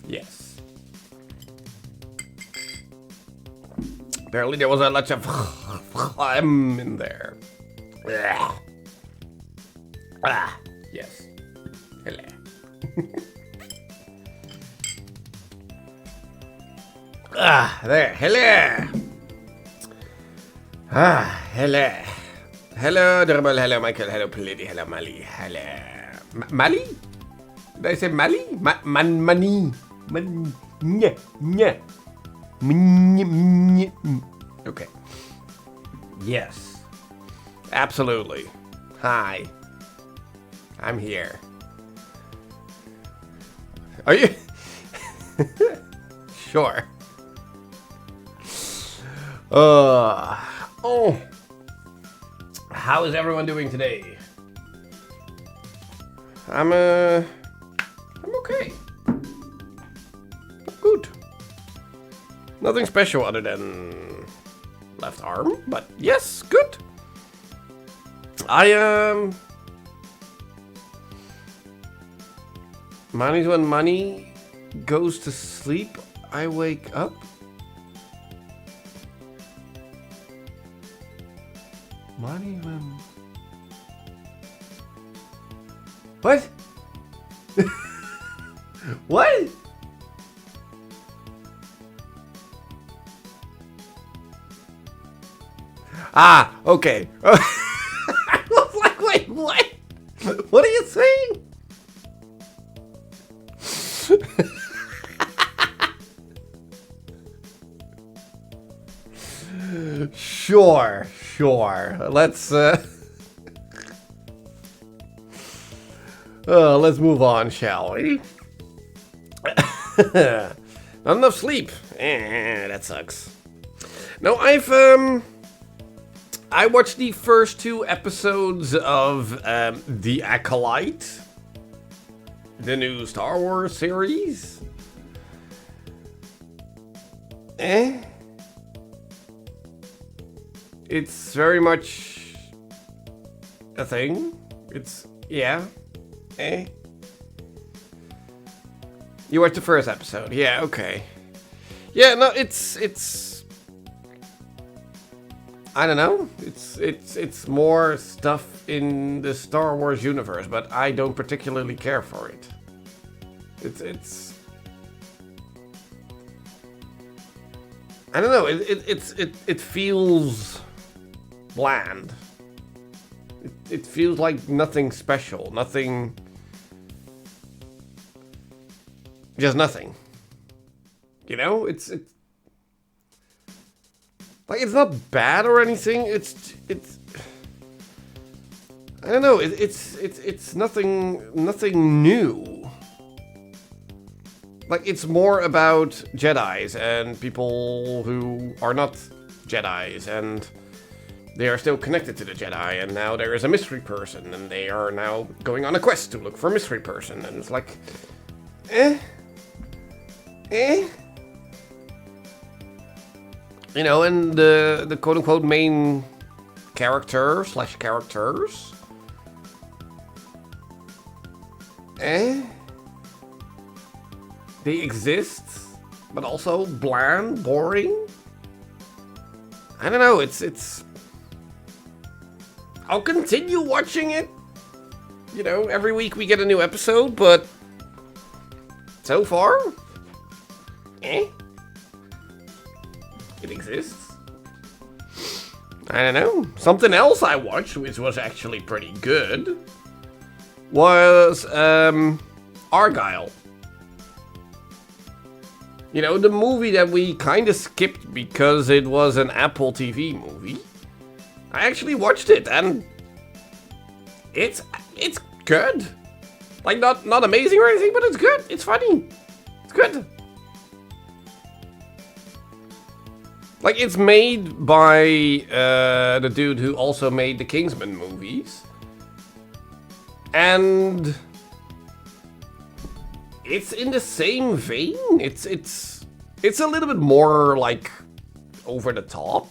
Yes. Apparently there was a lot of phlegm in there. Yes. Hello. There. Hello. Hello. Hello, Dribble. Hello, Michael. Hello, Polity. Hello, Mali. Hello. Mali? Did I say Mali? Money. Okay. Yes. Absolutely. Hi. I'm here. Are you? Sure. Oh. How is everyone doing today? I'm okay. Good. Nothing special other than left arm, but yes, good. Money's when money goes to sleep, I wake up. Money when... What? What? Ah, okay. I was like, wait, what? What are you saying? Sure. Let's let's move on, shall we? Not enough sleep. That sucks. No, I watched the first 2 episodes of The Acolyte, the new Star Wars series. It's very much a thing. It's, yeah. You watched the first episode. Yeah, okay. Yeah, no, it's I don't know. It's more stuff in the Star Wars universe, but I don't particularly care for it. It's I don't know. It feels bland. It feels like nothing special, nothing. Just nothing. You know, it's like it's not bad or anything. It's I don't know. It's nothing new. Like it's more about Jedis and people who are not Jedis, and they are still connected to the Jedi, and now there is a mystery person, and they are now going on a quest to look for a mystery person, and it's like, You know, and the quote-unquote main character / characters, they exist, but also bland, boring. I don't know, it's... I'll continue watching it. You know, every week we get a new episode, but... So far... It exists. I don't know. Something else I watched, which was actually pretty good, was Argyle. You know, the movie that we kind of skipped because it was an Apple TV movie. I actually watched it, and it's good. Like, not amazing or anything, but it's good. It's funny. It's good. Like, it's made by the dude who also made the Kingsman movies. And it's in the same vein. It's a little bit more, like, over the top.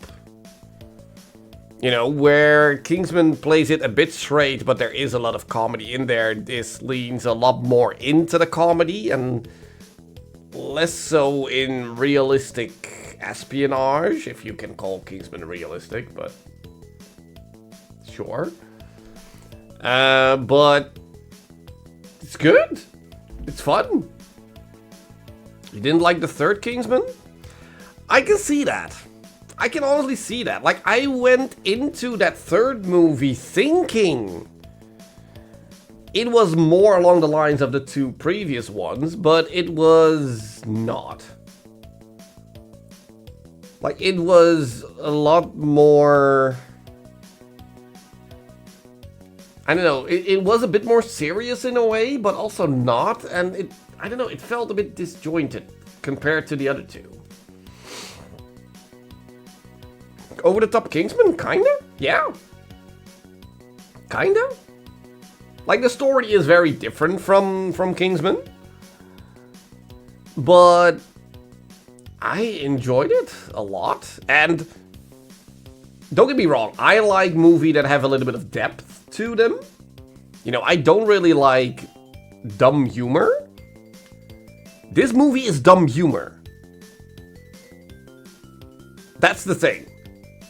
You know, where Kingsman plays it a bit straight, but there is a lot of comedy in there. This leans a lot more into the comedy and less so in realistic espionage, if you can call Kingsman realistic, but sure. But it's good. It's fun. You didn't like the third Kingsman? I can see that. I can honestly see that. Like, I went into that third movie thinking it was more along the lines of the two previous ones, but it was not. Like, it was a lot more... I don't know, it was a bit more serious in a way, but also not, and it, I don't know, it felt a bit disjointed compared to the other two. Over the top Kingsman, kinda? Yeah. Kinda? Like, the story is very different from Kingsman. But I enjoyed it a lot. And don't get me wrong, I like movies that have a little bit of depth to them. You know, I don't really like dumb humor. This movie is dumb humor. That's the thing.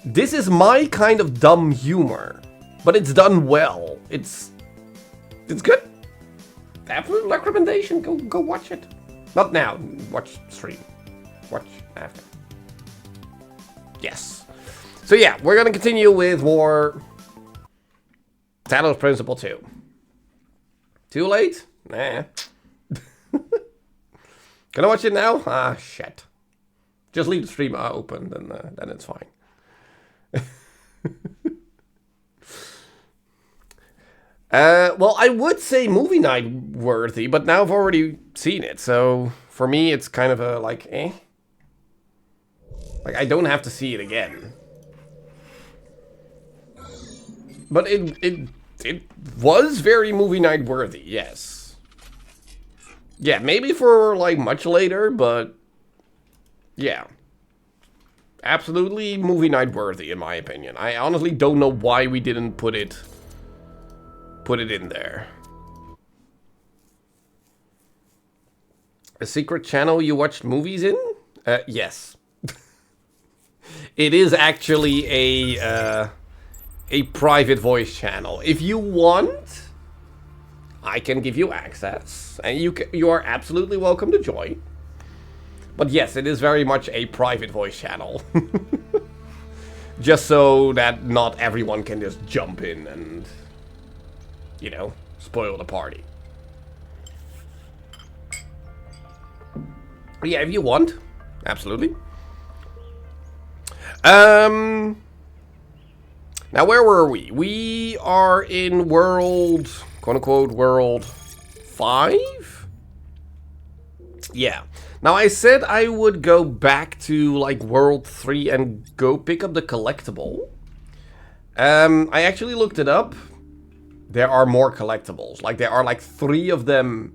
This is my kind of dumb humor, but it's done well. It's good. Absolute recommendation. Go watch it. Not now. Watch stream. Watch after. Yes. So yeah, we're gonna continue with more Talos Principle 2. Too late? Nah. Can I watch it now? Ah, shit. Just leave the stream open, then it's fine. Well, I would say movie night worthy, but now I've already seen it, so for me it's kind of a like, eh. Like, I don't have to see it again. But it was very movie night worthy, yes. Yeah, maybe for like much later, but yeah. Absolutely movie night worthy, in my opinion. I honestly don't know why we didn't put it in there. A secret channel you watched movies in? Yes. It is actually a private voice channel. If you want, I can give you access, and you are absolutely welcome to join. But yes, it is very much a private voice channel. Just so that not everyone can just jump in and, you know, spoil the party. But yeah, if you want, absolutely. Now where were we? We are in world, quote unquote, world 5? Yeah. Now, I said I would go back to, like, World 3 and go pick up the collectible. I actually looked it up. There are more collectibles. Like, there are, like, 3 of them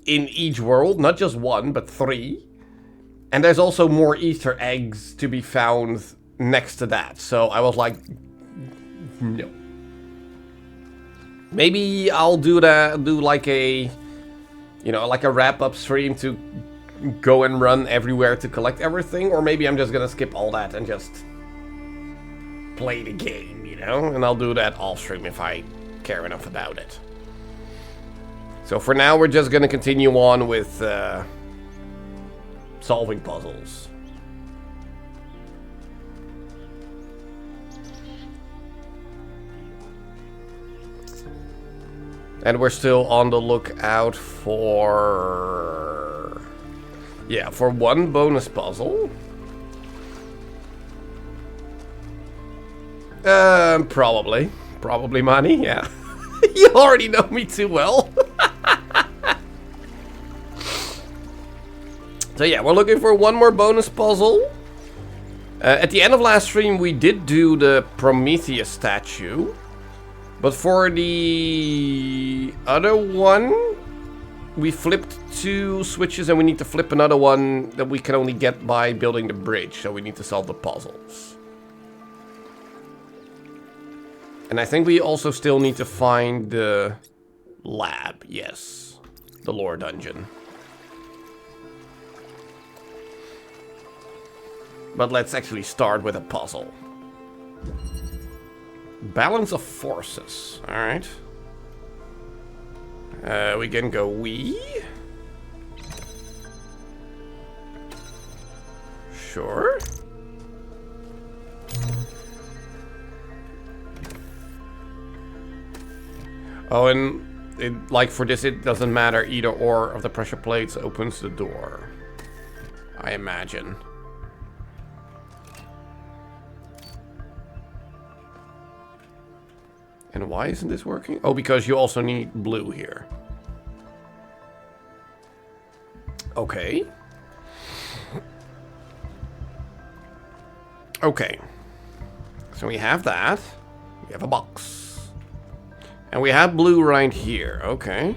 in each world. Not just 1, but 3. And there's also more Easter eggs to be found next to that. So I was like, no. Maybe I'll do like a, you know, like a wrap-up stream to go and run everywhere to collect everything, or maybe I'm just gonna skip all that and just play the game, you know? And I'll do that off stream if I care enough about it. So for now, we're just gonna continue on with solving puzzles. And we're still on the lookout for... yeah, for 1 bonus puzzle. Probably. Probably money, yeah. You already know me too well. So yeah, we're looking for 1 more bonus puzzle. At the end of last stream, we did do the Prometheus statue. But for the other one, we flipped 2 switches and we need to flip another one that we can only get by building the bridge. So we need to solve the puzzles. And I think we also still need to find the lab. Yes. The lore dungeon. But let's actually start with a puzzle. Balance of forces. Alright. We can go we. Sure. Oh, and like for this, it doesn't matter. Either or of the pressure plates opens the door, I imagine. And why isn't this working? Oh, because you also need blue here. Okay. Okay. So we have that. We have a box. And we have blue right here. Okay.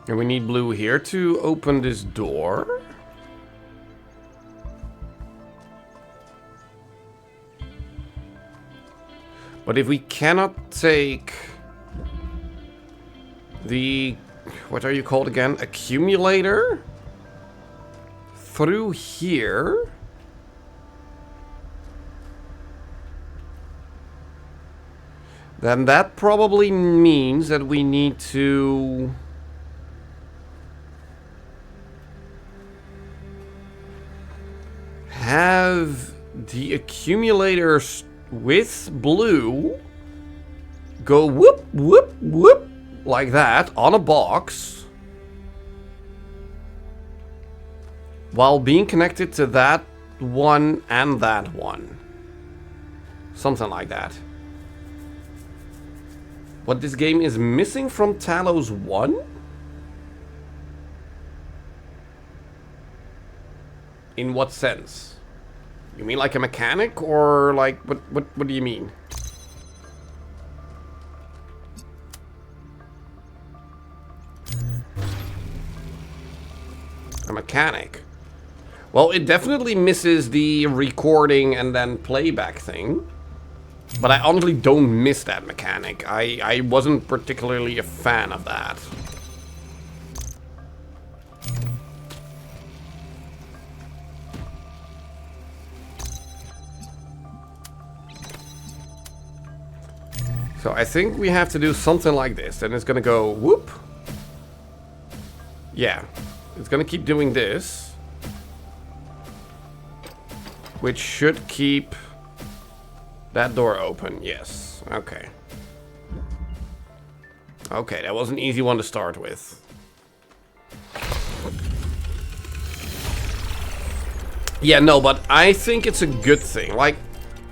And we need blue here to open this door. But if we cannot take the, what are you called again? Accumulator through here. Then that probably means that we need to have the accumulators with blue go whoop, whoop, whoop, like that on a box, while being connected to that one and that one. Something like that. What this game is missing from Talos 1? In what sense? You mean like a mechanic, or like what do you mean? A mechanic. Well, it definitely misses the recording and then playback thing. But I honestly don't miss that mechanic. I wasn't particularly a fan of that. So I think we have to do something like this. And it's gonna go whoop. Yeah. It's gonna keep doing this. Which should keep that door open. Yes. Okay. Okay, that was an easy one to start with. Yeah, no, but I think it's a good thing. Like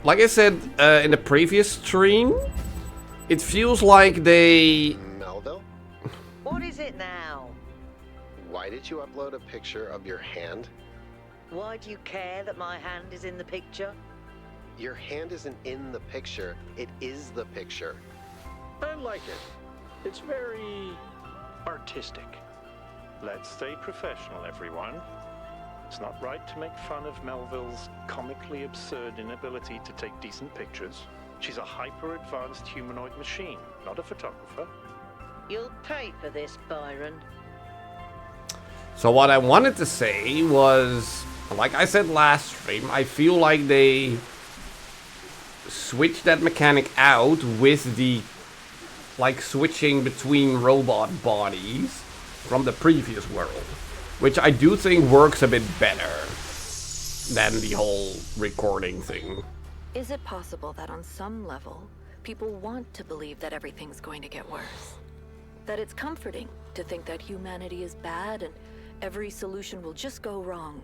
I said in the previous stream, it feels like they... Melville? What is it now? Why did you upload a picture of your hand? Why do you care that my hand is in the picture? Your hand isn't in the picture, it is the picture. I like it. It's very artistic. Let's stay professional, everyone. It's not right to make fun of Melville's comically absurd inability to take decent pictures. She's a hyper-advanced humanoid machine, not a photographer. You'll pay for this, Byron. So what I wanted to say was, like I said last stream, I feel like they switched that mechanic out with the, like, switching between robot bodies from the previous world. Which I do think works a bit better than the whole recording thing. Is it possible that on some level, people want to believe that everything's going to get worse? That it's comforting to think that humanity is bad and every solution will just go wrong?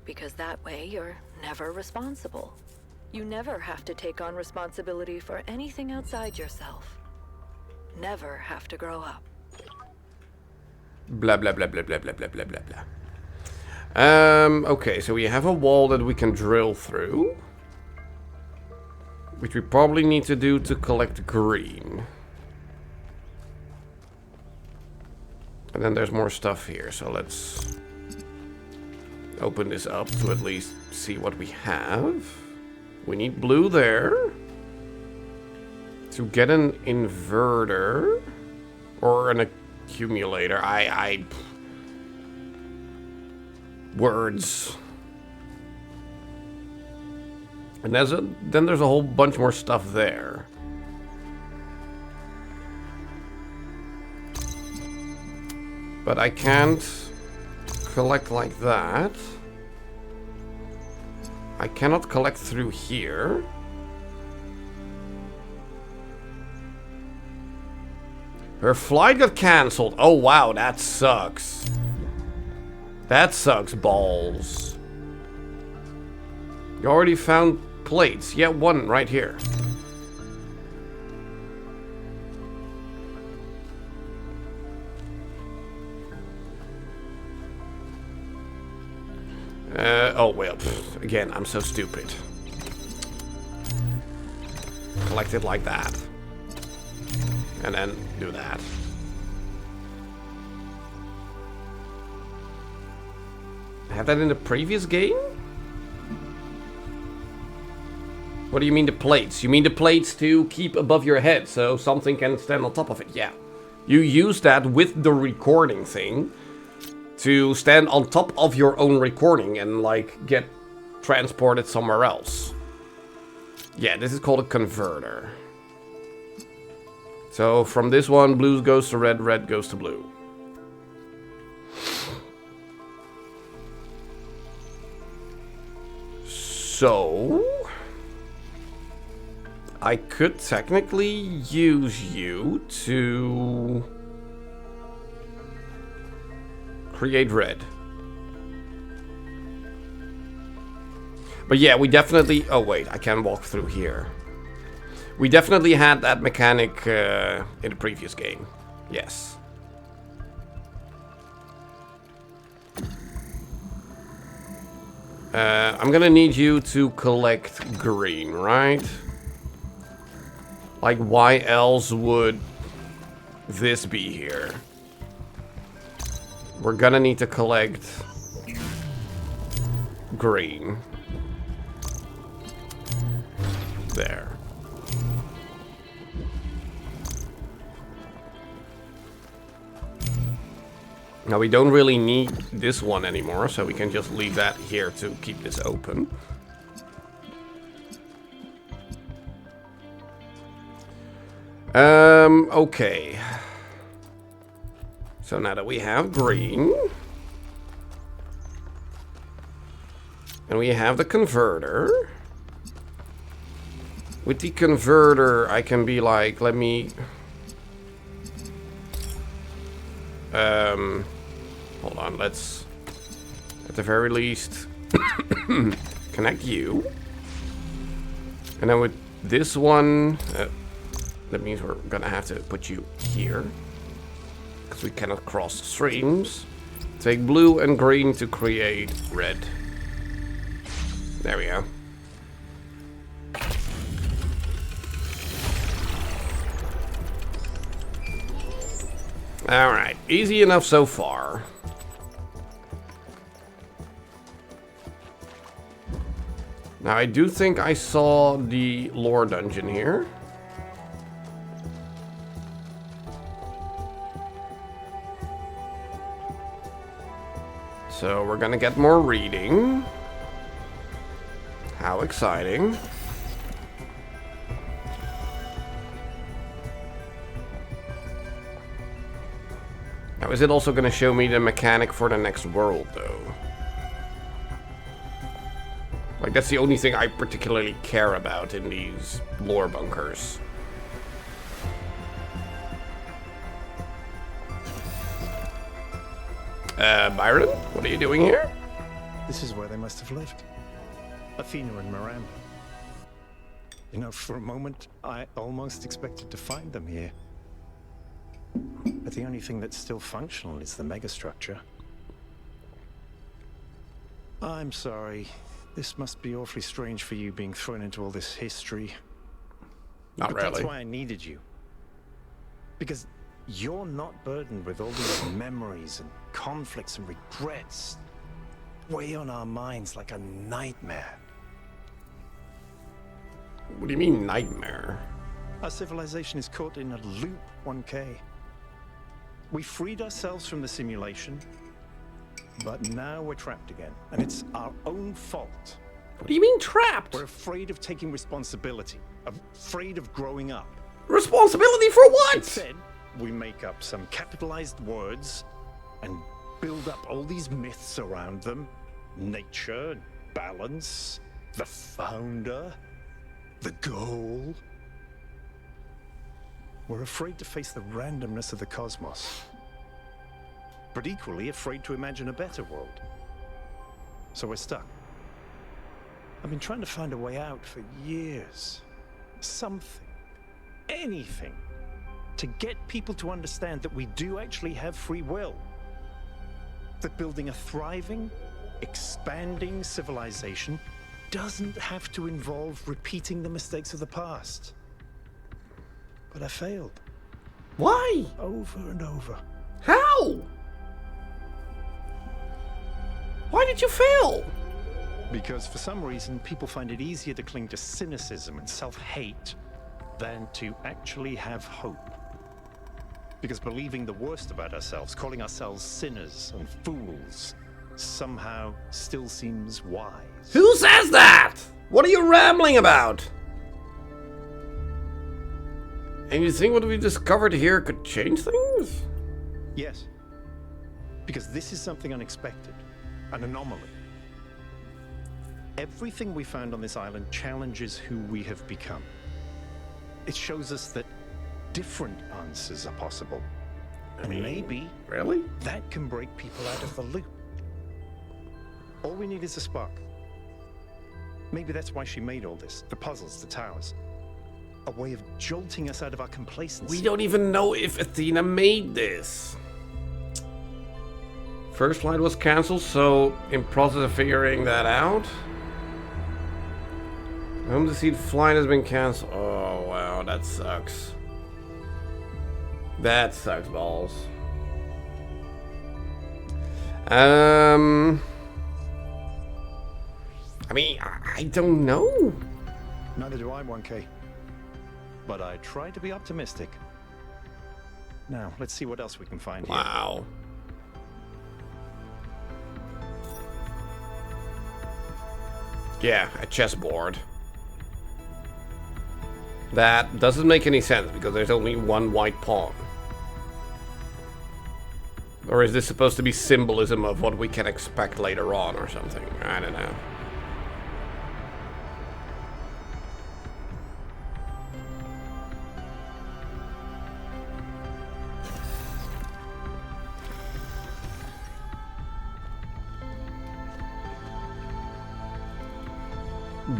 Because that way you're never responsible. You never have to take on responsibility for anything outside yourself. Never have to grow up. Blah blah blah blah blah blah blah blah blah blah. Okay, so we have a wall that we can drill through, which we probably need to do to collect green. And then there's more stuff here, so let's open this up to at least see what we have. We need blue there. To get an inverter. Or an accumulator. Words. And then there's a whole bunch more stuff there. But I can't collect like that. I cannot collect through here. Her flight got cancelled. Oh wow, that sucks. That sucks balls. You already found plates. Yeah, one right here. Oh well, again, I'm so stupid. Collect it like that. And then do that. I had that in the previous game? What do you mean the plates? You mean the plates to keep above your head so something can stand on top of it? Yeah. You use that with the recording thing to stand on top of your own recording and like get transported somewhere else. Yeah, this is called a converter. So from this one, blue goes to red, red goes to blue. So I could technically use you to create red. But yeah, we definitely... Oh wait, I can walk through here. We definitely had that mechanic in the previous game. Yes. I'm gonna need you to collect green, right? Like, why else would this be here? We're gonna need to collect green. There. Now we don't really need this one anymore, so we can just leave that here to keep this open. Okay. So now that we have green, and we have the converter, with the converter I can be like, let me... hold on, let's, at the very least, connect you. And then with this one, that means we're gonna have to put you here, because we cannot cross streams. Take blue and green to create red. There we go. Alright, easy enough so far. Now I do think I saw the lore dungeon here. So we're gonna get more reading. How exciting. Now, is it also going to show me the mechanic for the next world, though? Like, that's the only thing I particularly care about in these lore bunkers. Byron, what are you doing here? This is where they must have lived. Athena and Miranda. You know, for a moment, I almost expected to find them here. But the only thing that's still functional is the megastructure. I'm sorry. This must be awfully strange for you being thrown into all this history. Not but really. That's why I needed you. Because you're not burdened with all these memories and conflicts and regrets. Weigh on our minds like a nightmare. What do you mean, nightmare? Our civilization is caught in a loop, 1K. We freed ourselves from the simulation, but now we're trapped again. And it's our own fault. What do you mean trapped? We're afraid of taking responsibility, afraid of growing up. Responsibility for what? Instead, we make up some capitalized words and build up all these myths around them. Nature, balance, the founder, the goal. We're afraid to face the randomness of the cosmos, but equally afraid to imagine a better world. So we're stuck. I've been trying to find a way out for years. Something, anything, to get people to understand that we do actually have free will. That building a thriving, expanding civilization doesn't have to involve repeating the mistakes of the past. But I failed. Why? Over and over. How? Why did you fail? Because for some reason, people find it easier to cling to cynicism and self-hate than to actually have hope. Because believing the worst about ourselves, calling ourselves sinners and fools, somehow still seems wise. Who says that? What are you rambling about? And you think what we discovered here could change things? Yes. Because this is something unexpected, an anomaly. Everything we found on this island challenges who we have become. It shows us that different answers are possible. And maybe Really? that can break people out of the loop. All we need is a spark. Maybe that's why she made all this. The puzzles, the towers. A way of jolting us out of our complacency. We don't even know if Athena made this. First flight was cancelled, so in process of figuring that out. Home to see the flight has been cancelled. Oh wow, that sucks. That sucks balls. I mean, I don't know. Neither do I, 1K. But I try to be optimistic. Now, let's see what else we can find here. Wow. Yeah, a chessboard. That doesn't make any sense because there's only one white pawn. Or is this supposed to be symbolism of what we can expect later on or something? I don't know.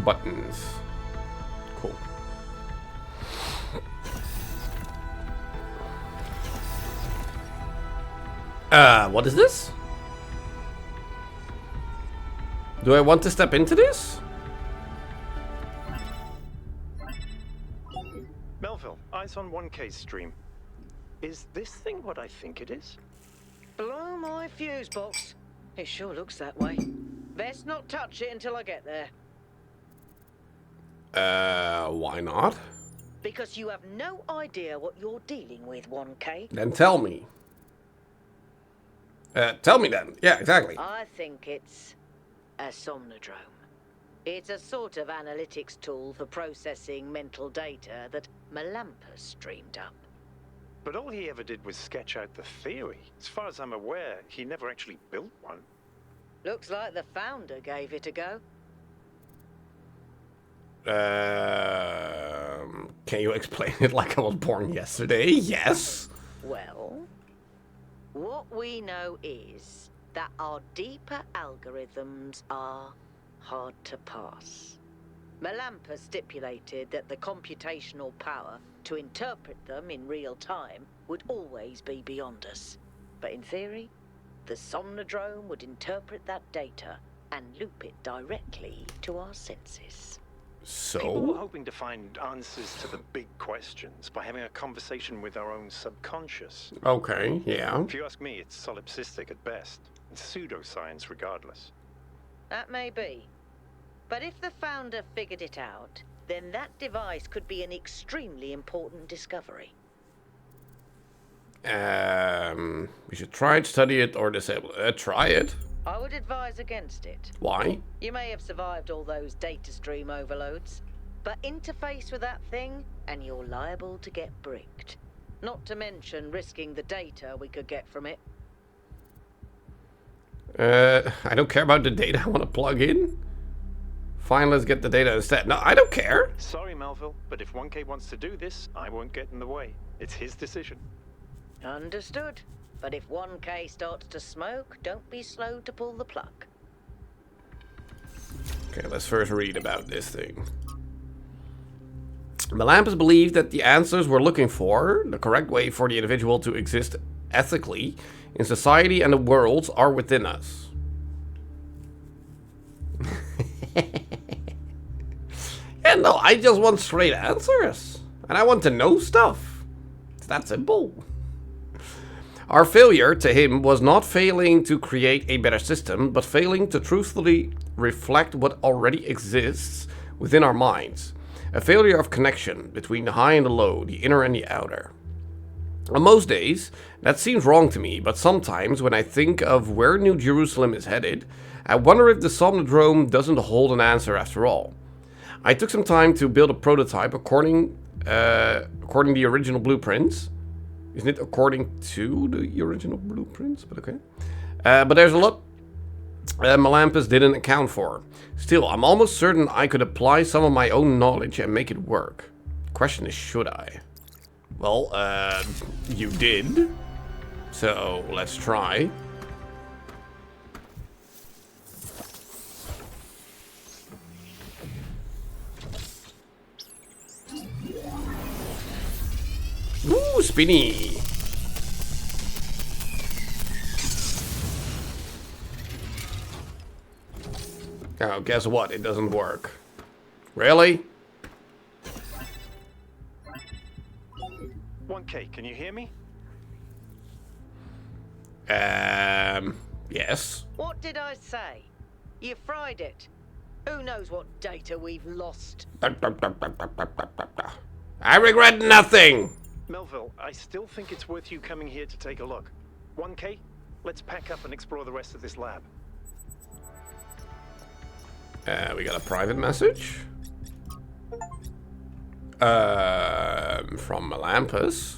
Buttons. Cool. What is this? Do I want to step into this? Melville, eyes on 1K's stream. Is this thing what I think it is? Blow my fuse box. It sure looks that way. Best not touch it until I get there. Why not? Because you have no idea what you're dealing with, 1K. Then tell me. Tell me then. Yeah, exactly. I think it's a somnodrome. It's a sort of analytics tool for processing mental data that Melampus streamed up. But all he ever did was sketch out the theory. As far as I'm aware, he never actually built one. Looks like the founder gave it a go. Can you explain it like I was born yesterday? Yes. Well, what we know is that our deeper algorithms are hard to pass. Melampus stipulated that the computational power to interpret them in real time would always be beyond us. But in theory, the somnodrome would interpret that data and loop it directly to our senses. People were So? hoping to find answers to the big questions by having a conversation with our own subconscious. Okay, yeah. If you ask me, it's solipsistic at best, and pseudoscience regardless. That may be. But if the founder figured it out, then that device could be an extremely important discovery. We should try it, study it, or disable it. Try it. I would advise against it. Why? You may have survived all those data stream overloads, but interface with that thing and you're liable to get bricked. Not to mention risking the data we could get from it. I don't care about the data I want to plug in. Fine, let's get the data instead. No, I don't care. Sorry, Melville, but if 1K wants to do this, I won't get in the way. It's his decision. Understood. But if 1K starts to smoke, don't be slow to pull the plug. Okay, let's first read about this thing. Melampus believed that the answers we're looking for, the correct way for the individual to exist ethically in society and the world, are within us. Yeah, no, I just want straight answers. And I want to know stuff. It's that simple. Our failure to him was not failing to create a better system, but failing to truthfully reflect what already exists within our minds. A failure of connection between the high and the low, the inner and the outer. On most days, that seems wrong to me, but sometimes when I think of where New Jerusalem is headed, I wonder if the Somnodrome doesn't hold an answer after all. I took some time to build a prototype according the original blueprints. Isn't it according to the original blueprints? But okay. But there's a lot Melampus didn't account for. Still, I'm almost certain I could apply some of my own knowledge and make it work. Question is, should I? Well, you did. So, let's try. Ooh, spinny. Oh, guess what? It doesn't work. Really? 1K, can you hear me? Yes. What did I say? You fried it. Who knows what data we've lost? I regret nothing. Melville, I still think it's worth you coming here to take a look. 1K, let's pack up and explore the rest of this lab. We got a private message. From Melampus.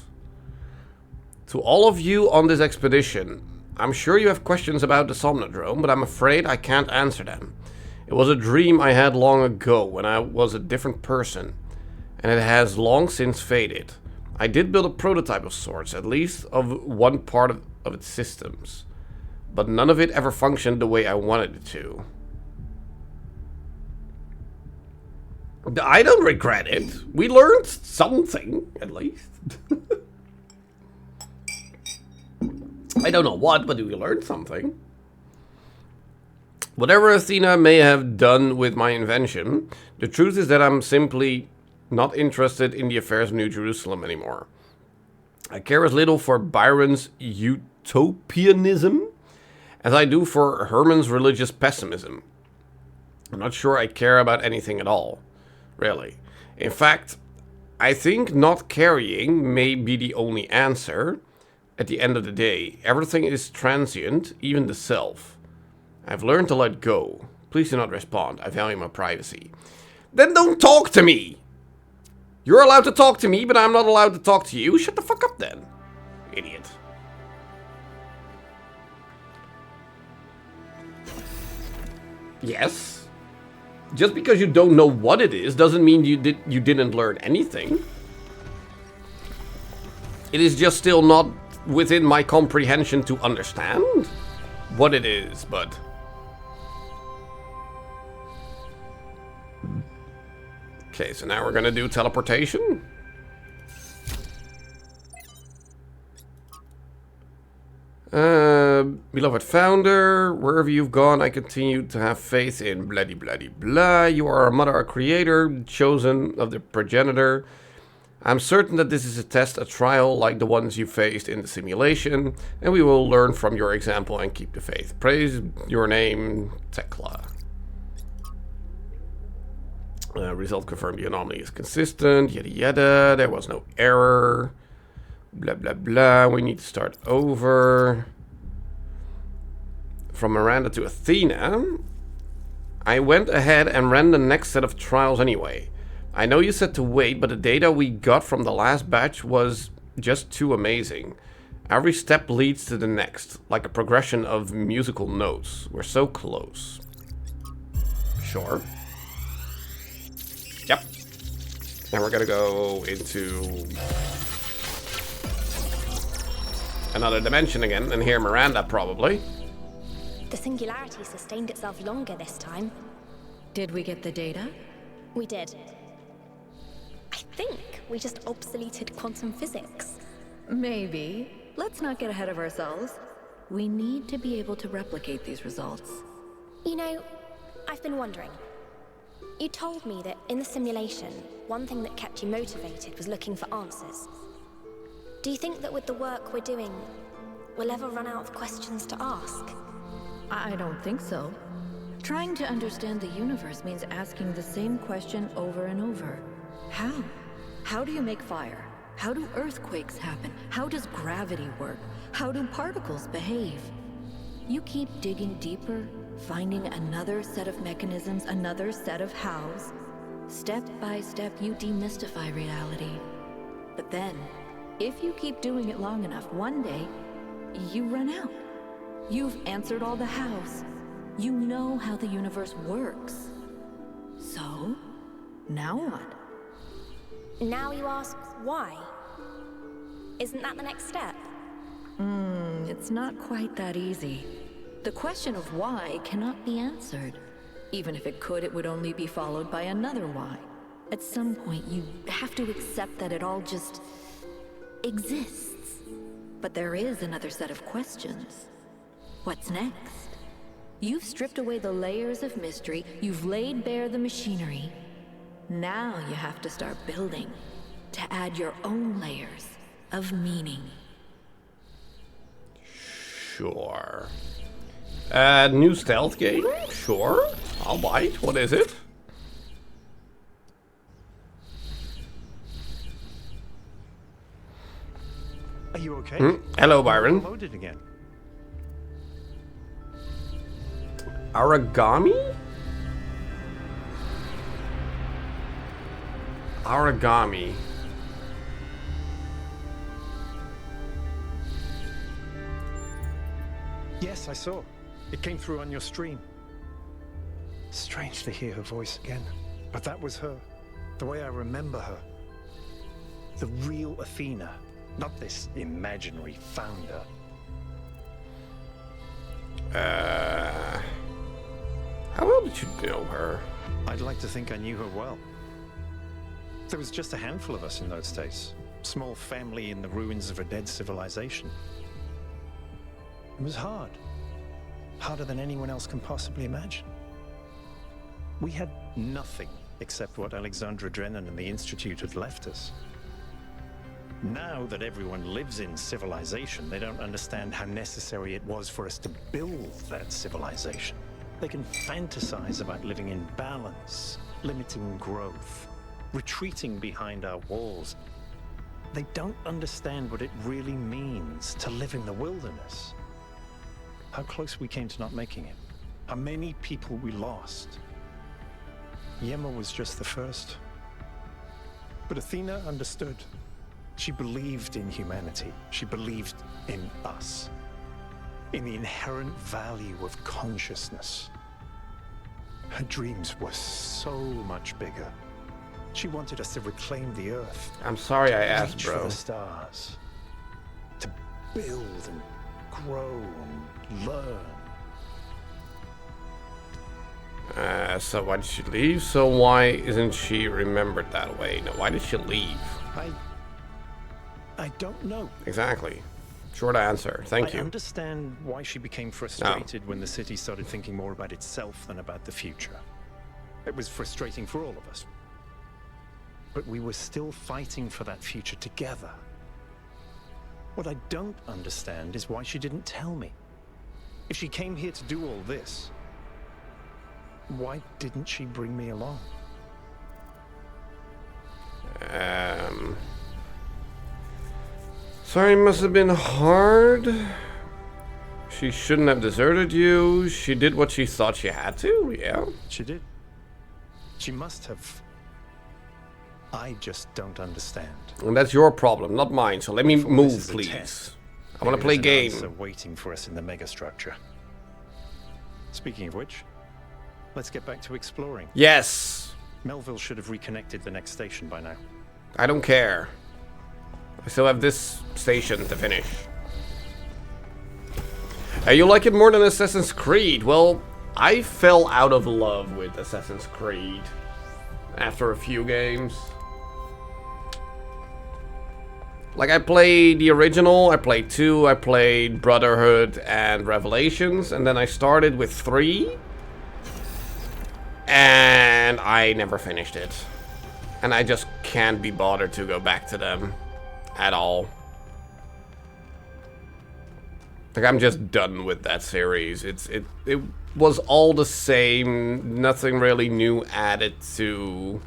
To all of you on this expedition, I'm sure you have questions about the Somnodrome, but I'm afraid I can't answer them. It was a dream I had long ago when I was a different person, and it has long since faded. I did build a prototype of sorts, at least of one part of its systems, but none of it ever functioned the way I wanted it to. I don't regret it. We learned something, at least. I don't know what, but we learned something. Whatever Athena may have done with my invention, the truth is that I'm simply not interested in the affairs of New Jerusalem anymore. I care as little for Byron's utopianism as I do for Herman's religious pessimism. I'm not sure I care about anything at all, really. In fact, I think not caring may be the only answer. At the end of the day, everything is transient, even the self. I've learned to let go. Please do not respond. I value my privacy. Then don't talk to me! You're allowed to talk to me, but I'm not allowed to talk to you. Shut the fuck up then. Idiot. Yes. Just because you don't know what it is doesn't mean you didn't learn anything. It is just still not within my comprehension to understand what it is, but... Okay, so now we're gonna do teleportation. Beloved founder, wherever you've gone, I continue to have faith in bloody bloody blah. You are a mother, a creator, chosen of the progenitor. I'm certain that this is a test, a trial like the ones you faced in the simulation, and we will learn from your example and keep the faith. Praise your name, Tekla. Result confirmed the anomaly is consistent, yada yada, there was no error, blah blah blah, we need to start over. From Miranda to Athena, I went ahead and ran the next set of trials anyway. I know you said to wait, but the data we got from the last batch was just too amazing. Every step leads to the next, like a progression of musical notes. We're so close. Sure. Yep. Now we're gonna go into another dimension again, and hear Miranda probably. The singularity sustained itself longer this time. Did we get the data? We did. I think we just obsoleted quantum physics. Maybe. Let's not get ahead of ourselves. We need to be able to replicate these results. You know, I've been wondering. You told me that in the simulation, one thing that kept you motivated was looking for answers. Do you think that with the work we're doing, we'll ever run out of questions to ask? I don't think so. Trying to understand the universe means asking the same question over and over. How? How do you make fire? How do earthquakes happen? How does gravity work? How do particles behave? You keep digging deeper, finding another set of mechanisms, another set of hows. Step by step, you demystify reality. But then, if you keep doing it long enough, one day, you run out. You've answered all the hows. You know how the universe works. So, now what? Now you ask why? Isn't that the next step? It's not quite that easy. The question of why cannot be answered. Even if it could, it would only be followed by another why. At some point, you have to accept that it all just exists. But there is another set of questions. What's next? You've stripped away the layers of mystery, you've laid bare the machinery. Now you have to start building, to add your own layers of meaning. Sure. New stealth game? Sure. I'll bite. What is it? Are you okay? Hello, Byron. Loaded again. Origami? Origami. Yes, I saw. It came through on your stream. Strange to hear her voice again. But that was her. The way I remember her. The real Athena. Not this imaginary founder. How well did you know her? I'd like to think I knew her well. There was just a handful of us in those days. Small family in the ruins of a dead civilization. It was hard. Harder than anyone else can possibly imagine. We had nothing except what Alexandra Drennan and the Institute had left us. Now that everyone lives in civilization, they don't understand how necessary it was for us to build that civilization. They can fantasize about living in balance, limiting growth, retreating behind our walls. They don't understand what it really means to live in the wilderness. How close we came to not making it. How many people we lost. Yema was just the first. But Athena understood. She believed in humanity. She believed in us. In the inherent value of consciousness. Her dreams were so much bigger. She wanted us to reclaim the Earth. I'm sorry I asked, reach bro. for the stars. To build and grow and learn. So why did she leave? So why isn't she remembered that way? No, why did she leave? I don't know. Exactly. Short answer. Thank I you. understand why she became frustrated when the city started thinking more about itself than about the future. It was frustrating for all of us. But we were still fighting for that future together. What I don't understand is why she didn't tell me. If she came here to do all this, why didn't she bring me along? Sorry, it must have been hard. She shouldn't have deserted you. She did what she thought she had to, yeah. She did. She must have. I just don't understand. And that's your problem, not mine. So let me Before this move, is a please. test, I want to maybe play there's an game. answer waiting for us in the megastructure. Speaking of which, let's get back to exploring. Yes. Melville should have reconnected the next station by now. I don't care. I still have this station to finish. You like it more than Assassin's Creed? Well, I fell out of love with Assassin's Creed after a few games. Like, I played the original, I played 2, I played Brotherhood and Revelations, and then I started with 3. And I never finished it. And I just can't be bothered to go back to them at all. Like, I'm just done with that series. It was all the same, nothing really new added to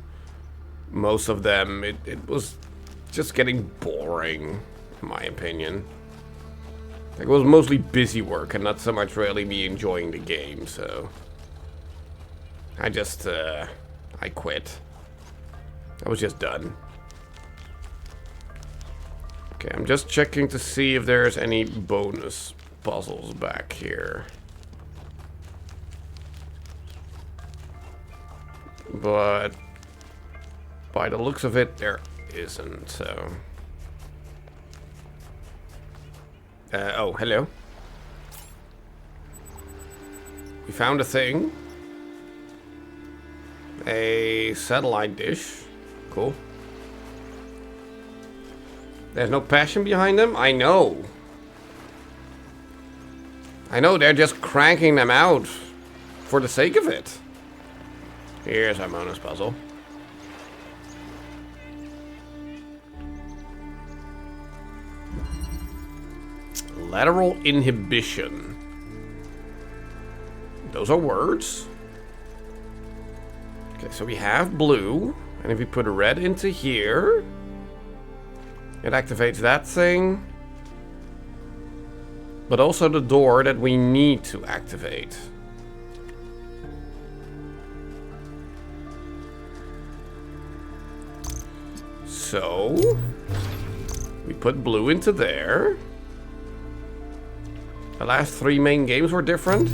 most of them. It was just getting boring, in my opinion. Like, it was mostly busy work and not so much really me enjoying the game, so I just I quit. I was just done. Okay, I'm just checking to see if there's any bonus puzzles back here. But by the looks of it, there isn't, so... oh, hello. We found a thing. A satellite dish. Cool. There's no passion behind them? I know. I know, they're just cranking them out for the sake of it. Here's our bonus puzzle. Lateral inhibition. Those are words. Okay, so we have blue. And if we put a red into here, it activates that thing. But also the door that we need to activate. So we put blue into there. The last 3 main games were different.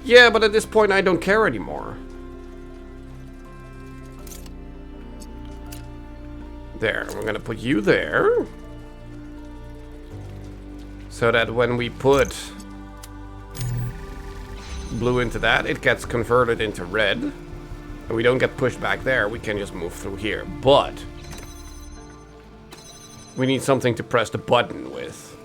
Yeah, but at this point I don't care anymore. There, we're gonna put you there. So that when we put blue into that, it gets converted into red. And we don't get pushed back there, we can just move through here. But we need something to press the button with.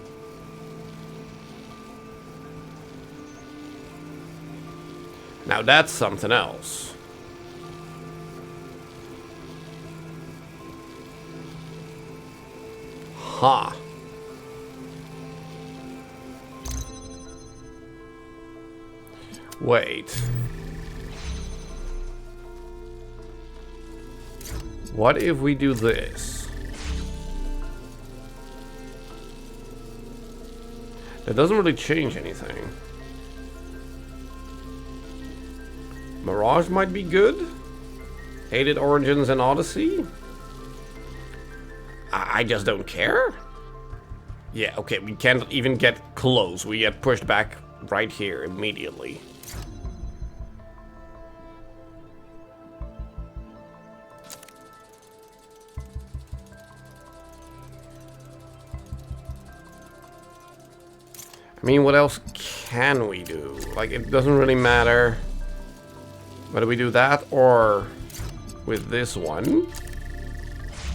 Now that's something else. Huh. Wait. What if we do this? That doesn't really change anything. Mirage might be good. Hated Origins and Odyssey. I just don't care. Yeah, okay, we can't even get close. We get pushed back right here immediately. I mean, what else can we do? Like, it doesn't really matter whether we do that or with this one.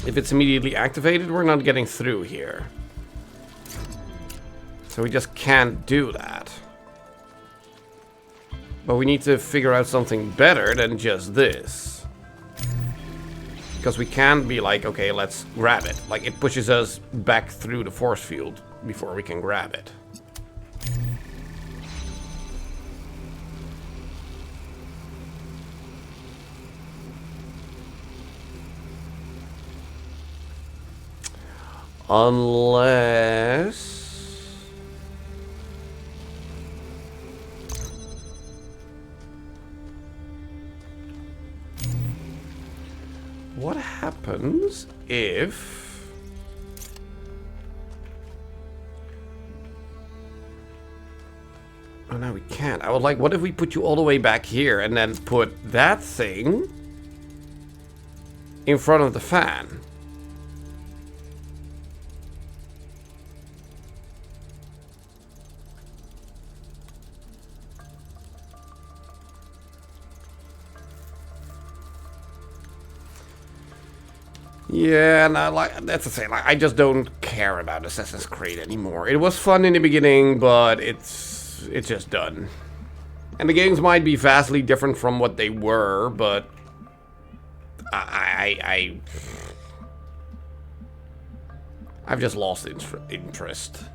If it's immediately activated, we're not getting through here. So we just can't do that. But we need to figure out something better than just this. Because we can't be like, okay, let's grab it. Like, it pushes us back through the force field before we can grab it. Unless... What happens if... Oh no, we can't. I would like, what if we put you all the way back here and then put that thing in front of the fan? Yeah, and I like, that's the thing. Like, I just don't care about Assassin's Creed anymore. It was fun in the beginning, but it's just done. And the games might be vastly different from what they were, but I've just lost interest.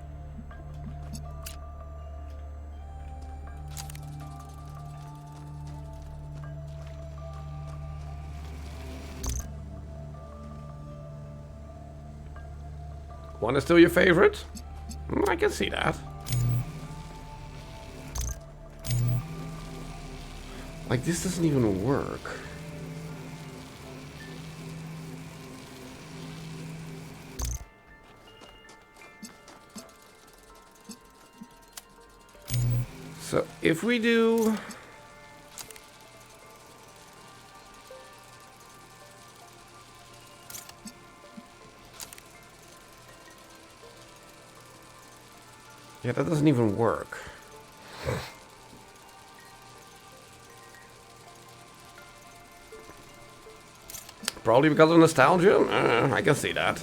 One is still your favorite? I can see that. Like, this doesn't even work. So, if we do... Yeah, that doesn't even work. Probably because of nostalgia? I can see that.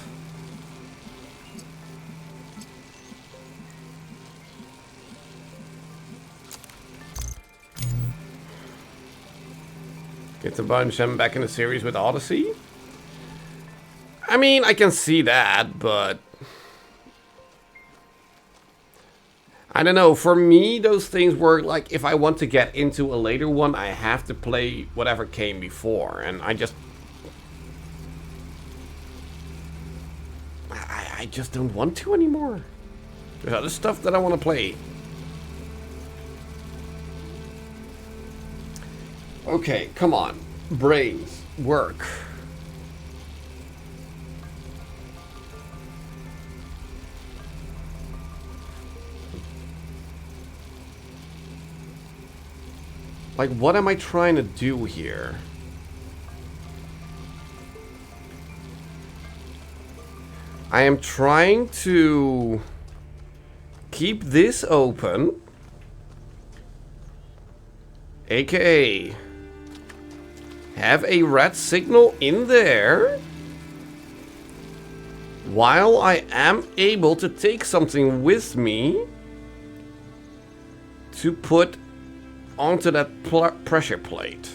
Get a bunch of them back in the series with Odyssey? I mean, I can see that, but... I don't know, for me, those things work like if I want to get into a later one, I have to play whatever came before, and I just don't want to anymore. There's other stuff that I want to play. Okay, come on. Brains, work. Like, what am I trying to do here? I am trying to keep this open, aka have a red signal in there, while I am able to take something with me to put onto that pressure plate.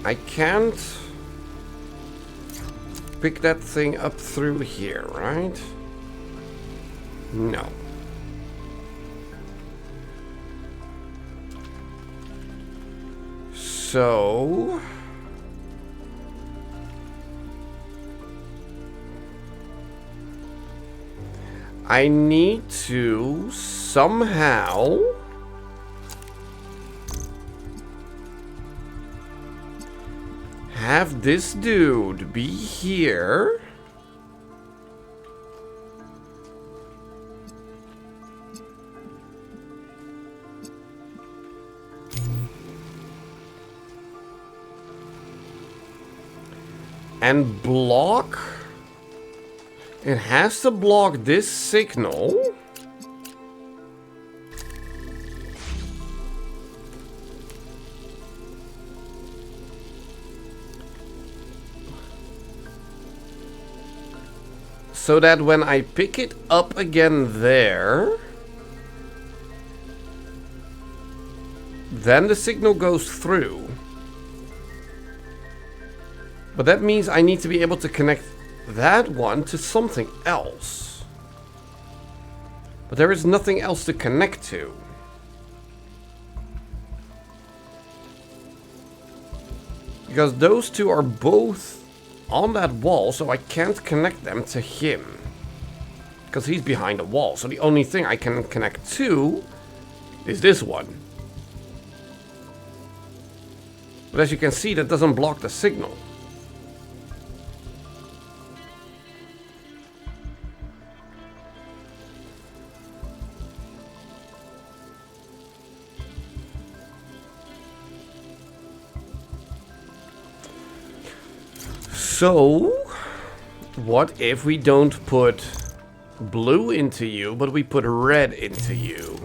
I can't pick that thing up through here, right? No. So... I need to somehow... have this dude be here. And block. It has to block this signal. so that when I pick it up again there, then the signal goes through. But that means I need to be able to connect that one to something else. But there is nothing else to connect to. Because those two are both on that wall, so I can't connect them to him. Because he's behind a wall, so the only thing I can connect to is this one. But as you can see, that doesn't block the signal. So, what if we don't put blue into you, but we put red into you?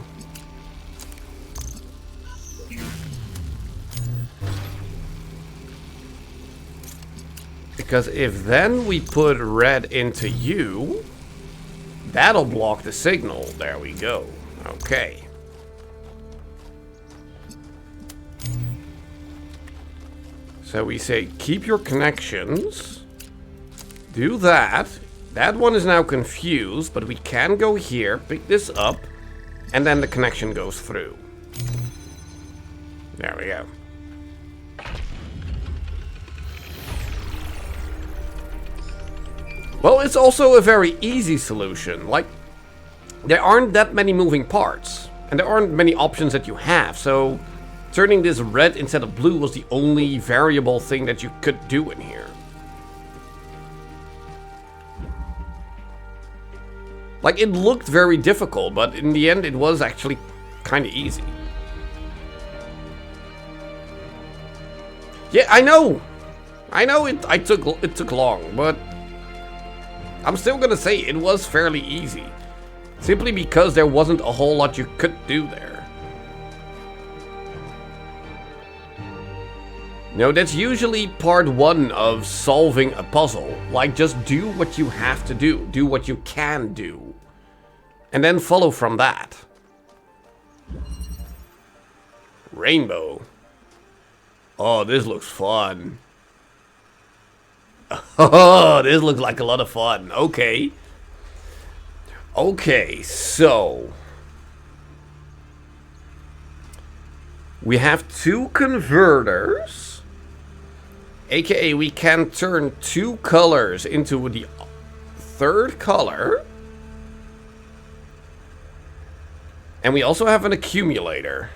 Because if then we put red into you, that'll block the signal. There we go. Okay. So we say, keep your connections. Do that. That one is now confused, but we can go here, pick this up, and then the connection goes through. There we go. Well, it's also a very easy solution. Like, there aren't that many moving parts, and there aren't many options that you have, so turning this red instead of blue was the only variable thing that you could do in here. Like, it looked very difficult, but in the end it was actually kind of easy. Yeah, I know it took long, but I'm still gonna say it was fairly easy. Simply because there wasn't a whole lot you could do there. No, that's usually part one of solving a puzzle. Like, just do what you have to do. Do what you can do. And then follow from that. Rainbow. Oh, this looks fun. Oh, this looks like a lot of fun. Okay. Okay, so we have two converters. AKA, we can turn two colors into the third color. And we also have an accumulator.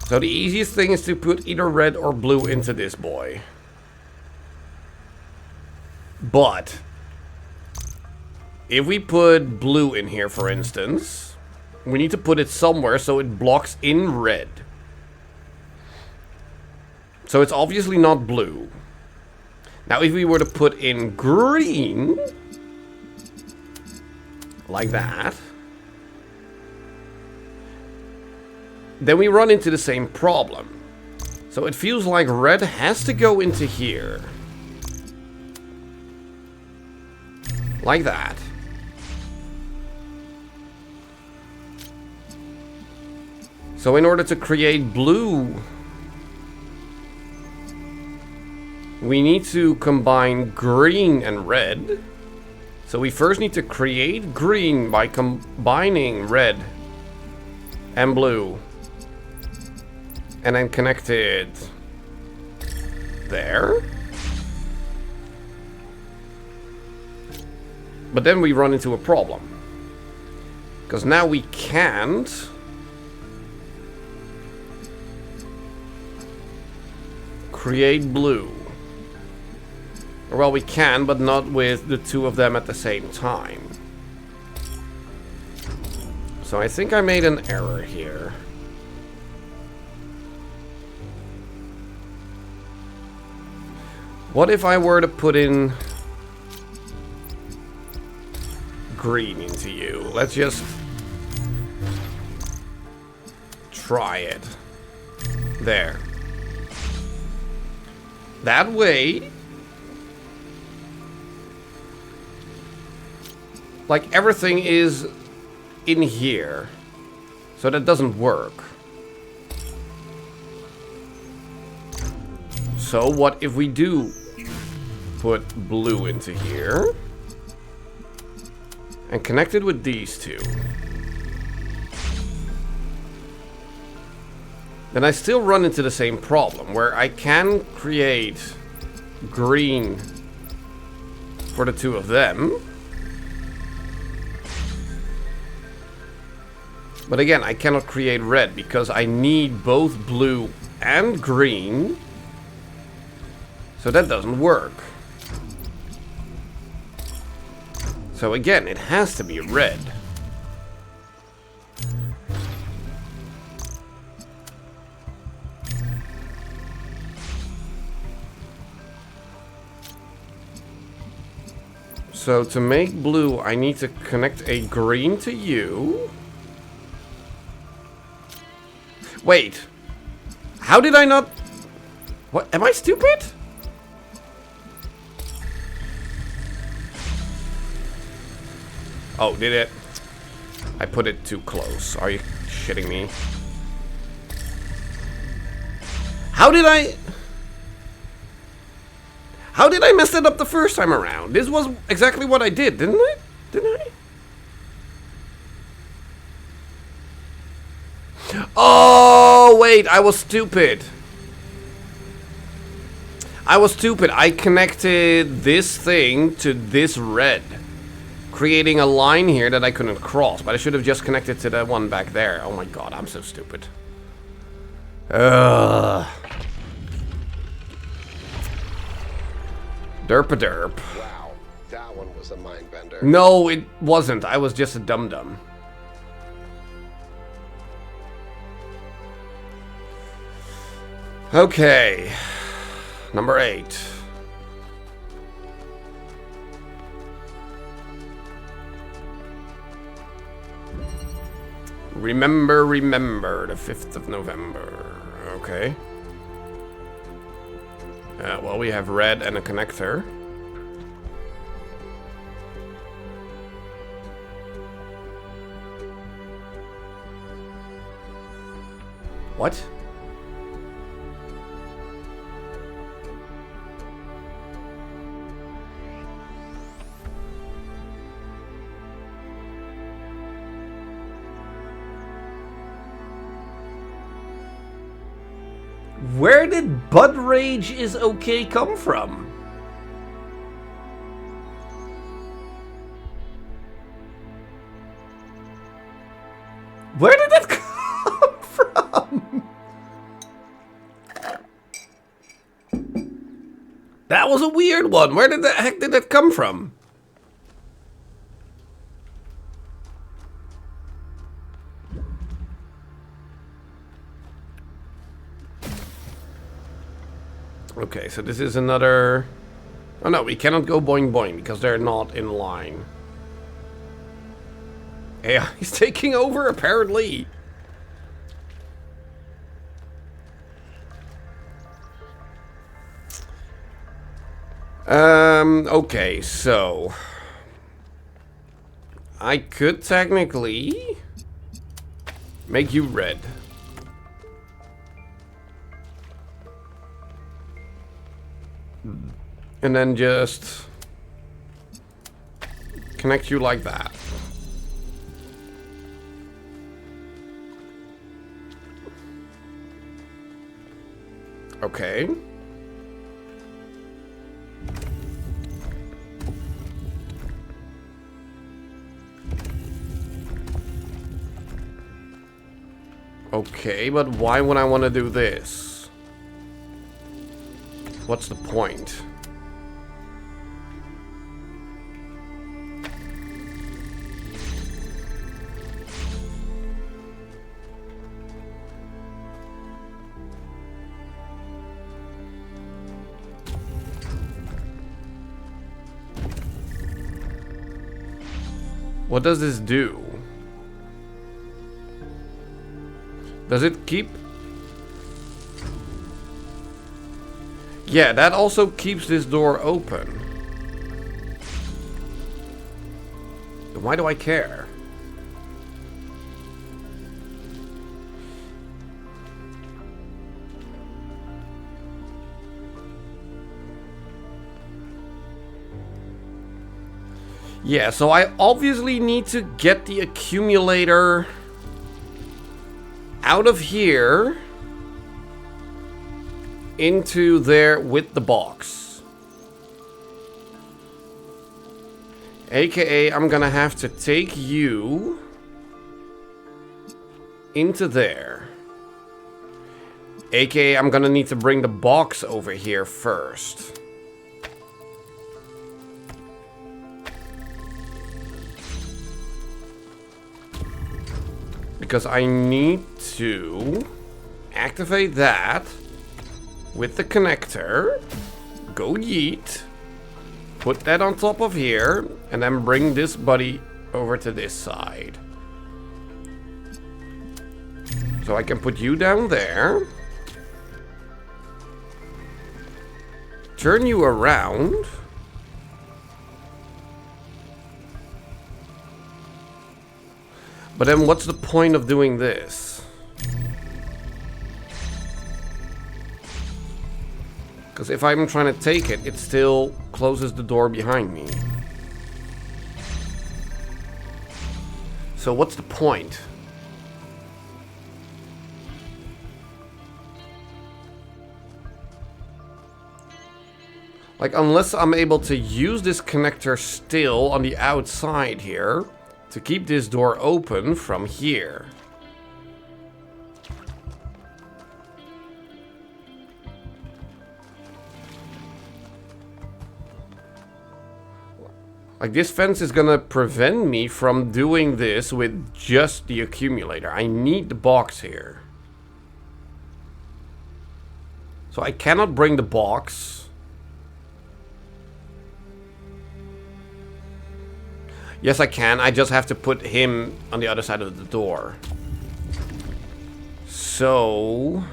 So the easiest thing is to put either red or blue into this boy. But if we put blue in here, for instance, we need to put it somewhere so it blocks in red. So it's obviously not blue. Now if we were to put in green, like that, then we run into the same problem. So it feels like red has to go into here. Like that. So in order to create blue, we need to combine green and red. So we first need to create green by combining red and blue. And then connect it there. But then we run into a problem. Because now we can't create blue. Or well, we can, but not with the two of them at the same time. So I think I made an error here. What if I were to put in green into you? Let's just try it. There. that way, like everything is in here. So that doesn't work. So what if we do put blue into here and connect it with these two? Then I still run into the same problem where I can create green for the two of them. But again, I cannot create red because I need both blue and green. So that doesn't work. So again, it has to be red. So to make blue, I need to connect a green to you. Wait. How did I not... What? Am I stupid? Oh, did it? I put it too close. Are you shitting me? How did I... How did I mess it up the first time around? This was exactly what I did, didn't I? Didn't I? Oh, wait, I was stupid. I was stupid. I connected this thing to this red, creating a line here that I couldn't cross, but I should have just connected to the one back there. Oh my god, I'm so stupid. Ugh. Derp-a-derp. Wow, that one was a mind bender. No, it wasn't. I was just a dum-dum. Okay. Number 8. Remember, the 5th of November. Okay. Well, we have red and a connector. What? Where did Bud Rage is okay come from? Where did that come from? That was a weird one. Where did the heck did that come from? Okay, so this is another... Oh no, we cannot go boing boing because they're not in line. Yeah, he's taking over apparently. Okay, so... I could technically make you red. And then just connect you like that. Okay. Okay, but why would I want to do this? What's the point? What does this do? Does it keep? Yeah, that also keeps this door open. Why do I care? Yeah, so I obviously need to get the accumulator out of here into there with the box. AKA, I'm gonna have to take you into there. AKA, I'm gonna need to bring the box over here first. Because I need to activate that with the connector. Go yeet. Put that on top of here. And then bring this buddy over to this side. So I can put you down there. Turn you around. But then what's the point of doing this? Because if I'm trying to take it, it still closes the door behind me. So what's the point? Like, unless I'm able to use this connector still on the outside here to keep this door open from here. Like, this fence is gonna prevent me from doing this with just the accumulator. I need the box here. So I cannot bring the box. Yes, I can. I just have to put him on the other side of the door. So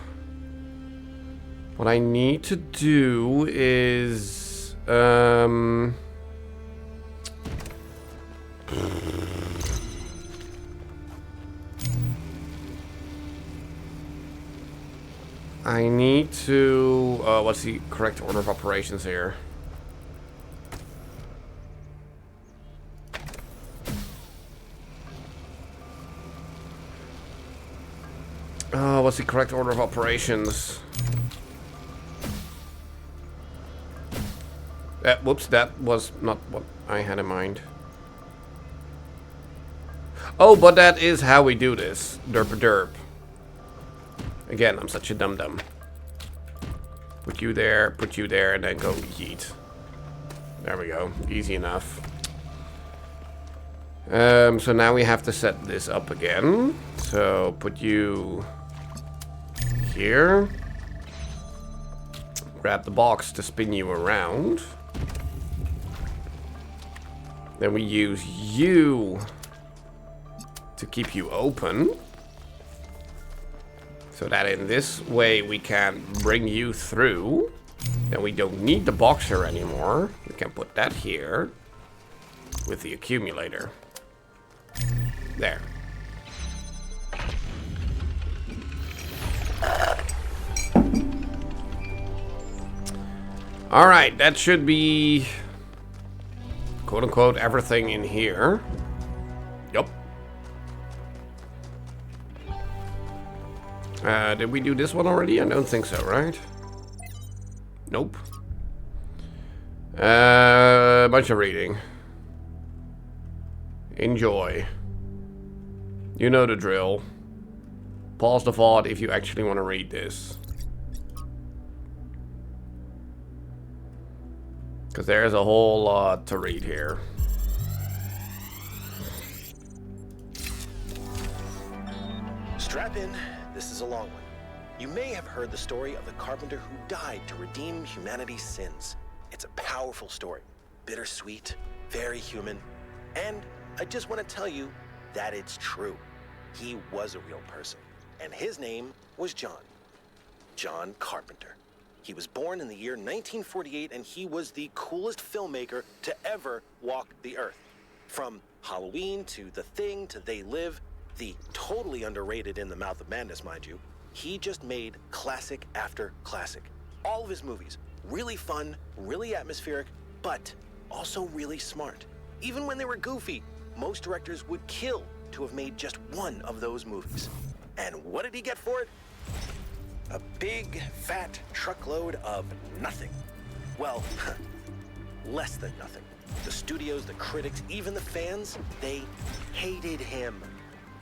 what I need to do is I need to what's the correct order of operations here? What's the correct order of operations? Whoops, that was not what I had in mind. Oh, but that is how we do this. Derp derp. Again, I'm such a dum-dum. Put you there, and then go yeet. There we go. Easy enough. So now we have to set this up again. So put you here. Grab the box to spin you around. Then we use you to keep you open. So that in this way we can bring you through. Then we don't need the boxer anymore. We can put that here with the accumulator. There. Alright, that should be quote-unquote everything in here. Yup. Did we do this one already? I don't think so, right? Nope. Bunch of reading. Enjoy. You know the drill. Pause the VOD if you actually want to read this. Because there's a whole lot to read here. Strap in. This is a long one. You may have heard the story of the carpenter who died to redeem humanity's sins. It's a powerful story. Bittersweet, very human. And I just want to tell you that it's true. He was a real person. And his name was John. John Carpenter. He was born in the year 1948, and he was the coolest filmmaker to ever walk the earth. From Halloween to The Thing to They Live, the totally underrated In the Mouth of Madness, mind you, he just made classic after classic. All of his movies, really fun, really atmospheric, but also really smart. Even when they were goofy, most directors would kill to have made just one of those movies. And what did he get for it? A big, fat truckload of nothing. Well, less than nothing. The studios, the critics, even the fans, they hated him.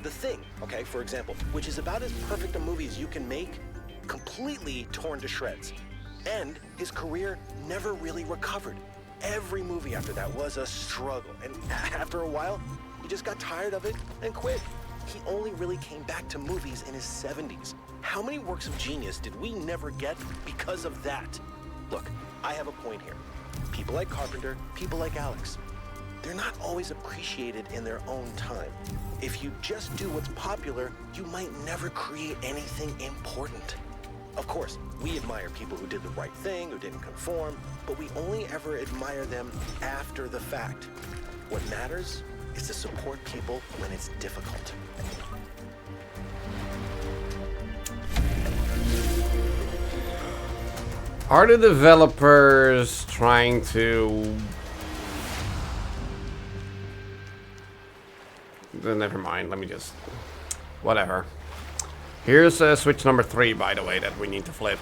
The Thing, okay, for example, which is about as perfect a movie as you can make, completely torn to shreds. And his career never really recovered. Every movie after that was a struggle, and after a while, he just got tired of it and quit. He only really came back to movies in his 70s. How many works of genius did we never get because of that? Look, I have a point here. People like Carpenter, people like Alex, they're not always appreciated in their own time. If you just do what's popular, you might never create anything important. Of course, we admire people who did the right thing, who didn't conform, but we only ever admire them after the fact. What matters is to support people when it's difficult. Are the developers trying to... Never mind, let me just... Whatever. Here's switch number 3, by the way, that we need to flip.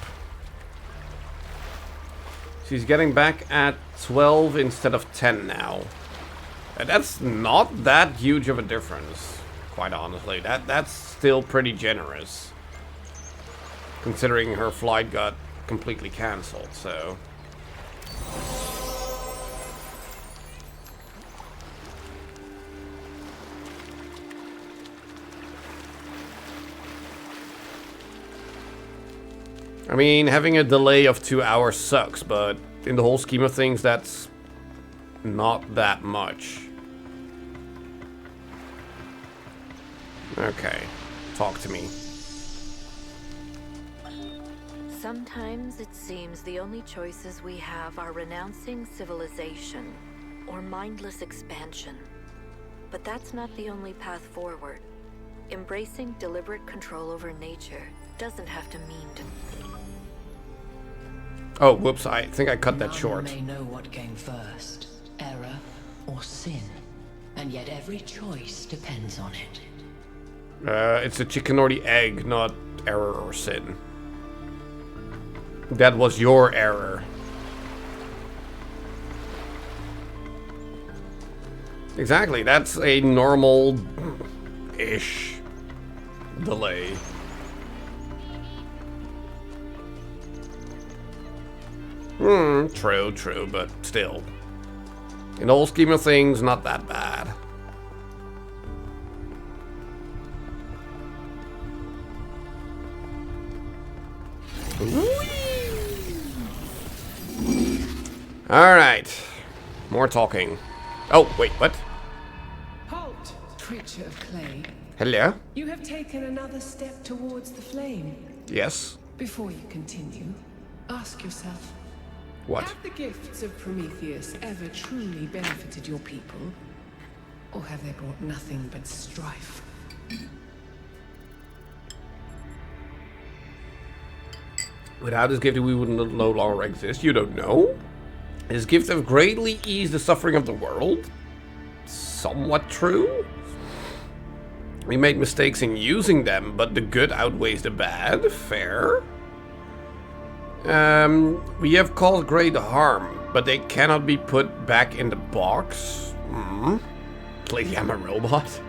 She's getting back at 12 instead of 10 now. And that's not that huge of a difference, quite honestly. That's still pretty generous. Considering her flight got completely cancelled, so... I mean, having a delay of 2 hours sucks, but in the whole scheme of things, that's not that much. Okay, talk to me. Sometimes it seems the only choices we have are renouncing civilization or mindless expansion. But that's not the only path forward. Embracing deliberate control over nature doesn't have to mean to... Oh, whoops, I think I cut that short. None may know what came first, error or sin, and yet every choice depends on it. It's a chicken or the egg, not error or sin. That was your error. Exactly, that's a normal-ish delay. True, but still. In the whole scheme of things, not that bad. Alright. More talking. Oh, wait, what? Halt, creature of clay. Hello? You have taken another step towards the flame. Yes? Before you continue, ask yourself, What? have the gifts of Prometheus ever truly benefited your people? Or have they brought nothing but strife? Without his gift, we would no longer exist. You don't know? His gifts have greatly eased the suffering of the world? Somewhat true? We made mistakes in using them, but the good outweighs the bad. Fair. We have caused great harm, but they cannot be put back in the box. Lady, I'm a robot.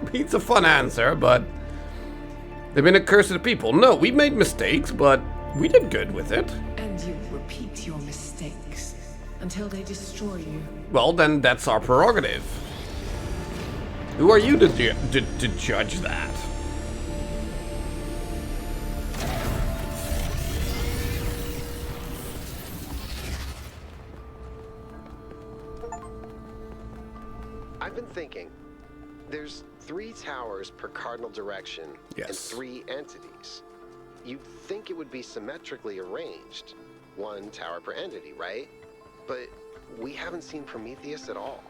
I mean, it's a fun answer, but they've been a curse to the people. No, we made mistakes, but we did good with it. And you repeat your mistakes until they destroy you. Well, then that's our prerogative. Who are you to judge that? I've been thinking, there's 3 towers per cardinal direction and Yes. 3 entities. You'd think it would be symmetrically arranged, one tower per entity, right? But we haven't seen Prometheus at all.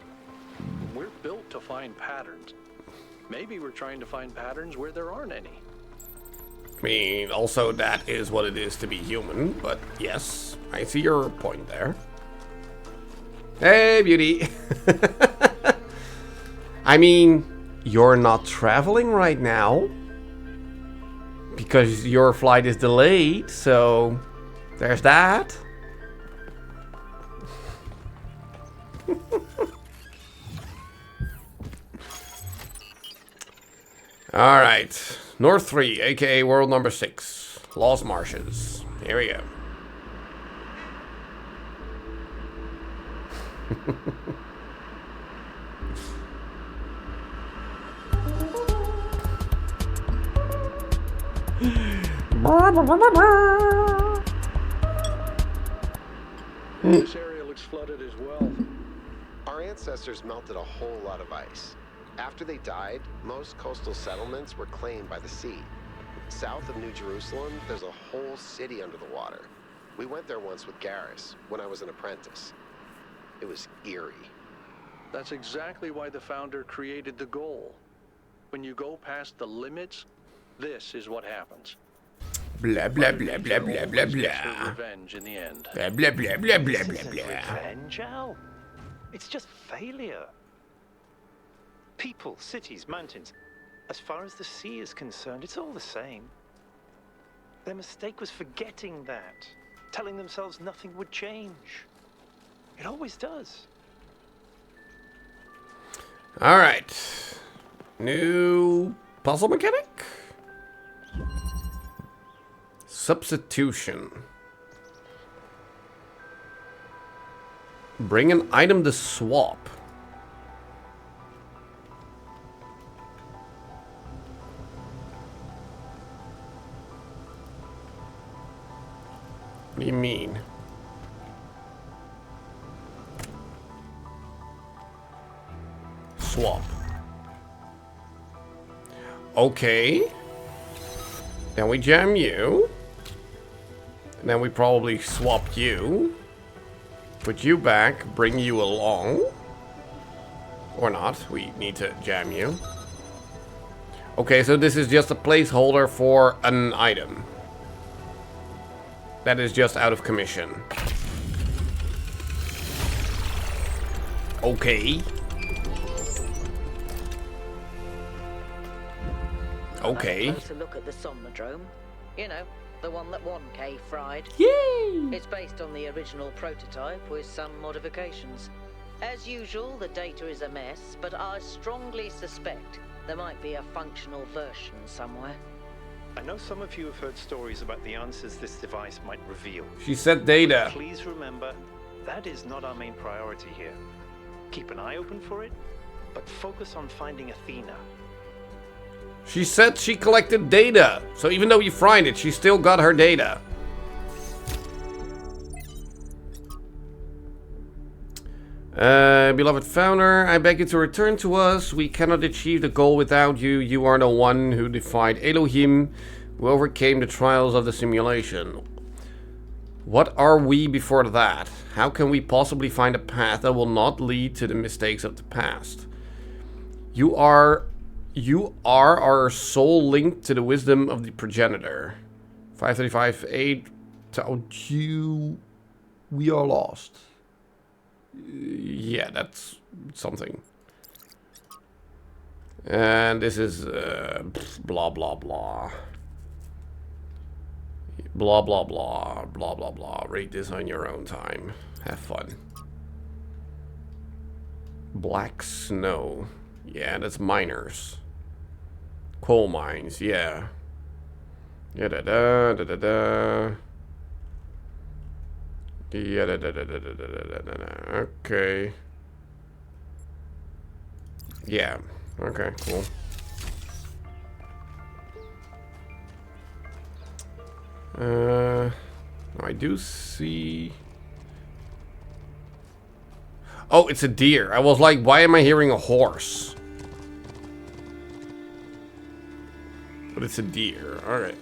We're built to find patterns. Maybe we're trying to find patterns where there aren't any. I mean, also that is what it is to be human, but yes, I see your point there. Hey, beauty. I mean, you're not traveling right now because your flight is delayed, so there's that. Alright, North 3, aka world number 6, Lost Marshes. Here we go. This area looks flooded as well. Our ancestors melted a whole lot of ice. After they died, most coastal settlements were claimed by the sea. South of New Jerusalem, there's a whole city under the water. We went there once with Garrus, when I was an apprentice. It was eerie. That's exactly why the founder created the goal. When you go past the limits, this is what happens. Blah blah blah blah blah blah blah. Revenge in the end. Blah blah blah blah blah blah Isn't blah. revenge, Al. It's just failure. People, cities, mountains. As far as the sea is concerned, it's all the same. Their mistake was forgetting that. Telling themselves nothing would change. It always does. Alright. New puzzle mechanic? Substitution. Bring an item to swap. What do you mean? Swap. Okay. Then we jam you. And then we probably swap you. Put you back, bring you along. Or not, we need to jam you. Okay, so this is just a placeholder for an item. That is just out of commission. Okay. Okay. A closer look at the Somnodrome. You know, the one that 1K fried. Yay! It's based on the original prototype with some modifications. As usual, the data is a mess, but I strongly suspect there might be a functional version somewhere. I know some of you have heard stories about the answers this device might reveal. She said data. Please remember, that is not our main priority here. Keep an eye open for it, but focus on finding Athena. She said she collected data. So even though you fried it, she still got her data. Beloved founder, I beg you to return to us. We cannot achieve the goal without you. You are the one who defied Elohim, who overcame the trials of the simulation. What are we before that? How can we possibly find a path that will not lead to the mistakes of the past? You are our sole link to the wisdom of the progenitor. 535-8 told you we are lost. Yeah, that's something. And this is blah blah blah. Blah blah blah blah blah blah. Read this on your own time. Have fun. Black snow. Yeah, that's miners. Coal mines, yeah. Yeah da da da da da. Yeah da da da da da da da da. Okay. Yeah. Okay, cool. I do see. Oh, it's a deer. I was like, why am I hearing a horse? But it's a deer. Alright.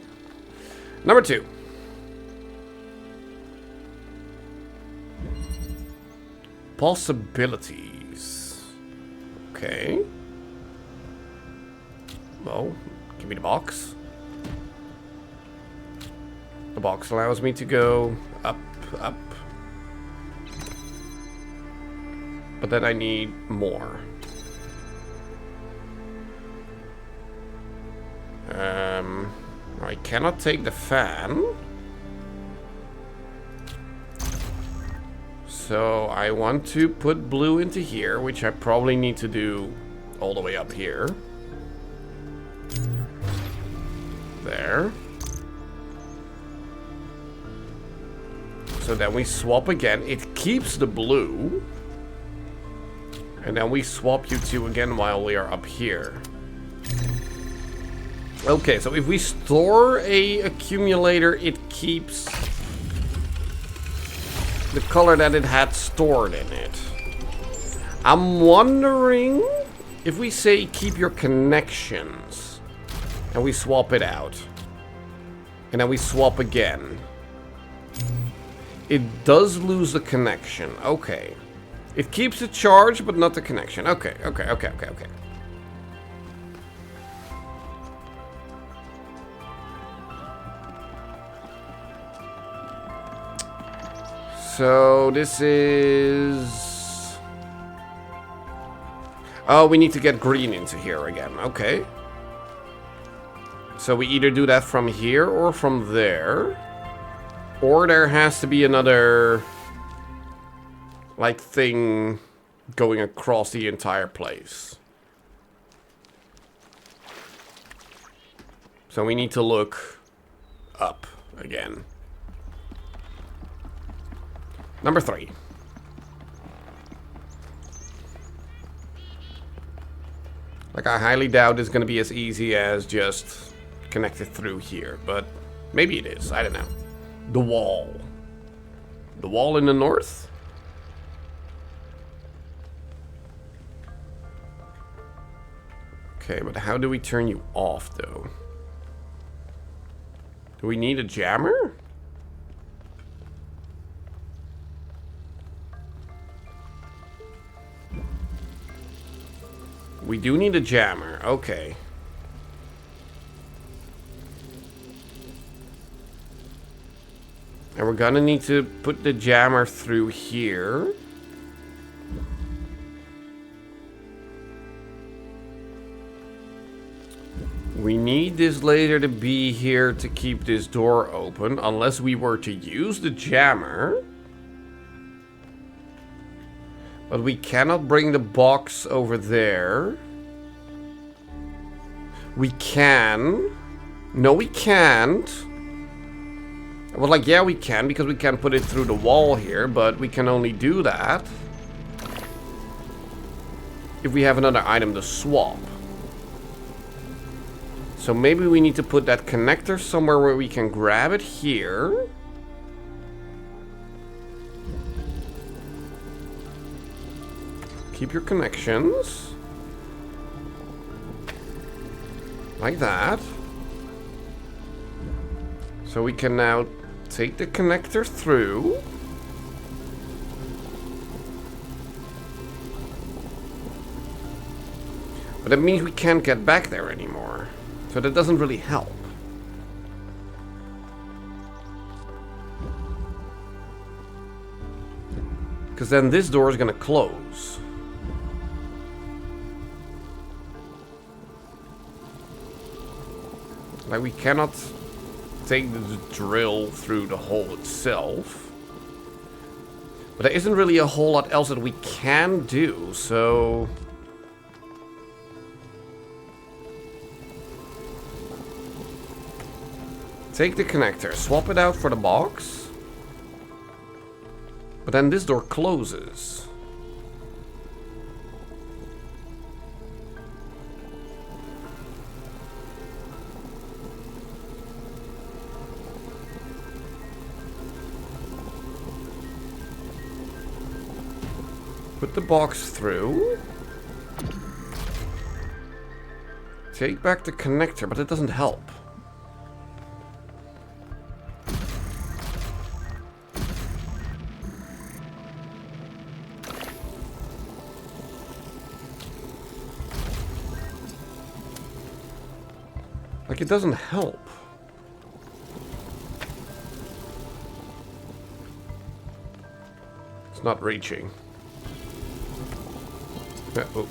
Number 2. Possibilities. Okay. Well, give me the box. The box allows me to go up, up. But then I need more. I cannot take the fan. So I want to put blue into here, which I probably need to do all the way up here. There. So then we swap again. It keeps the blue. And then we swap you two again while we are up here. Okay, so if we store a accumulator, it keeps the color that it had stored in it. I'm wondering if we say keep your connections and we swap it out. And then we swap again. It does lose the connection. Okay. It keeps the charge, but not the connection. Okay. So this is... Oh, we need to get green into here again. Okay. So we either do that from here or from there. Or there has to be another... like thing going across the entire place. So we need to look up again. Number 3. Like, I highly doubt it's going to be as easy as just connect it through here, but maybe it is. I don't know. The wall. The wall in the north? Okay, but how do we turn you off, though? Do we need a jammer? We do need a jammer. Okay. And we're gonna need to put the jammer through here. We need this laser to be here to keep this door open, unless we were to use the jammer. But we cannot bring the box over there. We can. No, we can't. Well, like, yeah, we can, because we can put it through the wall here, but we can only do that if we have another item to swap. So maybe we need to put that connector somewhere where we can grab it here. Keep your connections. Like that. So we can now take the connector through. But that means we can't get back there anymore. So that doesn't really help. Because then this door is going to close. Like, we cannot take the drill through the hole itself. But there isn't really a whole lot else that we can do, so... Take the connector, swap it out for the box. But then this door closes. Put the box through. Take back the connector, but it doesn't help. Like, it doesn't help. It's not reaching. Oh.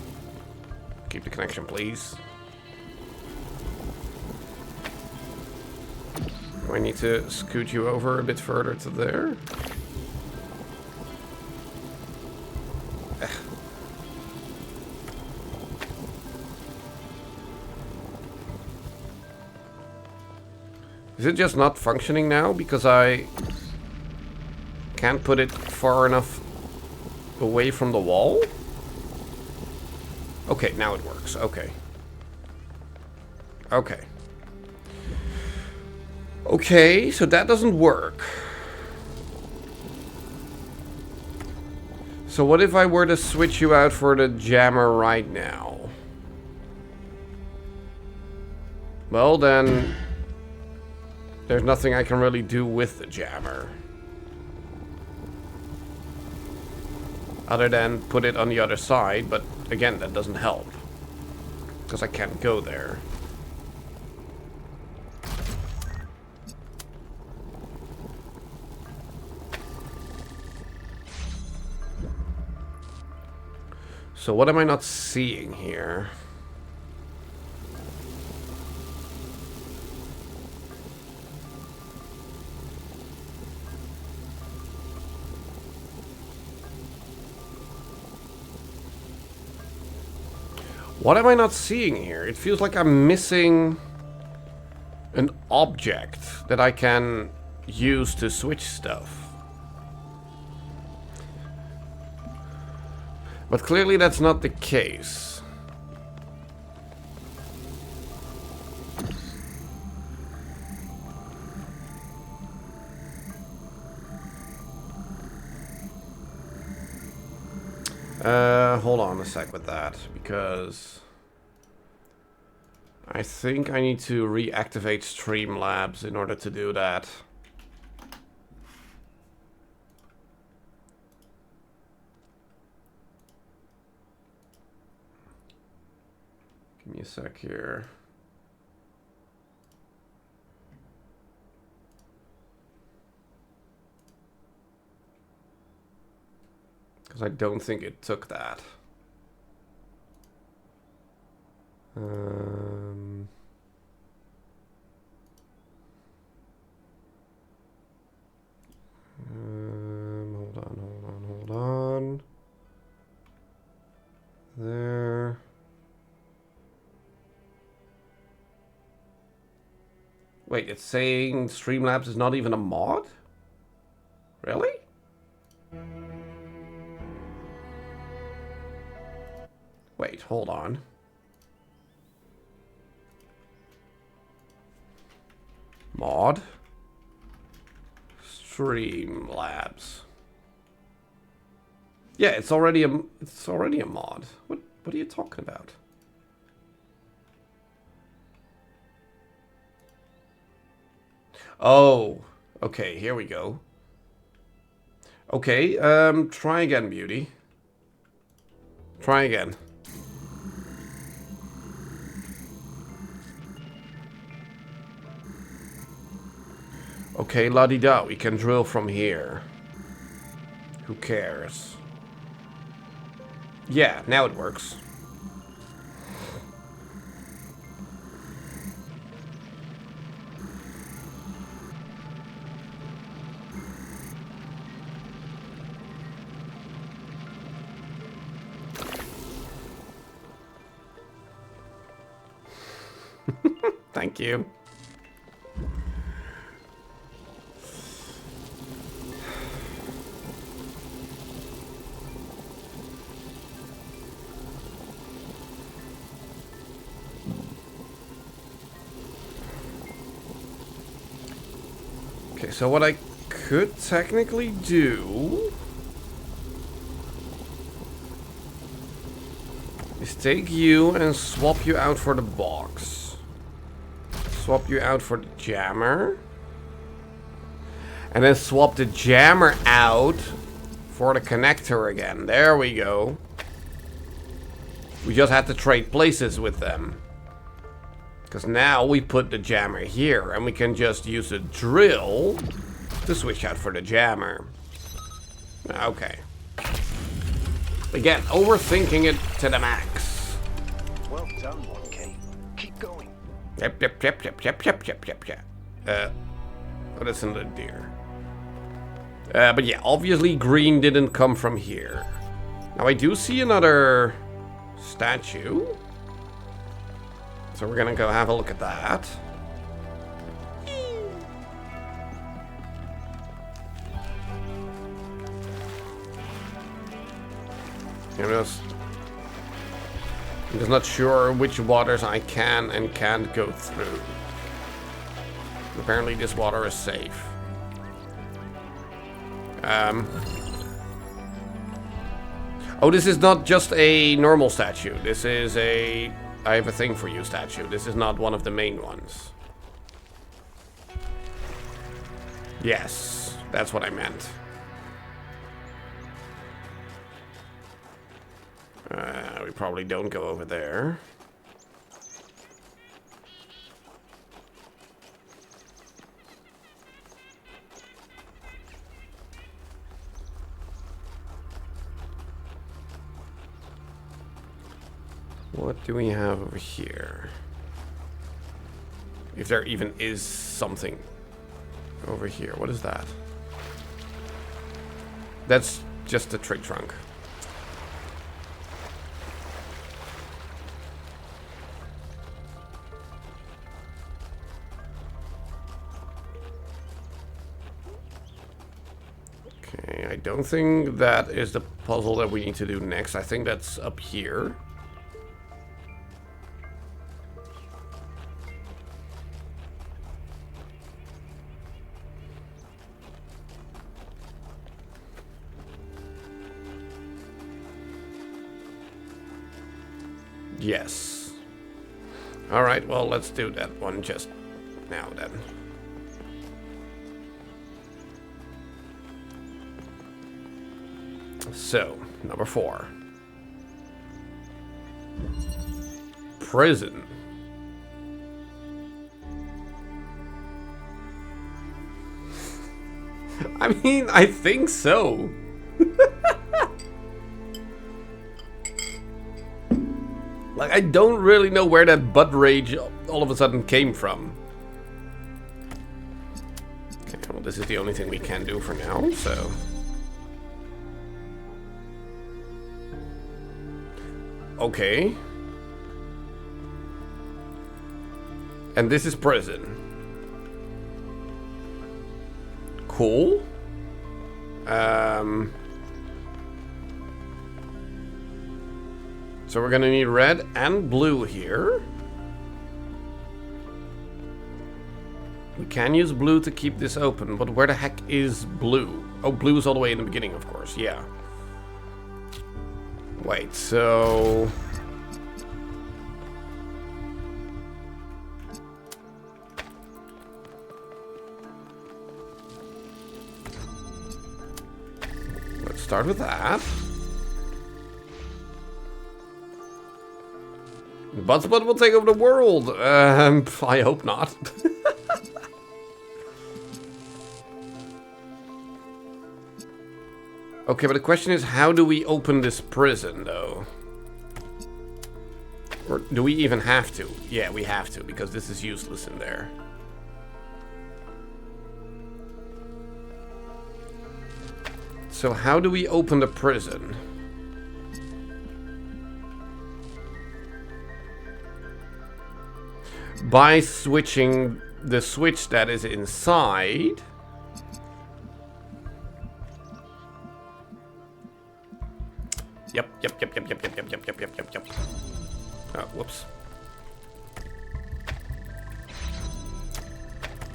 Keep the connection, please. Do I need to scoot you over a bit further to there? Is it just not functioning now because I can't put it far enough away from the wall? Okay, now it works. Okay. Okay. Okay, so that doesn't work. So what if I were to switch you out for the jammer right now? Well, then there's nothing I can really do with the jammer. Other than put it on the other side, but again, that doesn't help. Because I can't go there. So what am I not seeing here? What am I not seeing here? It feels like I'm missing an object that I can use to switch stuff. But clearly that's not the case. Hold on a sec with that, because I think I need to reactivate Streamlabs in order to do that. Give me a sec here. Because I don't think it took that. Hold on. There. Wait, it's saying Streamlabs is not even a mod? Really? Wait, hold on. Mod. Streamlabs. Yeah, it's already a mod. What are you talking about? Oh, okay, here we go. Okay, try again, beauty. Try again. Okay, la-di-da, we can drill from here. Who cares? Yeah, now it works. Thank you. Okay, so what I could technically do is take you and swap you out for the box. Swap you out for the jammer. And then swap the jammer out for the connector again. There we go. We just had to trade places with them. Because now we put the jammer here, and we can just use a drill to switch out for the jammer. Okay. Again, overthinking it to the max. Well done, 1K. Keep going. Yep. Oh, that's another deer. But yeah, obviously green didn't come from here. Now I do see another statue. So we're gonna go have a look at that. I'm just not sure which waters I can and can't go through. Apparently this water is safe. Oh, this is not just a normal statue. This is a I have a thing for you statue. This is not one of the main ones. Yes, that's what I meant. We probably don't go over there. What do we have over here? If there even is something over here. What is that? That's just a tree trunk. Okay, I don't think that is the puzzle that we need to do next. I think that's up here. Yes. Alright, well, let's do that one just now then. So, number 4. Prison. I mean, I think so. Like, I don't really know where that butt rage all of a sudden came from. Okay, well, this is the only thing we can do for now, so... Okay. And this is prison. Cool. So we're gonna need red and blue here. We can use blue to keep this open, but where the heck is blue? Oh, blue is all the way in the beginning, of course, yeah. Wait, so... let's start with that. Buttspot will take over the world. I hope not. Okay, but the question is, how do we open this prison, though? Or do we even have to? Yeah, we have to, because this is useless in there. So how do we open the prison? By switching the switch that is inside. Yep. Oh, whoops.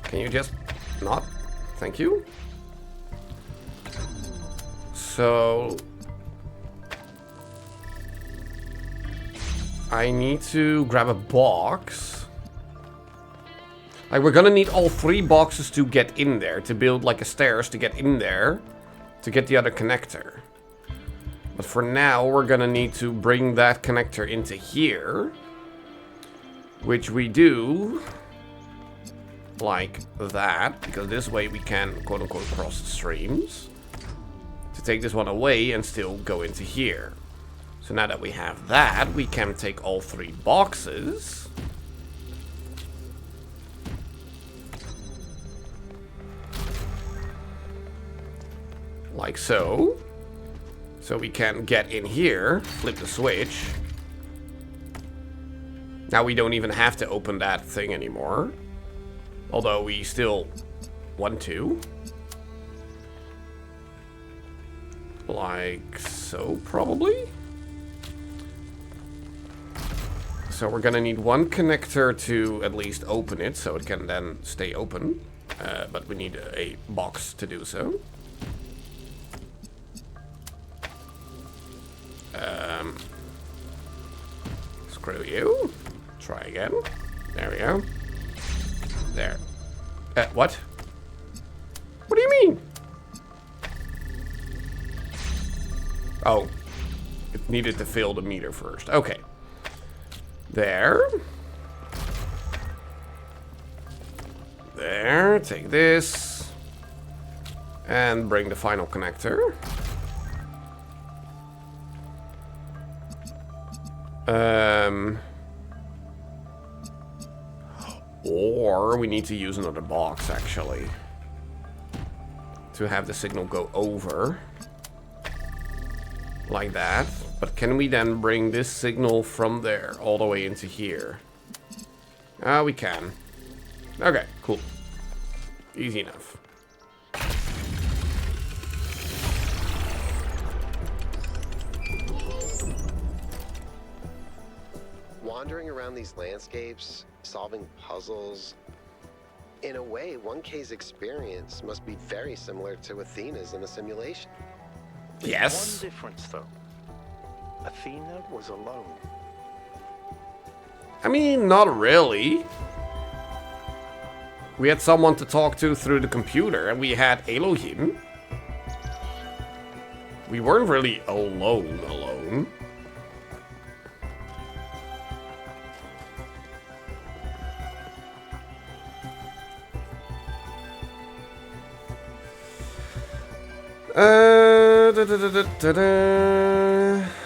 Can you just not? Thank you. So I need to grab a box. Like, we're gonna need all 3 boxes to get in there, to build like a stairs to get in there, to get the other connector. But for now, we're gonna need to bring that connector into here. Which we do like that, because this way we can quote-unquote cross the streams. To take this one away and still go into here. So now that we have that, we can take all 3 boxes. Like so. So we can get in here, flip the switch. Now we don't even have to open that thing anymore. Although we still want to. Like so, probably. So we're gonna need 1 connector to at least open it, so it can then stay open. But we need a box to do so. Screw you. Try again. There we go. There. What? What do you mean? Oh. It needed to fill the meter first. Okay. There. There. Take this. And bring the final connector. Or we need to use another box, actually. To have the signal go over. Like that. But can we then bring this signal from there all the way into here? Ah, we can. Okay, cool. Easy enough. Wandering around these landscapes, solving puzzles. In a way, 1K's experience must be very similar to Athena's in the simulation. Yes. One difference, though. Athena was alone. I mean, not really. We had someone to talk to through the computer, and we had Elohim. We weren't really alone.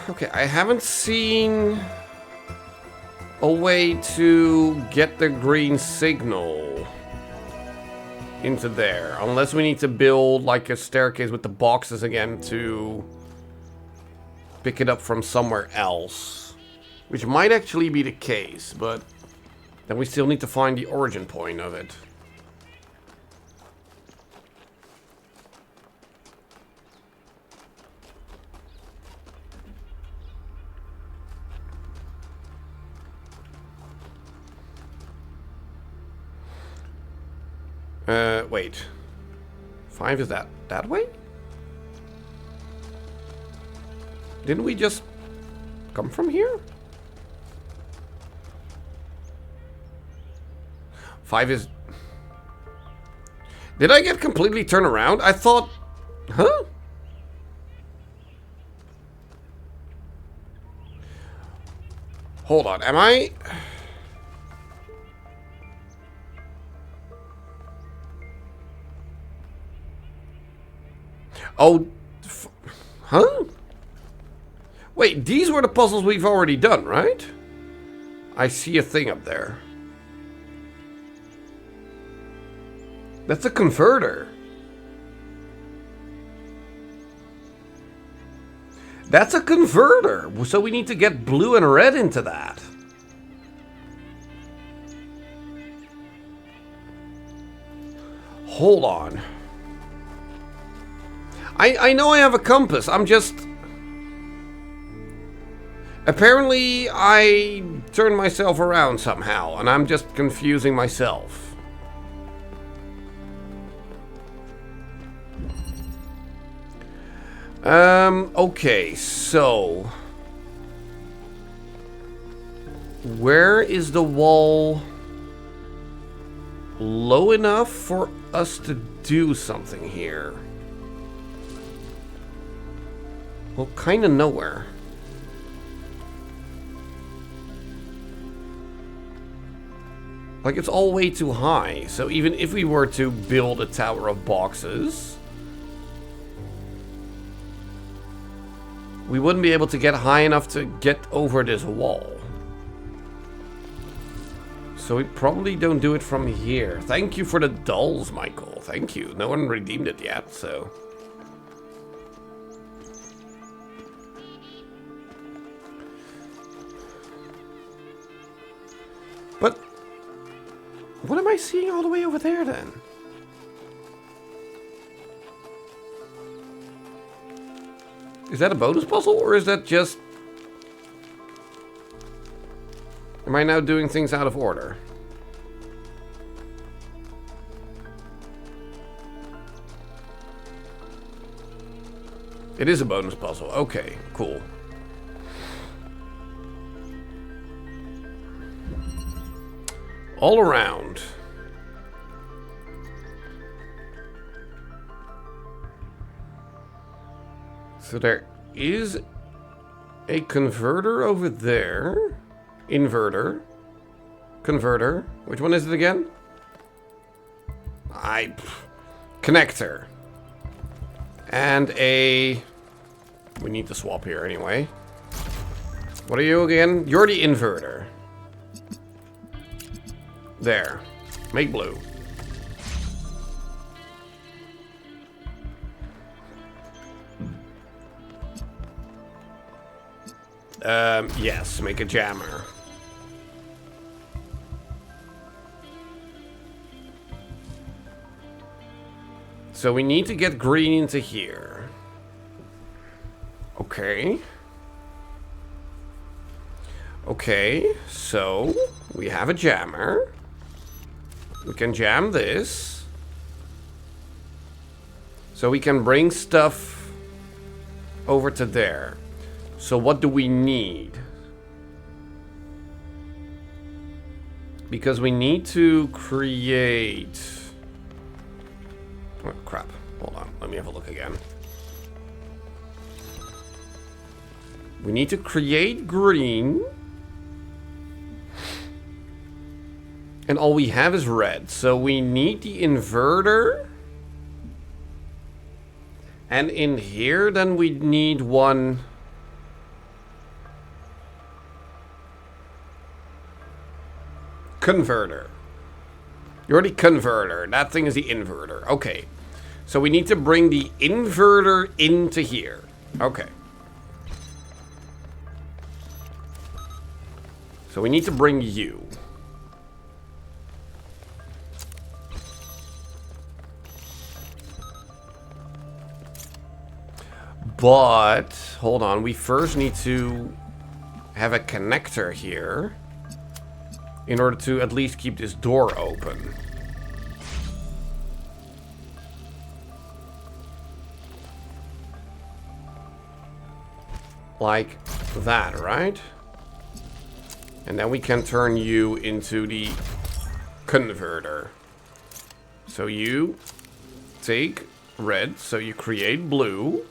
Okay, I haven't seen a way to get the green signal into there. Unless we need to build like a staircase with the boxes again to pick it up from somewhere else. Which might actually be the case, but then we still need to find the origin point of it. Wait. 5 is that way? Didn't we just come from here? 5 is... Did I get completely turned around? I thought... Huh? Hold on, am I... Oh, huh? Wait, these were the puzzles we've already done, right? I see a thing up there. That's a converter. That's a converter. So we need to get blue and red into that. Hold on. I know I have a compass. I'm just... Apparently, I turned myself around somehow, and I'm just confusing myself. Okay, so... Where is the wall low enough for us to do something here? Well, kind of nowhere. Like, it's all way too high. So even if we were to build a tower of boxes, we wouldn't be able to get high enough to get over this wall. So we probably don't do it from here. Thank you for the dolls, Michael. Thank you. No one redeemed it yet, so... But... what am I seeing all the way over there, then? Is that a bonus puzzle, or is that just... am I now doing things out of order? It is a bonus puzzle. Okay, cool. All around. So there is a converter over there. Inverter. Converter. Which one is it again? Connector. And a... we need to swap here anyway. What are you again? You're the inverter. There. Make blue. Yes, make a jammer. So we need to get green into here. Okay. Okay, so we have a jammer. We can jam this. So we can bring stuff over to there. So what do we need? Because we need to create... oh, crap. Hold on. Let me have a look again. We need to create green. And all we have is red. So we need the inverter. And in here, then we need one... converter. You're the converter. That thing is the inverter. Okay. So we need to bring the inverter into here. Okay. So we need to bring you. But, hold on. We first need to have a connector here in order to at least keep this door open. Like that, right? And then we can turn you into the converter. So you take red, so you create blue.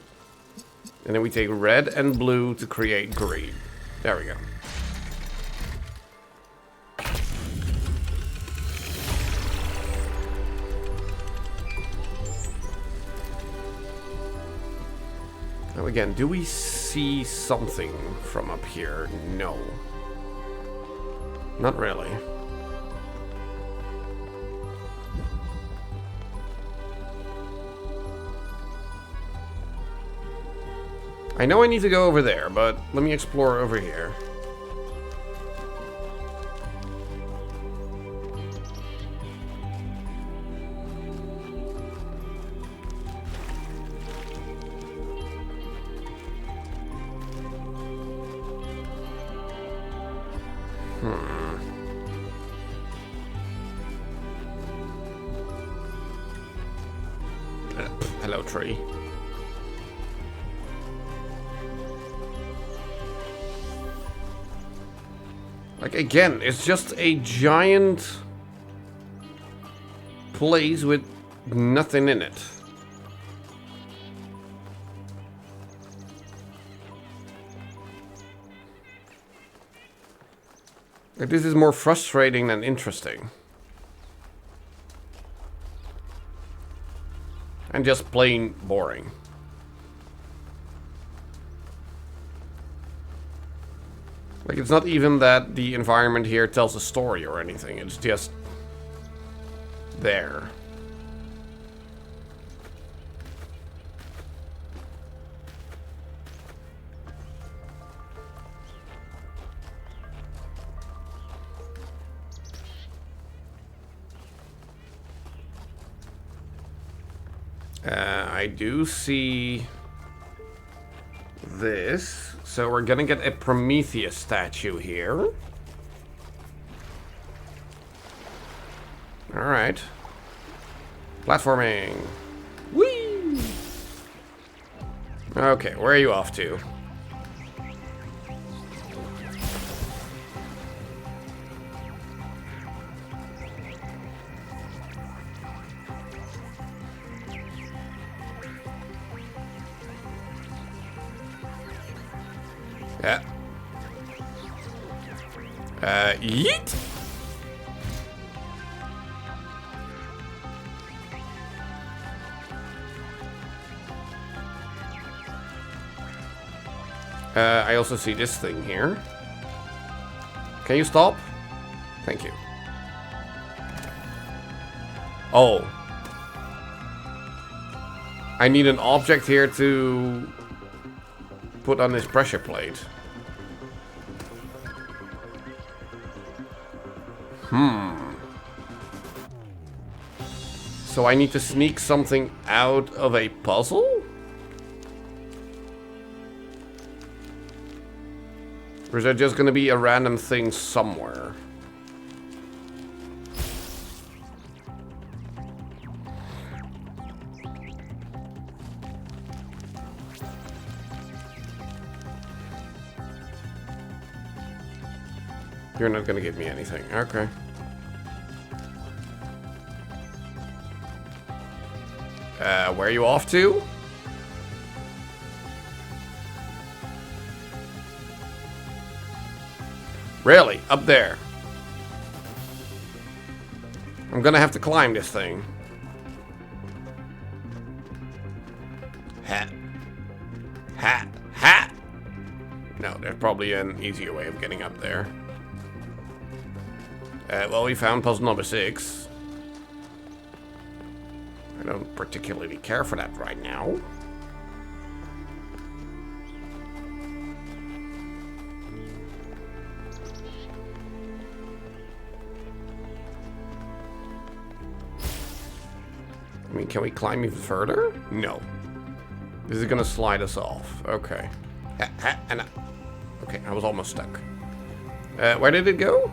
And then we take red and blue to create green. There we go. Now again, do we see something from up here? No. Not really. I know I need to go over there, but let me explore over here. Hello, tree. Like, again, it's just a giant place with nothing in it. Like, this is more frustrating than interesting. And just plain boring. Like, it's not even that the environment here tells a story or anything. It's just there. I do see this. So we're gonna get a Prometheus statue here. Alright. Platforming. Whee! Okay, where are you off to? Yeah. Yeet! I also see this thing here. Can you stop? Thank you. Oh. I need an object here to put on this pressure plate. So I need to sneak something out of a puzzle? Or is that just gonna be a random thing somewhere? You're not gonna give me anything. Okay. Where are you off to? Really? Up there? I'm gonna have to climb this thing. Hat. Hat. Hat! No, there's probably an easier way of getting up there. Well, we found puzzle number 6. I don't particularly care for that right now. I mean, can we climb even further? No. This is gonna slide us off. Okay. Okay, I was almost stuck. Where did it go?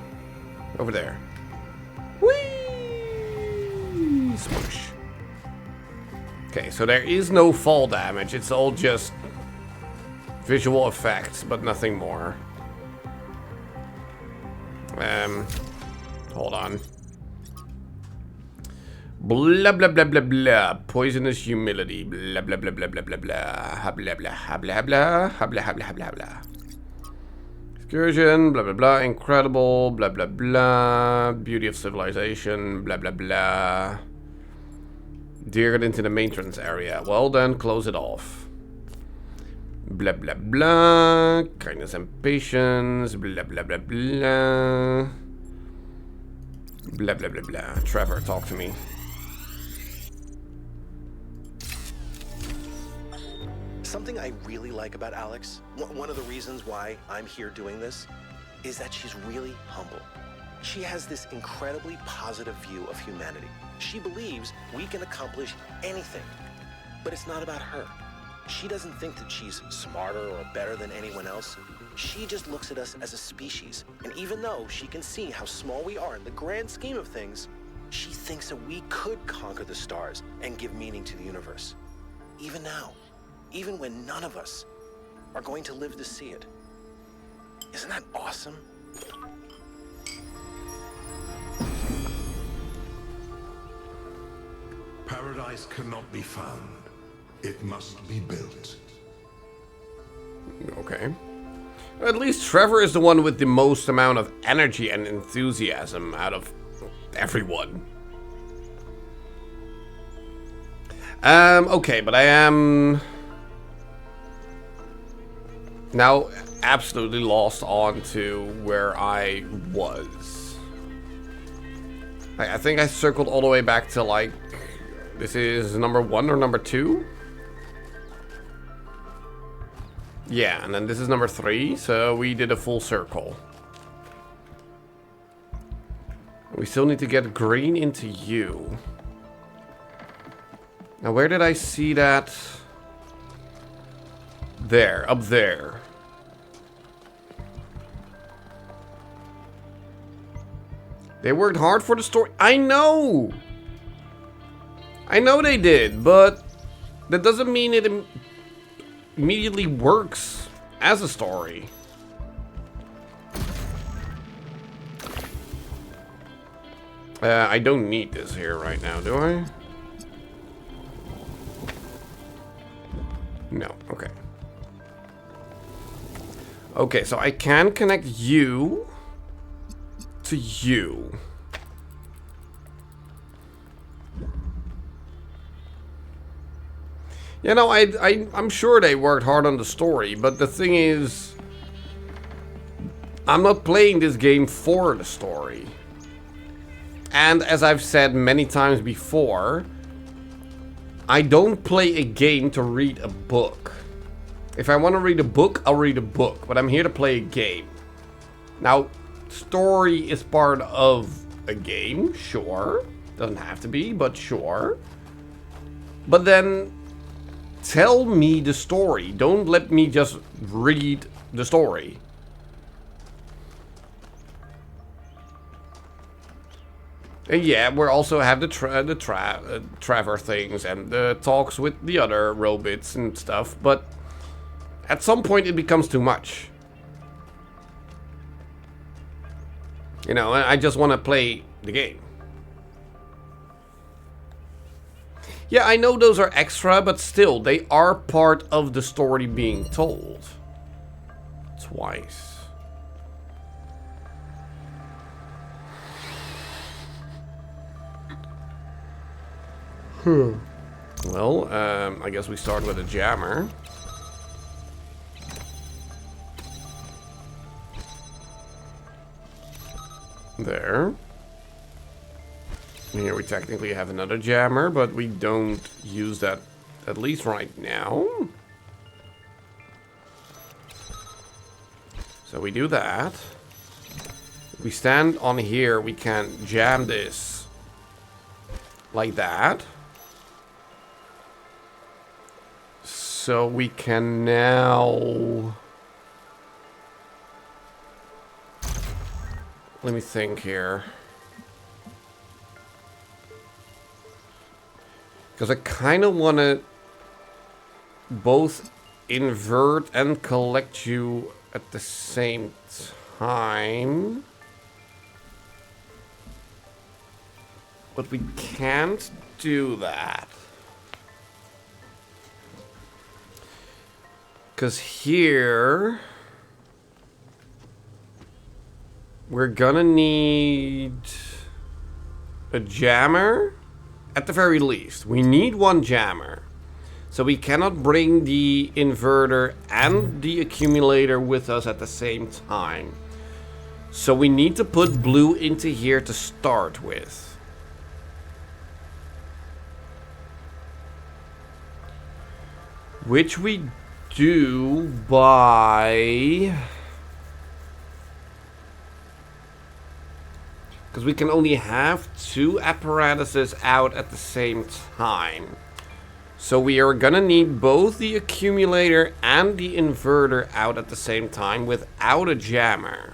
Over there. Whee! Smush. Okay, so there is no fall damage. It's all just visual effects, but nothing more. Hold on. Blah blah blah blah blah. Poisonous humility. Blah blah blah blah blah blah blah. Blah blah blah blah blah blah blah blah blah. Excursion. Blah blah blah. Incredible. Blah blah blah. Beauty of civilization. Blah blah blah. Veered into the maintenance area. Well then, close it off. Blah blah blah. Kindness and patience. Blah blah blah blah. Blah blah blah blah. Trevor, talk to me. Something I really like about Alex, one of the reasons why I'm here doing this, is that she's really humble. She has this incredibly positive view of humanity. She believes we can accomplish anything, but it's not about her. She doesn't think that she's smarter or better than anyone else. She just looks at us as a species, and even though she can see how small we are in the grand scheme of things, she thinks that we could conquer the stars and give meaning to the universe. Even now, even when none of us are going to live to see it. Isn't that awesome? Paradise cannot be found. It must be built. Okay. At least Trevor is the one with the most amount of energy and enthusiasm out of everyone. Okay, but I am now absolutely lost on to where I was. I think I circled all the way back to like, this is number 1 or number 2? Yeah, and then this is number 3, so we did a full circle. We still need to get green into you. Now, where did I see that? There, up there. They worked hard for the story. I know! I know they did, but that doesn't mean it immediately works as a story. I don't need this here right now, do I? No, okay. Okay, so I can connect you to you. You know, I'm sure they worked hard on the story, but the thing is, I'm not playing this game for the story. And as I've said many times before, I don't play a game to read a book. If I want to read a book, I'll read a book, but I'm here to play a game. Now, story is part of a game, sure. Doesn't have to be, but sure. But then, tell me the story. Don't let me just read the story. And yeah, we also have the Trevor things and the talks with the other robots and stuff, but at some point it becomes too much. You know, I just want to play the game. Yeah, I know those are extra, but still, they are part of the story being told. Twice. Well, I guess we start with a jammer. There. Here we technically have another jammer, but we don't use that, at least right now. So we do that. If we stand on here, we can jam this like that. So we can now... Let me think here. Because I kind of want to both invert and collect you at the same time. But we can't do that. Because here, we're gonna need a jammer, at the very least. We need one jammer. So we cannot bring the inverter and the accumulator with us at the same time. So we need to put blue into here to start with. Which we do by... Because we can only have 2 apparatuses out at the same time. So we are gonna need both the accumulator and the inverter out at the same time without a jammer.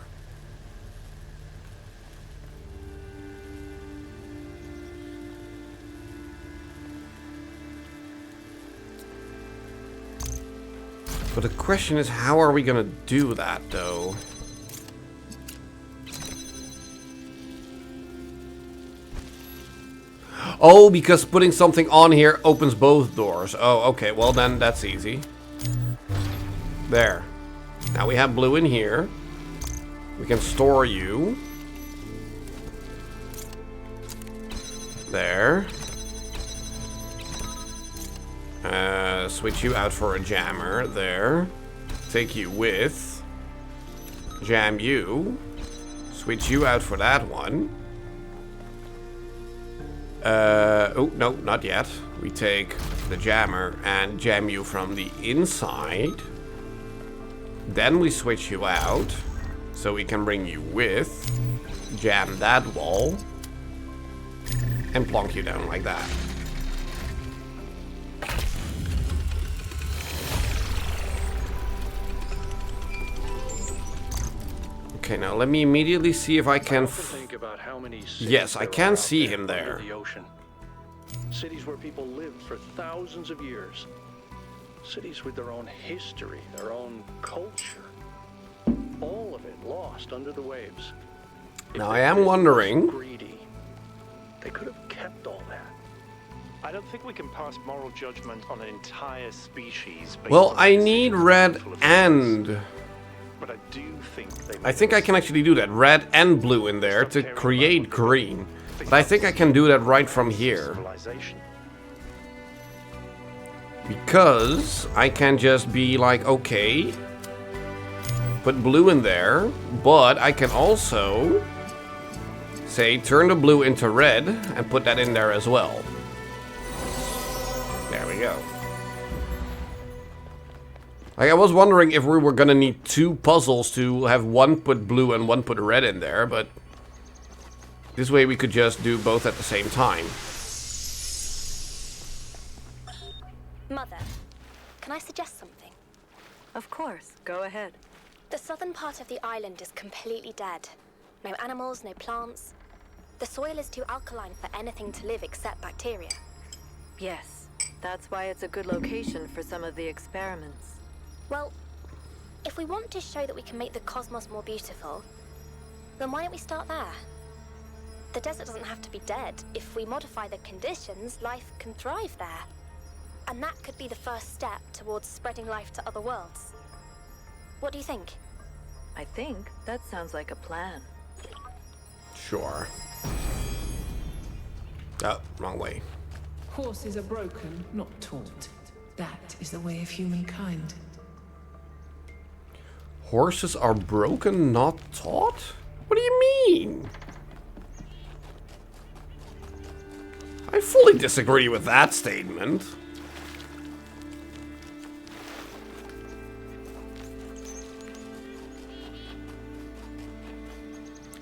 But the question is, how are we gonna do that, though? Oh, because putting something on here opens both doors. Oh, okay, well then that's easy. There. Now we have blue in here. We can store you. There. Switch you out for a jammer there. Take you with. Jam you. Switch you out for that one. Oh, no, not yet. We take the jammer and jam you from the inside. Then we switch you out. So we can bring you with. Jam that wall. And plonk you down like that. Okay, now let me immediately see if I can. Think about how many Yes, I can see him there. The ocean. Cities where people lived for thousands of years. Cities with their own history, their own culture. All of it lost under the waves. Now I am wondering. Greedy. They could have kept all that. I don't think we can pass moral judgment on an entire species. Well, I need red and. But I do think I think I can actually do that. Red and blue in there to create green. But I think I can do that right from here. Because I can just be like, okay, put blue in there, but I can also say turn the blue into red and put that in there as well. There we go. Like, I was wondering if we were gonna need two puzzles to have one put blue and one put red in there, but this way we could just do both at the same time. Mother, can I suggest something? Of course, go ahead. The southern part of the island is completely dead. No animals, no plants. The soil is too alkaline for anything to live except bacteria. Yes, that's why it's a good location for some of the experiments. Well, if we want to show that we can make the cosmos more beautiful, then why don't we start there? The desert doesn't have to be dead. If we modify the conditions, life can thrive there. And that could be the first step towards spreading life to other worlds. What do you think? I think that sounds like a plan. Sure. Oh, wrong way. Horses are broken, not taught. That is the way of humankind. Horses are broken, not taught? What do you mean? I fully disagree with that statement.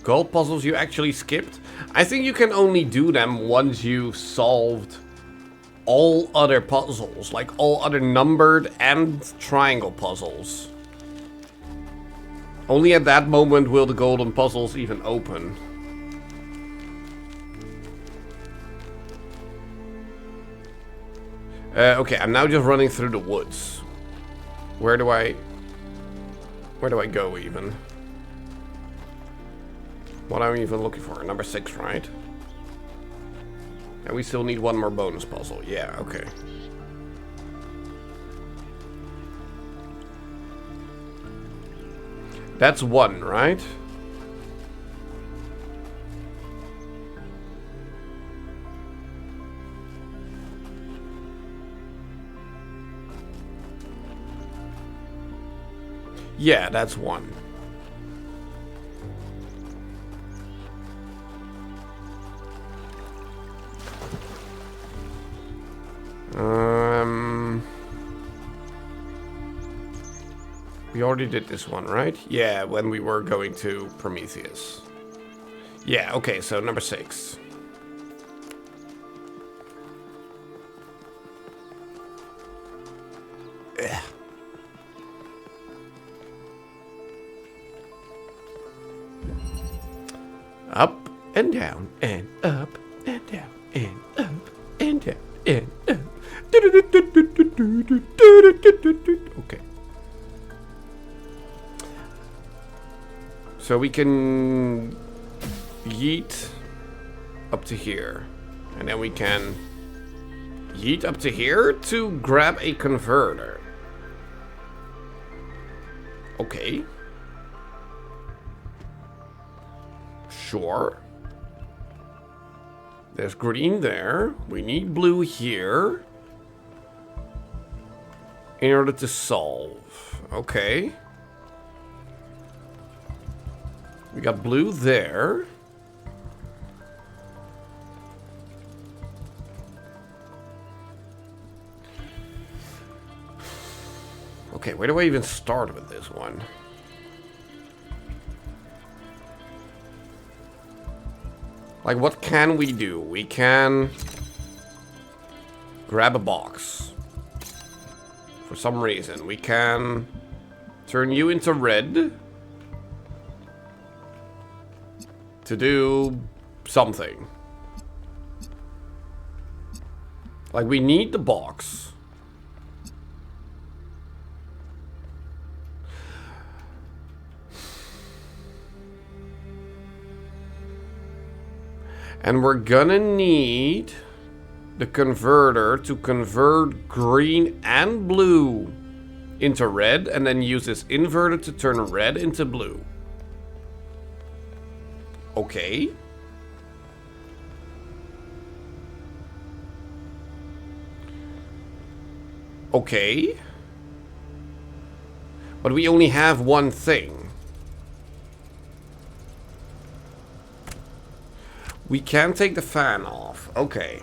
Gold puzzles you actually skipped? I think you can only do them once you've solved all other puzzles, like all other numbered and triangle puzzles. Only at that moment will the golden puzzles even open. Okay, I'm now just running through the woods. Where do I go even? What am I even looking for? Number 6, right? And we still need one more bonus puzzle. Yeah, okay. That's 1, right? Yeah, that's 1. We already did this one, right? Yeah, when we were going to Prometheus. Yeah, okay, so number 6. Ugh. Up and down and up and down and up and down and up. Okay. So we can yeet up to here. And then we can yeet up to here to grab a converter. Okay. Sure. There's green there. We need blue here. in order to solve. Okay. We got blue there. Okay, where do I even start with this one? Like, what can we do? We can grab a box. For some reason. We can turn you into red to do something. Like, we need the box. And we're gonna need the converter to convert green and blue into red, and then use this inverter to turn red into blue. Okay. Okay. But we only have one thing. We can take the fan off. Okay.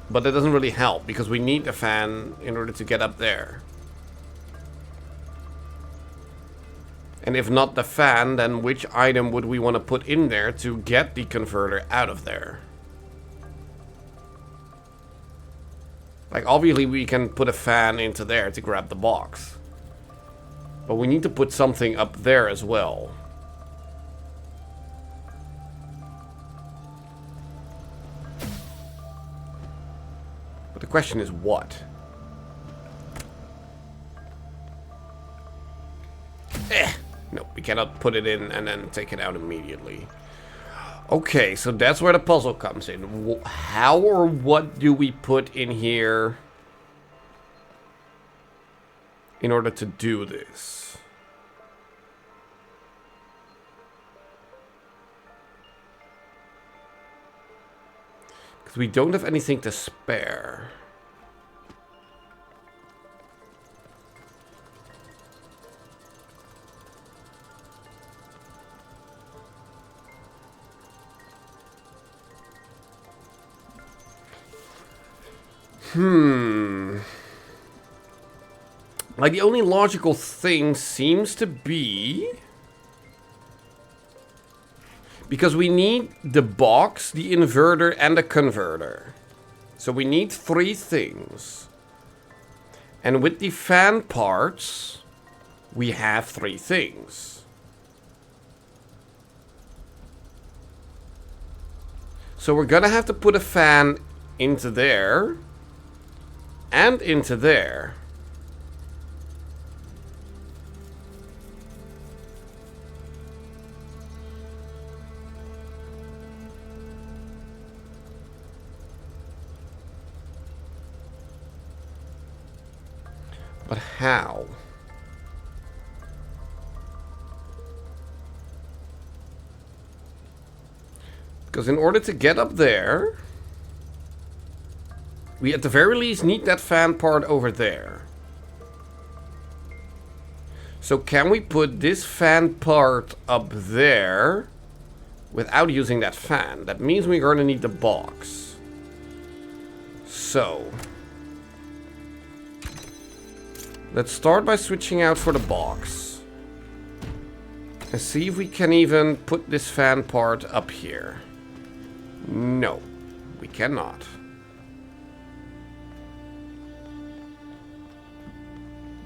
But that doesn't really help, because we need the fan in order to get up there. And if not the fan, then which item would we want to put in there to get the converter out of there? Like, obviously we can put a fan into there to grab the box. But we need to put something up there as well. But the question is what? No, we cannot put it in and then take it out immediately. Okay, so that's where the puzzle comes in. How or what do we put in here in order to do this? Because we don't have anything to spare. Like, the only logical thing seems to be... because we need the box, the inverter, and the converter. So we need 3 things. And with the fan parts, we have 3 things. So we're gonna have to put a fan into there. And into there. But how? Because in order to get up there, we at the very least need that fan part over there. So can we put this fan part up there without using that fan? That means we're going to need the box. So let's start by switching out for the box. And see if we can even put this fan part up here. No, we cannot.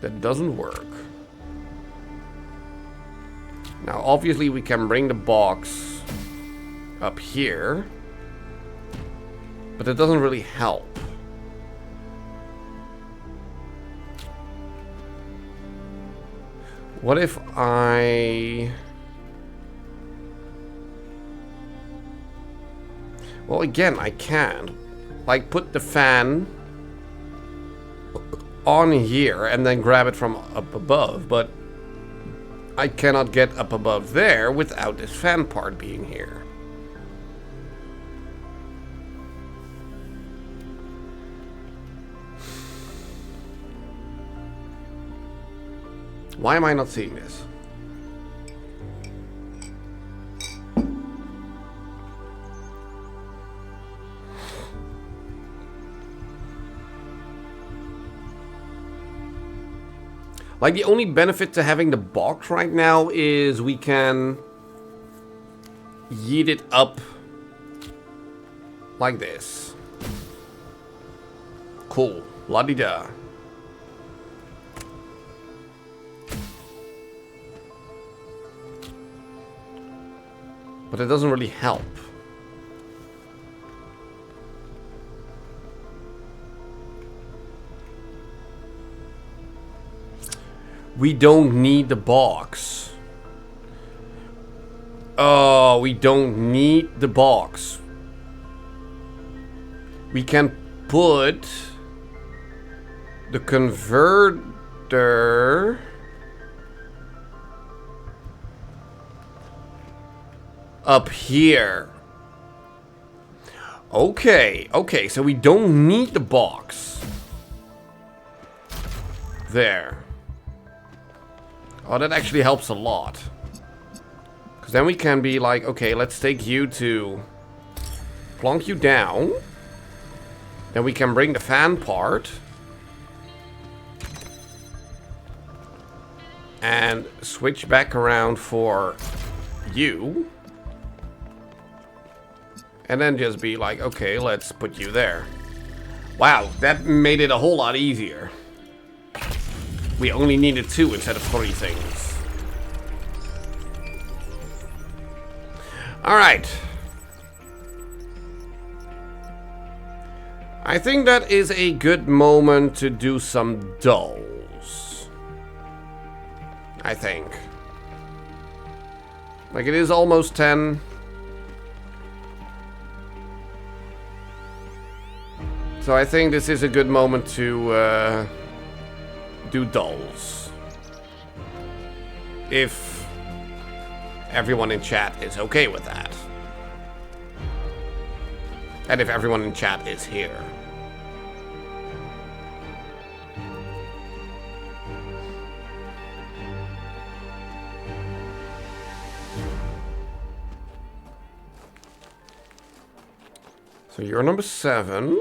That doesn't work. Now, obviously, we can bring the box up here. But that doesn't really help. What if I... well, again, I can. Like, put the fan on here and then grab it from up above, but I cannot get up above there without this fan part being here. Why am I not seeing this? Like, the only benefit to having the box right now is we can yeet it up like this. Cool. La-di-da. But it doesn't really help. We don't need the box. Oh, we don't need the box. We can put the converter up here. Okay, okay, so we don't need the box. There. Oh, that actually helps a lot. Because then we can be like, okay, let's take you to plonk you down. Then we can bring the fan part. And switch back around for you. And then just be like, okay, let's put you there. Wow, that made it a whole lot easier. We only needed 2 instead of 3 things. Alright. I think that is a good moment to do some dulls. I think. Like, it is almost 10. So I think this is a good moment to do dulls. If everyone in chat is okay with that. And if everyone in chat is here. So you're number 7.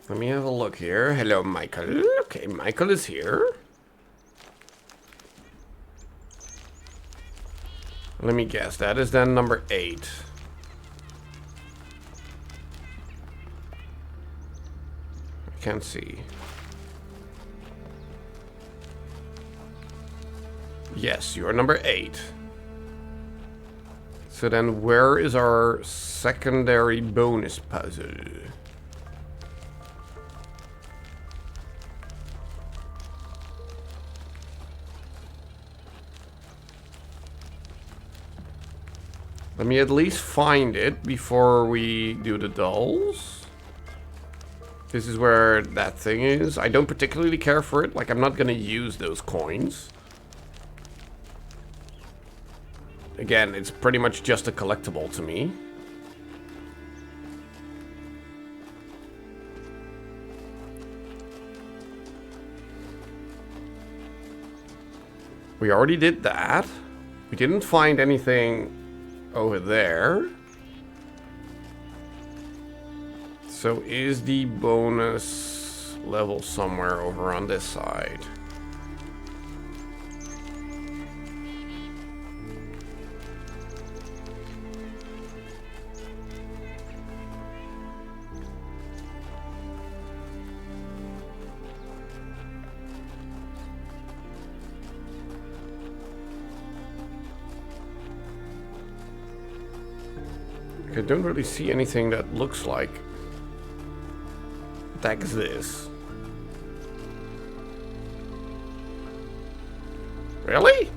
Let me have a look here. Hello, Michael. Okay, Michael is here. Let me guess. That is then number 8. I can't see. Yes, you are number 8. So then where is our secondary bonus puzzle? Let me at least find it before we do the dolls. This is where that thing is. I don't particularly care for it. Like, I'm not gonna use those coins. Again, it's pretty much just a collectible to me. We already did that. We didn't find anything over there. So is the bonus level somewhere over on this side? I don't really see anything that looks like that's this. Really?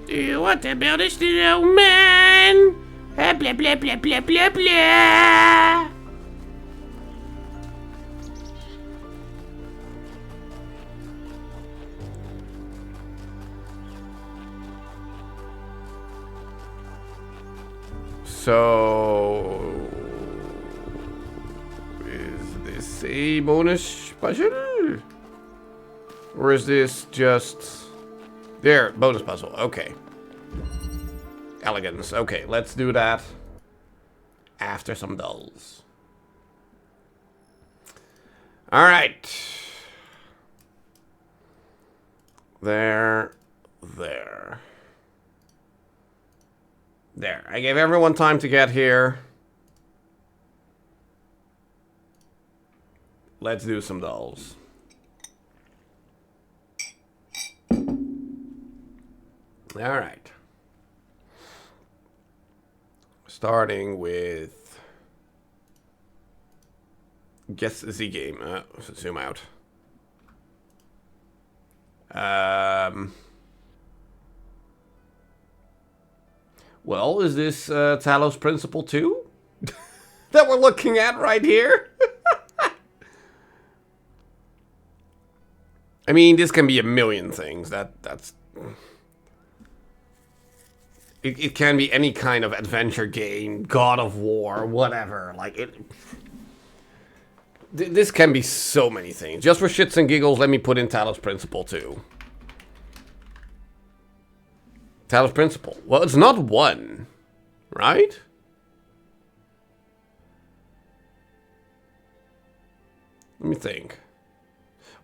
Do you want to build a snowman? Blah blah blah blah blah blah blah. So, is this a bonus puzzle? Or is this just... There, bonus puzzle. Okay. Elegance. Okay, let's do that after some dolls. Alright. There. There. I gave everyone time to get here. Let's do some dolls. Alright. Starting with... Guess the game. Zoom out. Well, is this Talos Principle 2? That we're looking at right here? I mean, this can be a million things. That's... It can be any kind of adventure game, God of War, whatever. Like, it... This can be so many things. Just for shits and giggles, let me put in Talos Principle 2. Talos Principle. Well, it's not 1, right? Let me think.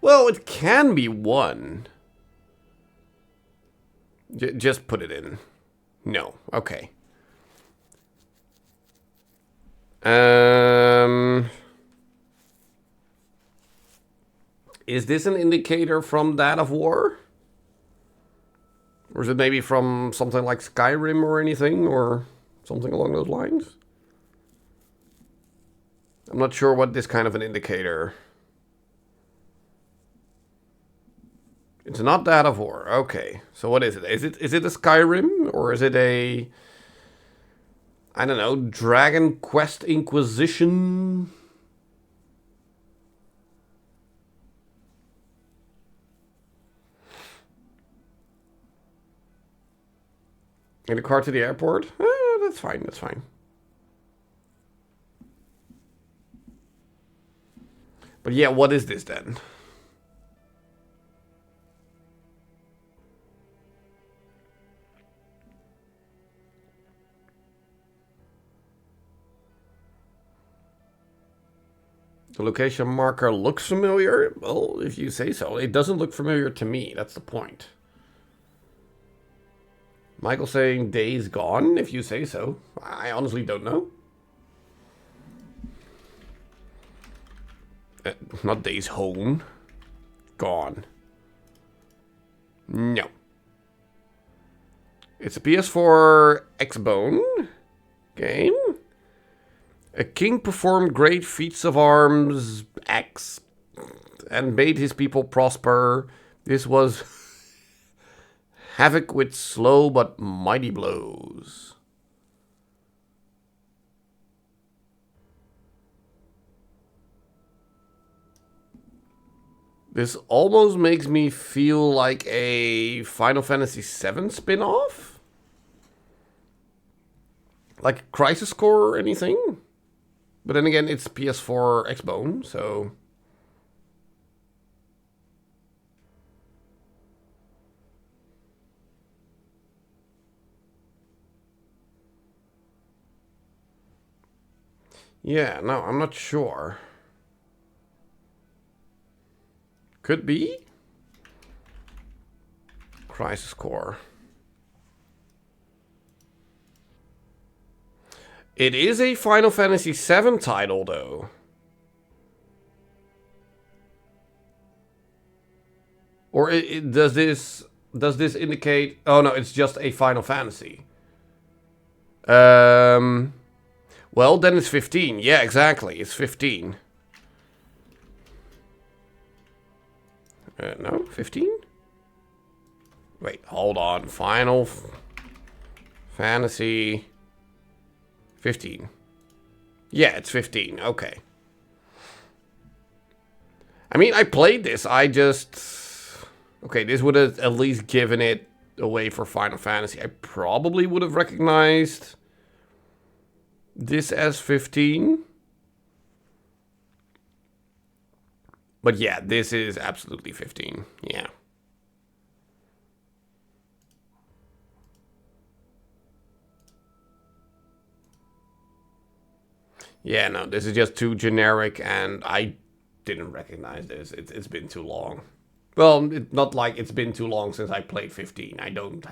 Well, it can be 1. Just put it in. No. Okay. Is this an indicator from that of War? Or is it maybe from something like Skyrim or anything? Or something along those lines? I'm not sure what this kind of an indicator... It's not that of War. Okay. So what is it? Is it a Skyrim? Or is it a... I don't know. Dragon Quest Inquisition? In the car to the airport? That's fine. That's fine. But yeah, what is this then? The location marker looks familiar? Well, if you say so. It doesn't look familiar to me. That's the point. Michael saying Days Gone, if you say so. I honestly don't know. Not Days Home. Gone. No. It's a PS4 X-Bone game. A king performed great feats of arms, X, and made his people prosper. This was havoc with slow but mighty blows. This almost makes me feel like a Final Fantasy VII spin-off? Like Crisis Core or anything? But then again, it's PS4 X-Bone, so... Yeah, no, I'm not sure. Could be. Crisis Core. It is a Final Fantasy VII title, though. Or does this indicate... Oh, no, it's just a Final Fantasy. Well, then it's 15. Yeah, exactly. It's 15. No, 15? Wait, hold on. Final Fantasy 15. Yeah, it's 15. Okay. I mean, I played this. I just... Okay, this would have at least given it away for Final Fantasy. I probably would have recognized this as 15. But yeah, this is absolutely 15. Yeah. Yeah, no, this is just too generic, and I didn't recognize this. It's been too long. Well, not like it's been too long since I played 15. I don't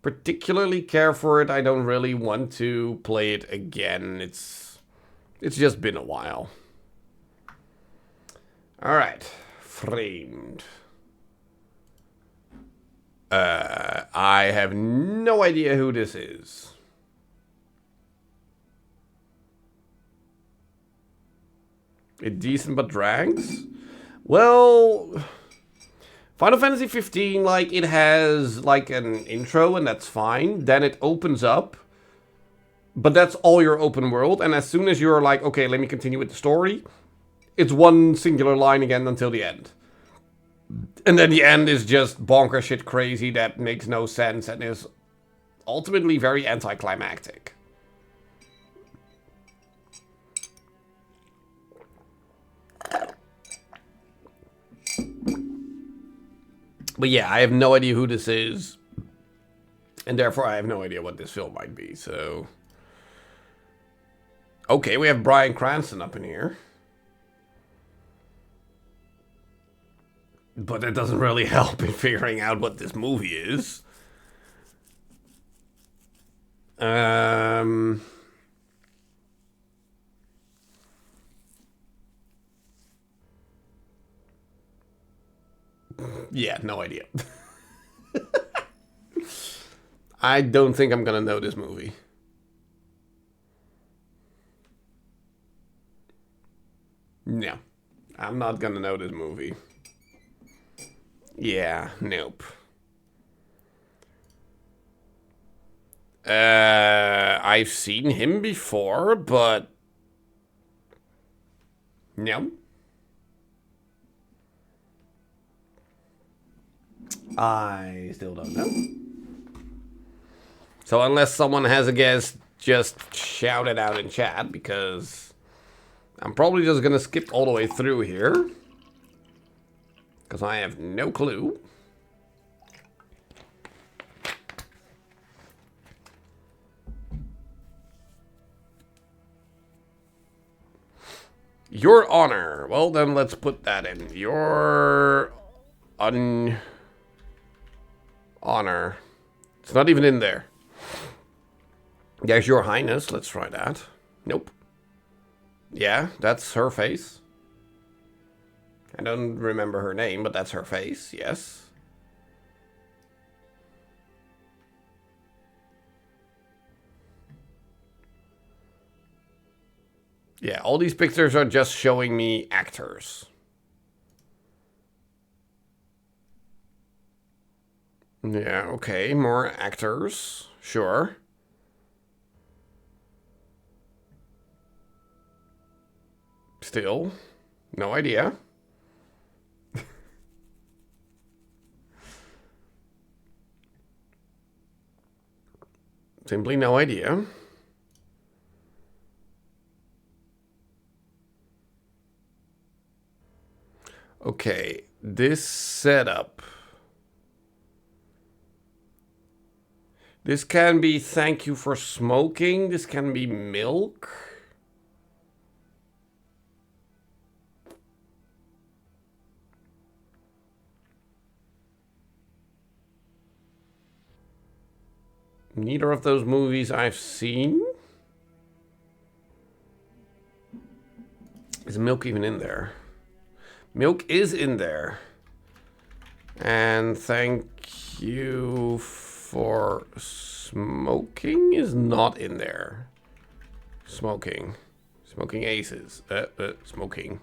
particularly care for it. I don't really want to play it again. It's just been a while. All right, Framed. I have no idea who this is. It's decent but drags? Well, Final Fantasy 15, like, it has, like, an intro, and that's fine. Then it opens up. But that's all your open world. And as soon as you're like, okay, let me continue with the story, it's one singular line again until the end. And then the end is just bonkers shit crazy that makes no sense and is ultimately very anticlimactic. But yeah, I have no idea who this is. And therefore I have no idea what this film might be, so... Okay, we have Bryan Cranston up in here. But that doesn't really help in figuring out what this movie is. Yeah, no idea. I don't think I'm gonna know this movie. No, I'm not gonna know this movie. Yeah, nope. I've seen him before, but... No. I still don't know. So unless someone has a guess, just shout it out in chat, because I'm probably just gonna skip all the way through here. Because I have no clue. Your honor. Well, then let's put that in. Your honor. It's not even in there. There's your highness. Let's try that. Nope. Yeah, that's her face. I don't remember her name, but that's her face. Yes. Yeah, all these pictures are just showing me actors. Yeah, okay, more actors. Sure. Still, no idea. Simply no idea. Okay, this setup. This can be thank you for smoking. This can be milk. Neither of those movies I've seen. Is milk even in there? Milk is in there. And thank you for smoking is not in there. Smoking. Smoking aces. Smoking.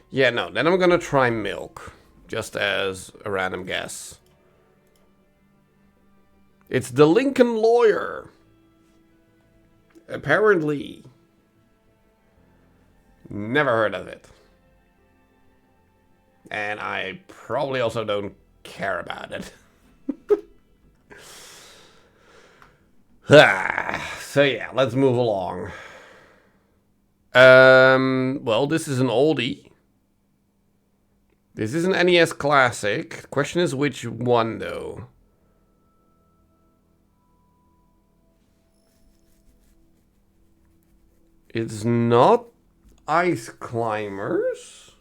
Yeah, no. Then I'm gonna try milk. Just as a random guess. It's the Lincoln Lawyer. Apparently. Never heard of it. And I probably also don't care about it. So yeah, let's move along. Well, this is an oldie. This is an NES classic. The question is which one, though. It's not Ice Climbers.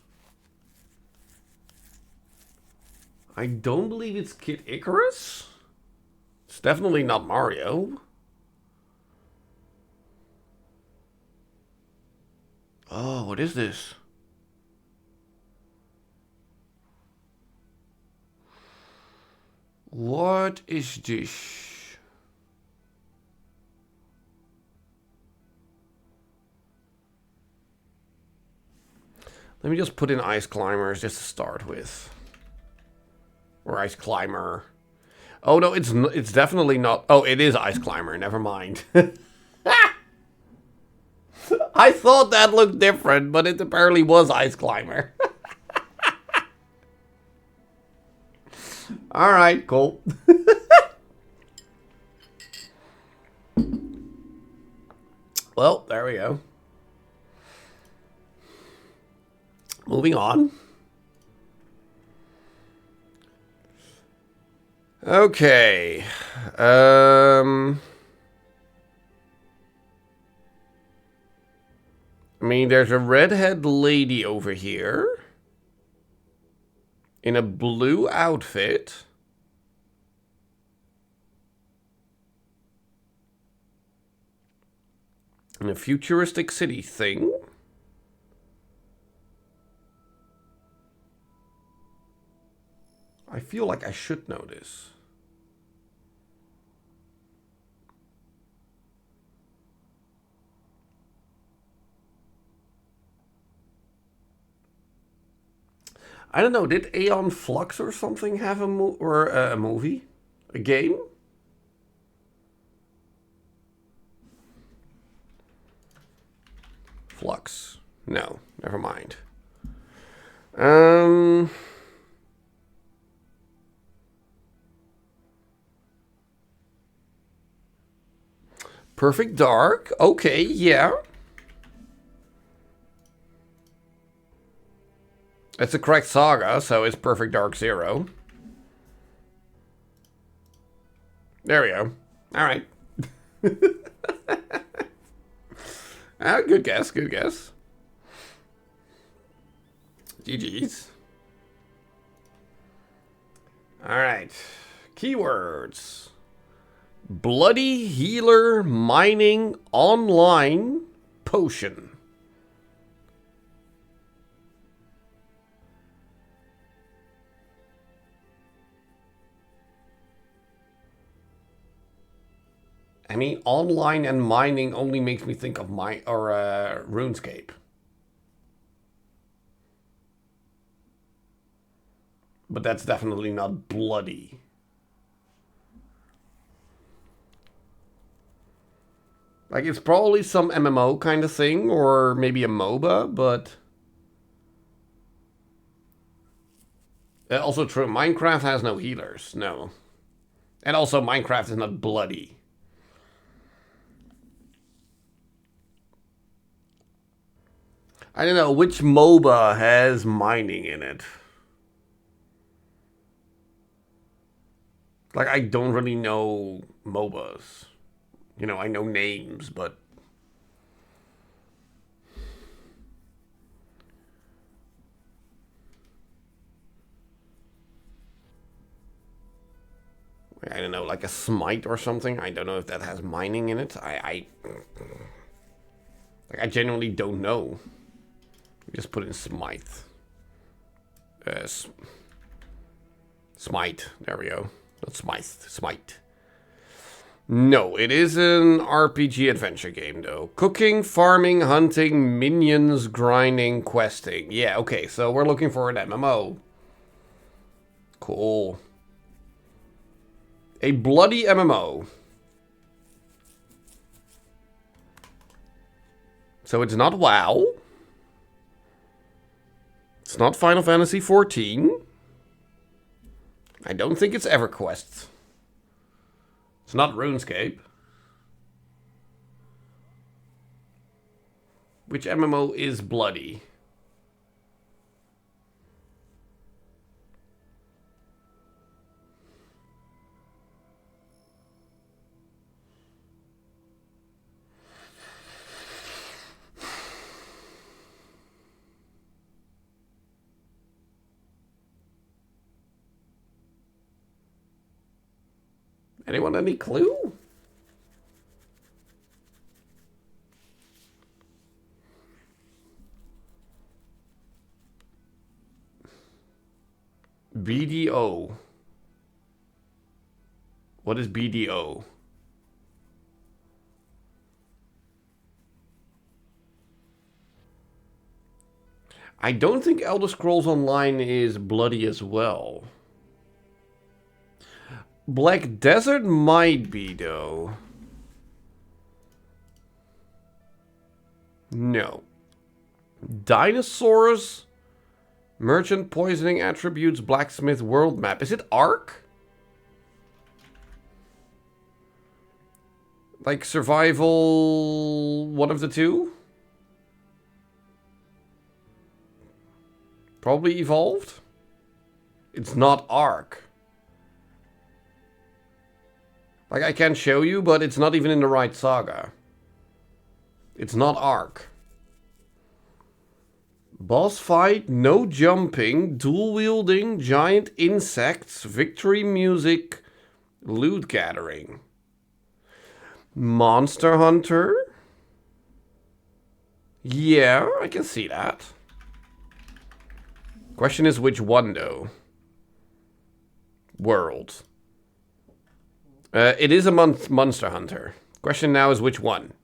I don't believe it's Kid Icarus. It's definitely not Mario. Oh, what is this? What is this? Let me just put in Ice Climbers just to start with. Or Ice Climber. Oh no, it's definitely not. Oh, it is Ice Climber. Never mind. I thought that looked different, but it apparently was Ice Climber. All right, cool. Well, there we go. Moving on. Okay. I mean, there's a redhead lady over here in a blue outfit. In a futuristic city thing. I feel like I should know this. I don't know. Did Aeon Flux or something have a movie, a game? Flux. No, never mind. Perfect Dark. Okay, yeah. It's the correct saga, so it's Perfect Dark Zero. There we go. All right. Good guess, good guess. GG's. All right. Keywords. Bloody Healer Mining Online Potion. I mean, online and mining only makes me think of RuneScape. But that's definitely not bloody. Like, it's probably some MMO kind of thing, or maybe a MOBA, but... Also true, Minecraft has no healers, no. And also, Minecraft is not bloody. I don't know, which MOBA has mining in it? Like, I don't really know MOBAs. You know, I know names, but... I don't know, like a Smite or something. I don't know if that has mining in it. I genuinely don't know. Just put in Smite. Smite. There we go. Not Smite. Smite. No, it is an RPG adventure game, though. Cooking, farming, hunting, minions, grinding, questing. Yeah, okay, so we're looking for an MMO. Cool. A bloody MMO. So it's not WoW. It's not Final Fantasy XIV. I don't think it's EverQuest. It's not RuneScape. Which MMO is bloody? Anyone any clue? BDO. What is BDO? I don't think Elder Scrolls Online is bloody as well. Black Desert might be, though. No. Dinosaurs, merchant poisoning attributes, blacksmith world map. Is it Ark? Like survival, one of the two? Probably evolved? It's not Ark. Like, I can show you, but it's not even in the right saga. It's not Ark. Boss fight, no jumping, dual wielding, giant insects, victory music, loot gathering. Monster Hunter? Yeah, I can see that. Question is which one, though? World. It is a Monster Hunter. Question now is which one?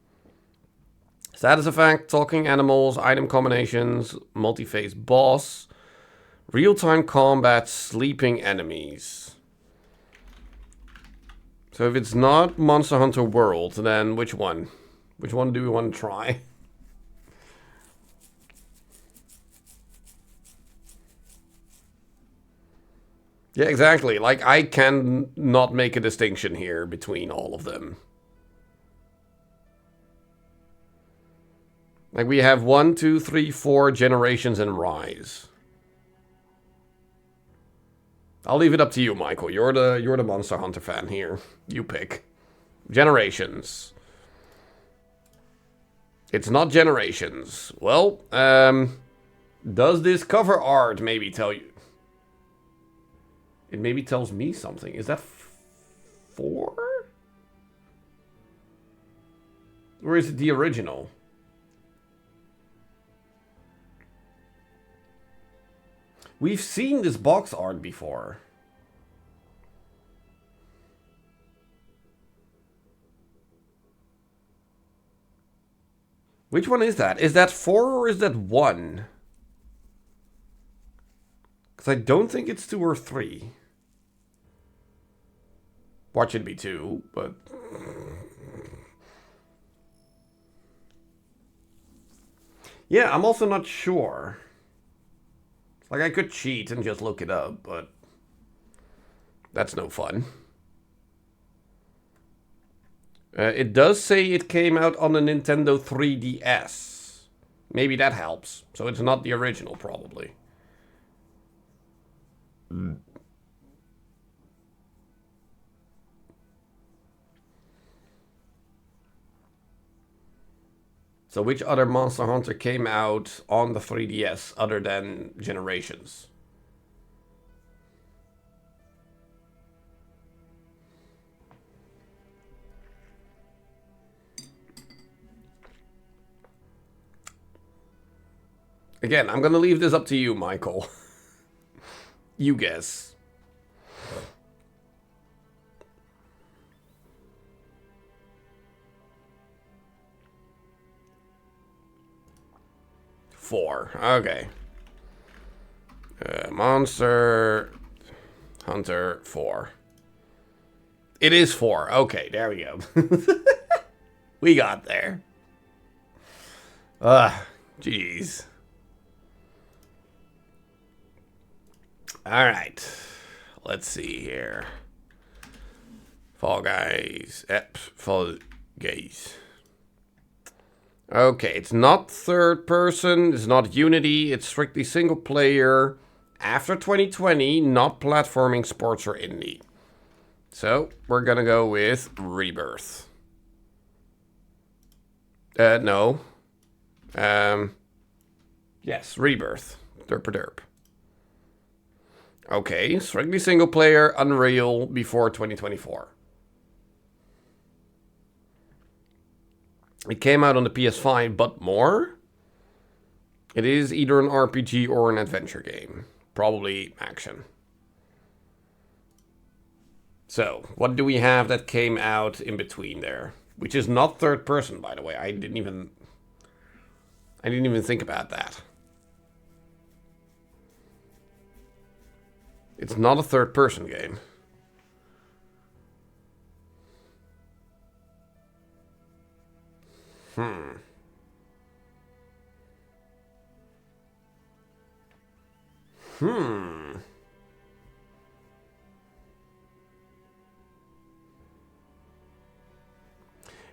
Status effect, talking animals, item combinations, multi-phase boss, real-time combat, sleeping enemies. So if it's not Monster Hunter World, then which one? Which one do we want to try? Yeah, exactly. Like, I can not make a distinction here between all of them. Like, we have 1, 2, 3, 4 generations and rise. I'll leave it up to you, Michael. You're the Monster Hunter fan here. You pick. Generations. It's not generations. Well, does this cover art maybe tell you? It maybe tells me something. Is that 4? Or is it the original? We've seen this box art before. Which one is that? Is that 4 or is that 1? Because I don't think it's 2 or 3. Watch it be 2, but... Yeah, I'm also not sure. Like, I could cheat and just look it up, but... that's no fun. It does say it came out on the Nintendo 3DS. Maybe that helps. So it's not the original, probably. So which other Monster Hunter came out on the 3DS other than Generations? Again, I'm gonna leave this up to you, Michael. You guess. Four. Okay. Monster Hunter 4. It is 4. Okay, there we go. We got there. Jeez. Alright. Let's see here. Fall Guys. Fall Guys. Okay, it's not third person, it's not Unity, it's strictly single player. After 2020, not platforming, sports, or indie. So, we're gonna go with Rebirth. No. Yes, Rebirth. Derp. Okay, strictly single player, Unreal, before 2024. It came out on the PS5, but more. It is either an RPG or an adventure game. Probably action. So, what do we have that came out in between there? Which is not third person, by the way. I didn't even think about that. It's not a third person game.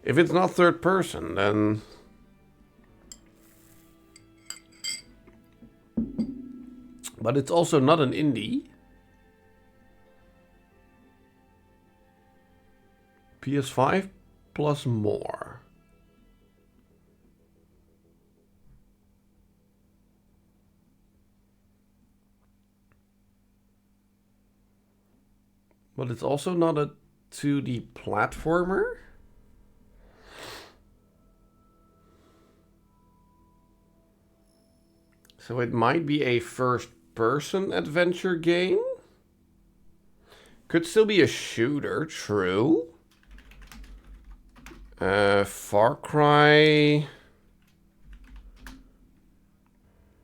If it's not third person, then... But it's also not an indie. PS5 plus more. But it's also not a 2D platformer. So it might be a first-person adventure game. Could still be a shooter, true. Far Cry.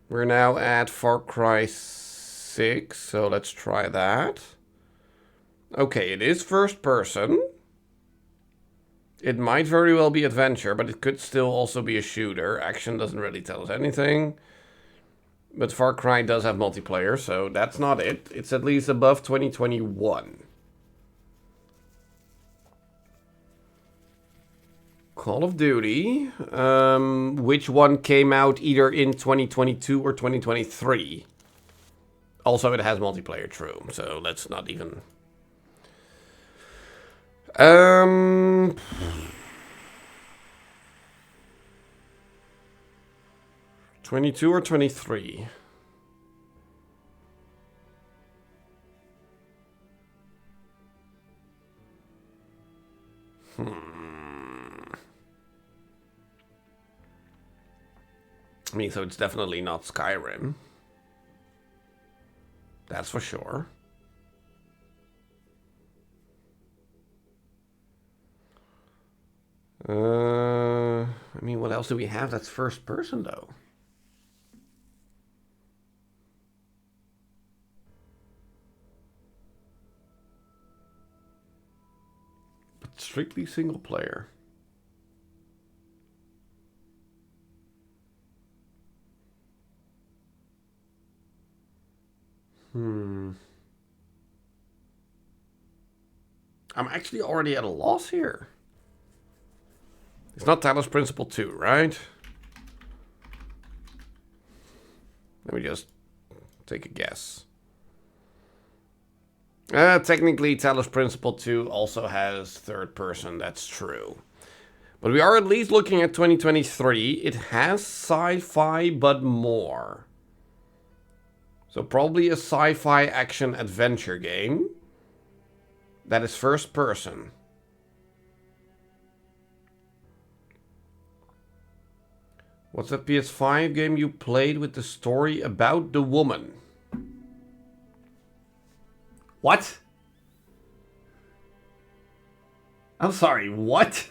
We're now at Far Cry 6, so let's try that. Okay, it is first person. It might very well be adventure, but it could still also be a shooter. Action doesn't really tell us anything. But Far Cry does have multiplayer, so that's not it. It's at least above 2021. Call of Duty. Which one came out either in 2022 or 2023? Also, it has multiplayer, true. So let's not even... 22 or 23? I mean, so it's definitely not Skyrim. That's for sure. I mean, what else do we have that's first person, though? But strictly single player. I'm actually already at a loss here. It's not Talos Principle 2, right? Let me just take a guess. Technically, Talos Principle 2 also has third person, that's true. But we are at least looking at 2023. It has sci-fi, but more. So probably a sci-fi action adventure game. That is first person. What's that PS5 game you played with the story about the woman? What? I'm sorry, what?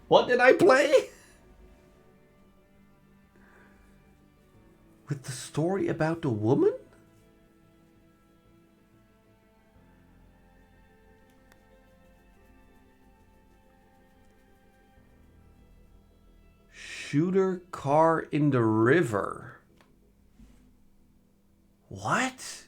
What did I play? With the story about the woman? Shooter car in the river. What?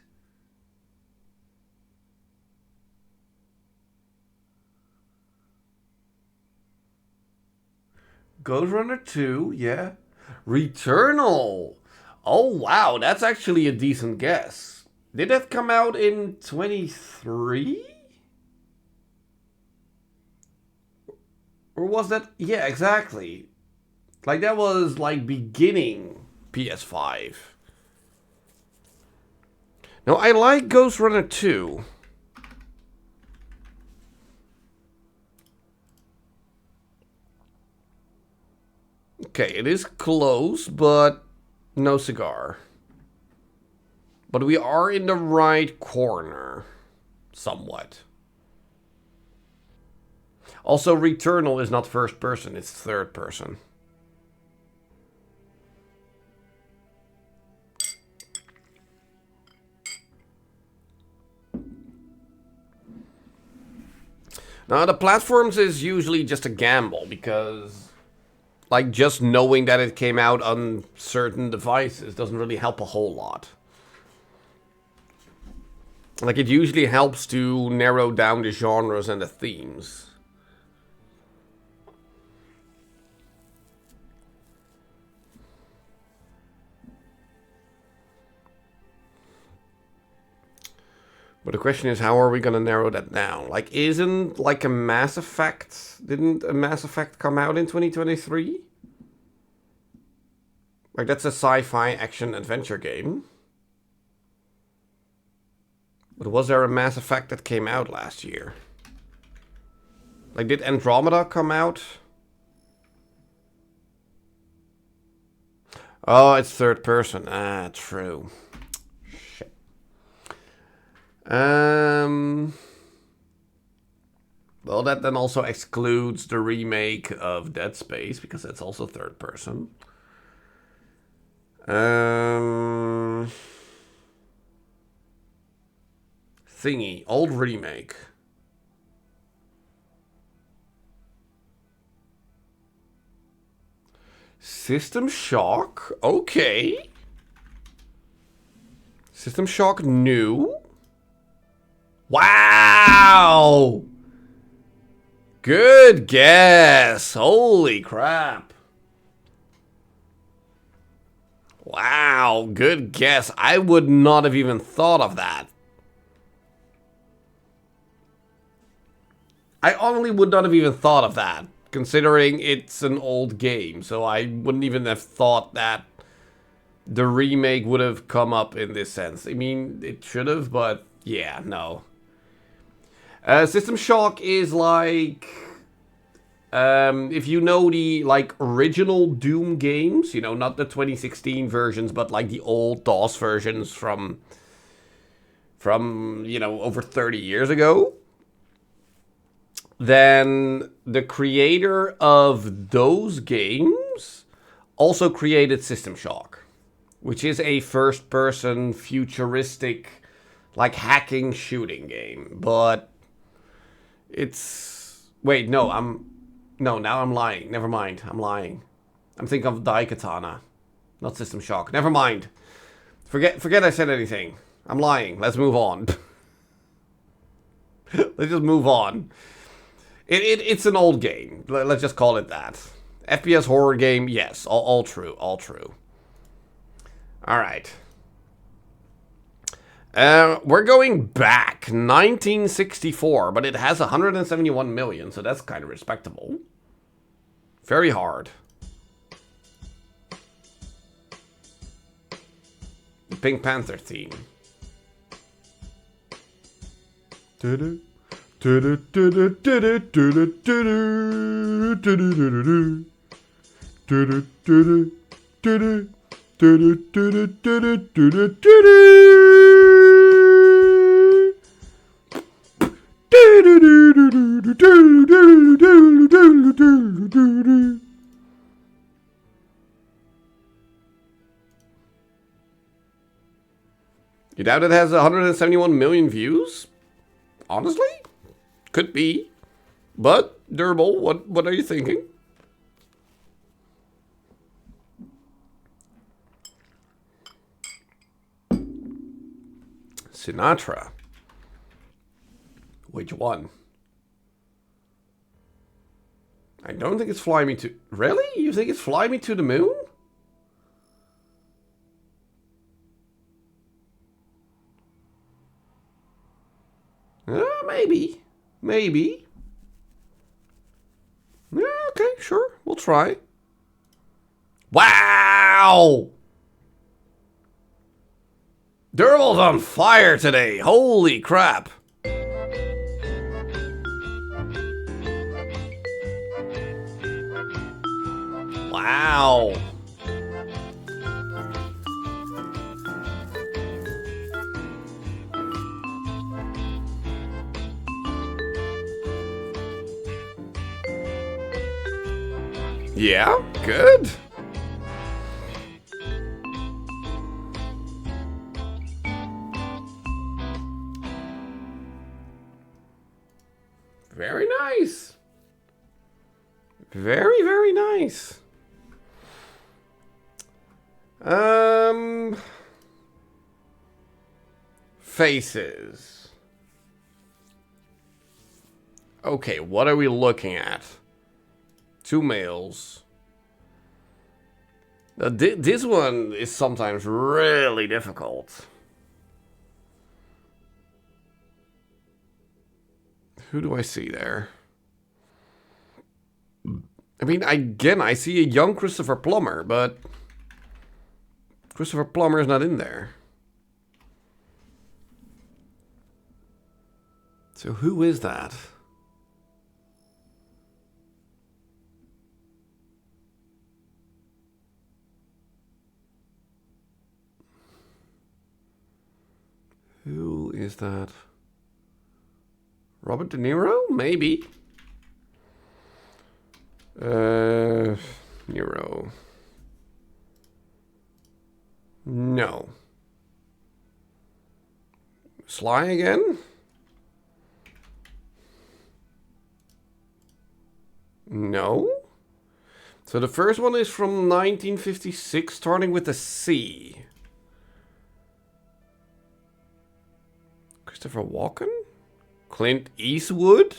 Ghost Runner 2, yeah. Returnal. Oh, wow, that's actually a decent guess. Did that come out in 23? Or was that... Yeah, exactly. Like, that was, like, beginning PS5. Now, I like Ghost Runner 2. Okay, it is close, but no cigar. But we are in the right corner. Somewhat. Also, Returnal is not first person, it's third person. Now, the platforms is usually just a gamble, because like just knowing that it came out on certain devices doesn't really help a whole lot. Like, it usually helps to narrow down the genres and the themes. But the question is, how are we going to narrow that down? Like, isn't like a Mass Effect... Didn't a Mass Effect come out in 2023? Like, that's a sci-fi action adventure game. But was there a Mass Effect that came out last year? Like, did Andromeda come out? Oh, it's third person. Ah, true. Shit. Well, that then also excludes the remake of Dead Space, because that's also third person. Thingy, old remake. System Shock, okay. System Shock new. Wow! Good guess. Holy crap. Wow, good guess. I would not have even thought of that. I honestly would not have even thought of that, considering it's an old game. So I wouldn't even have thought that the remake would have come up in this sense. I mean, it should have, but yeah, no. System Shock is like... if you know the like original Doom games, you know, not the 2016 versions, but like the old DOS versions from you know, over 30 years ago, then the creator of those games also created System Shock, which is a first-person futuristic like hacking shooting game. But it's... Wait, no, No, now I'm lying. Never mind. I'm lying. I'm thinking of Daikatana, not System Shock. Never mind. Forget I said anything. I'm lying. Let's move on. Let's just move on. It's an old game. Let's just call it that. FPS horror game, yes. All true. All true. Alright. We're going back 1964, but it has 171 million, so that's kind of respectable. Very hard. The Pink Panther theme. You doubt it has 171 million views? Honestly? Could be. But, Durable, what are you thinking? Sinatra. Which one? I don't think it's Fly Me to... Really? You think it's Fly Me to the Moon? Maybe. Maybe. Yeah, okay, sure. We'll try. Wow! Durable's on fire today. Holy crap. Wow. Yeah, good. Very nice. Very, very nice. Faces. Okay, what are we looking at? 2 males. Now, this one is sometimes really difficult. Who do I see there? I mean, again, I see a young Christopher Plummer, but Christopher Plummer is not in there. So who is that? Who is that? Robert De Niro? Maybe. Niro. No. Sly again? No. So the first one is from 1956, starting with a C. Christopher Walken? Clint Eastwood?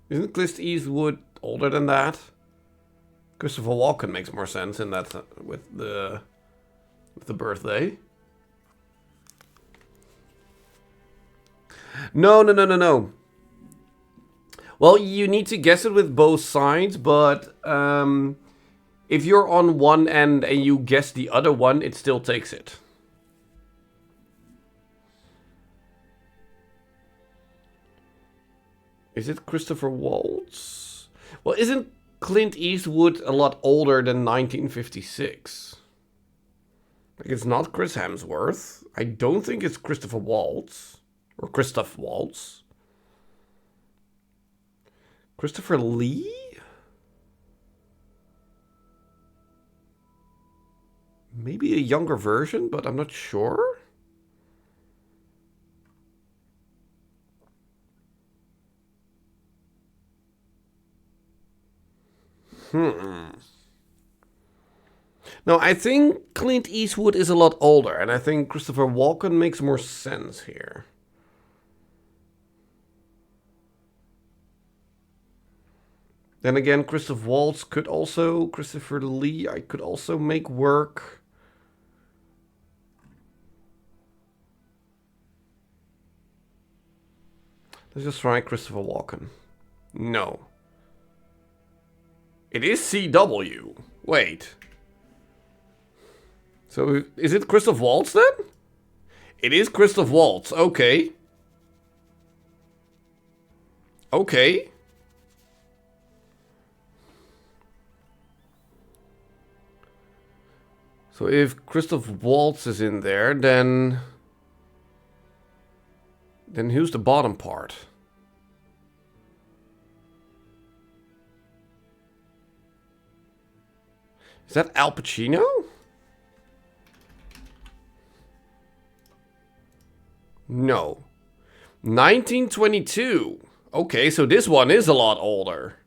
Isn't Clint Eastwood older than that? Christopher Walken makes more sense in that with the birthday. No. Well, you need to guess it with both sides, but if you're on one end and you guess the other one, it still takes it. Is it Christopher Waltz? Well, isn't Clint Eastwood a lot older than 1956? Like, it's not Chris Hemsworth. I don't think it's Christopher Waltz. Or Christoph Waltz. Christopher Lee? Maybe a younger version, but I'm not sure. No, I think Clint Eastwood is a lot older, and I think Christopher Walken makes more sense here. Then again, Christoph Waltz could also, Christopher Lee, I could also make work. Let's just try Christopher Walken. No. It is CW. Wait. So, is it Christoph Waltz then? It is Christoph Waltz. Okay. Okay. So if Christoph Waltz is in there, then who's the bottom part? Is that Al Pacino? No. 1922. Okay, so this one is a lot older.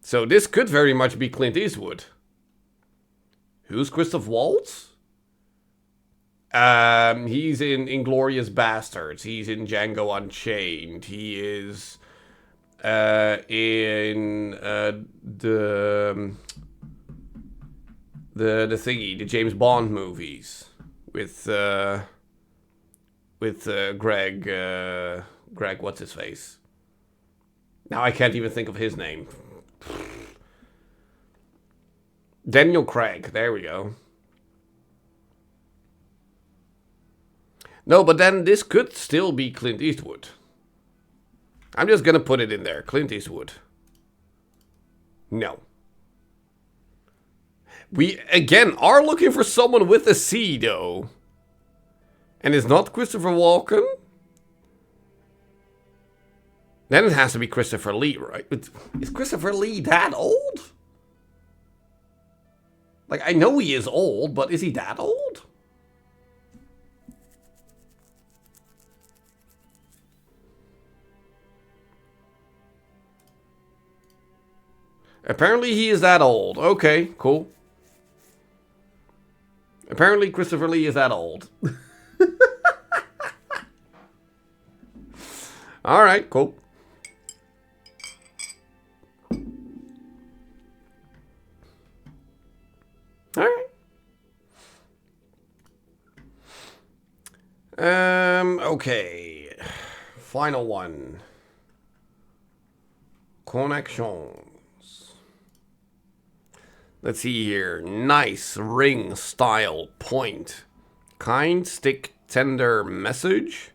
So this could very much be Clint Eastwood. Who's Christoph Waltz? He's in Inglourious Bastards. He's in Django Unchained. He is in the thingy, the James Bond movies with Greg, what's his face? Now I can't even think of his name. Daniel Craig, there we go. No, but then this could still be Clint Eastwood. I'm just gonna put it in there, Clint Eastwood. No. We, again, are looking for someone with a C, though. And it's not Christopher Walken. Then it has to be Christopher Lee, right? But is Christopher Lee that old? Like, I know he is old, but is he that old? Apparently he is that old. Okay, cool. Apparently Christopher Lee is that old. Alright, cool. Alright. Okay. Final one. Connections. Let's see here. Nice ring style point. Kind stick tender message.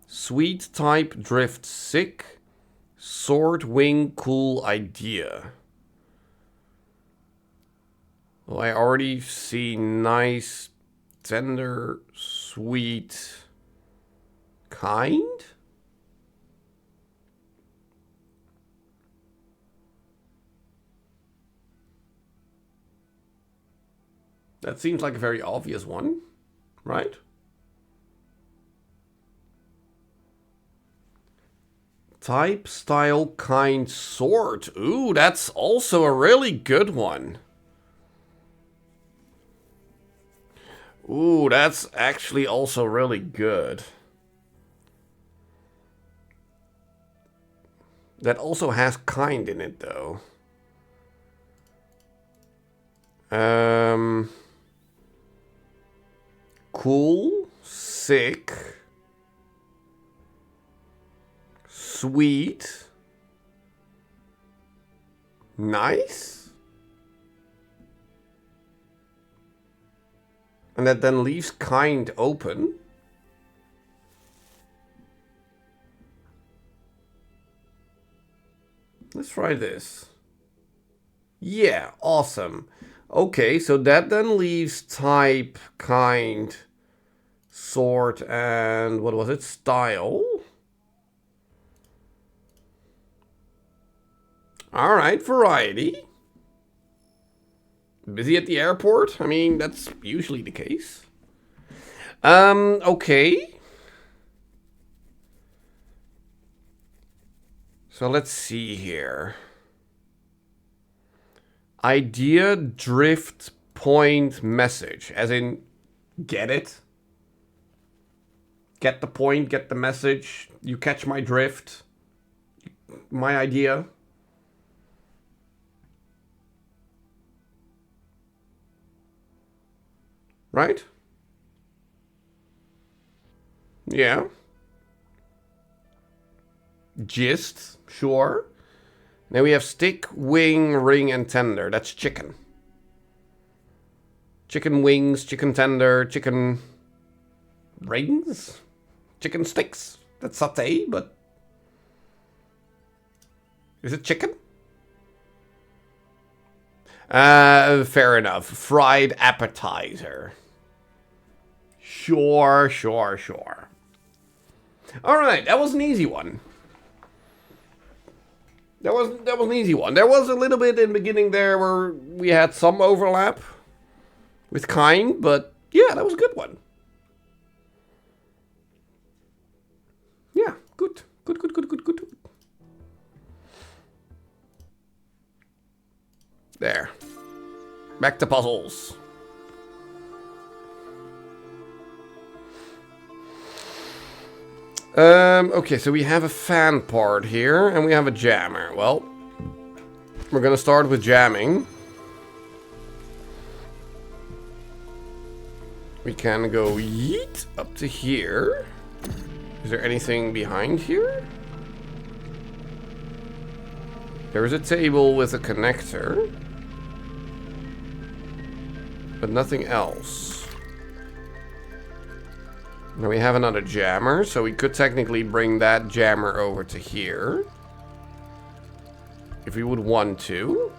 Sweet type drift sick. Sword wing cool idea. Well, I already see nice, tender, sweet, kind? That seems like a very obvious one, right? Type, style, kind, sort. Ooh, that's also a really good one. Ooh, that's actually also really good. That also has kind in it, though. Cool, sick, sweet, nice. And that then leaves kind open. Let's try this. Yeah, awesome. Okay, so that then leaves type, kind, sort, and what was it? Style. Alright, variety. Busy at the airport? I mean, that's usually the case. Okay. So let's see here. Idea, drift, point, message. As in, get it? Get the point, get the message. You catch my drift. My idea. Right? Yeah. Gist, sure. Then we have stick, wing, ring, and tender. That's chicken. Chicken wings, chicken tender, chicken rings, chicken sticks. That's satay, but is it chicken? Fair enough. Fried appetizer. Sure. Alright, that was an easy one. That was an easy one. There was a little bit in the beginning there where we had some overlap with kind, but yeah, that was a good one. Yeah, good. Good. There. Back to puzzles. Okay, so we have a fan part here, and we have a jammer. Well, we're gonna start with jamming. We can go yeet up to here. Is there anything behind here? There is a table with a connector, but nothing else. Now we have another jammer, so we could technically bring that jammer over to here. if we would want to.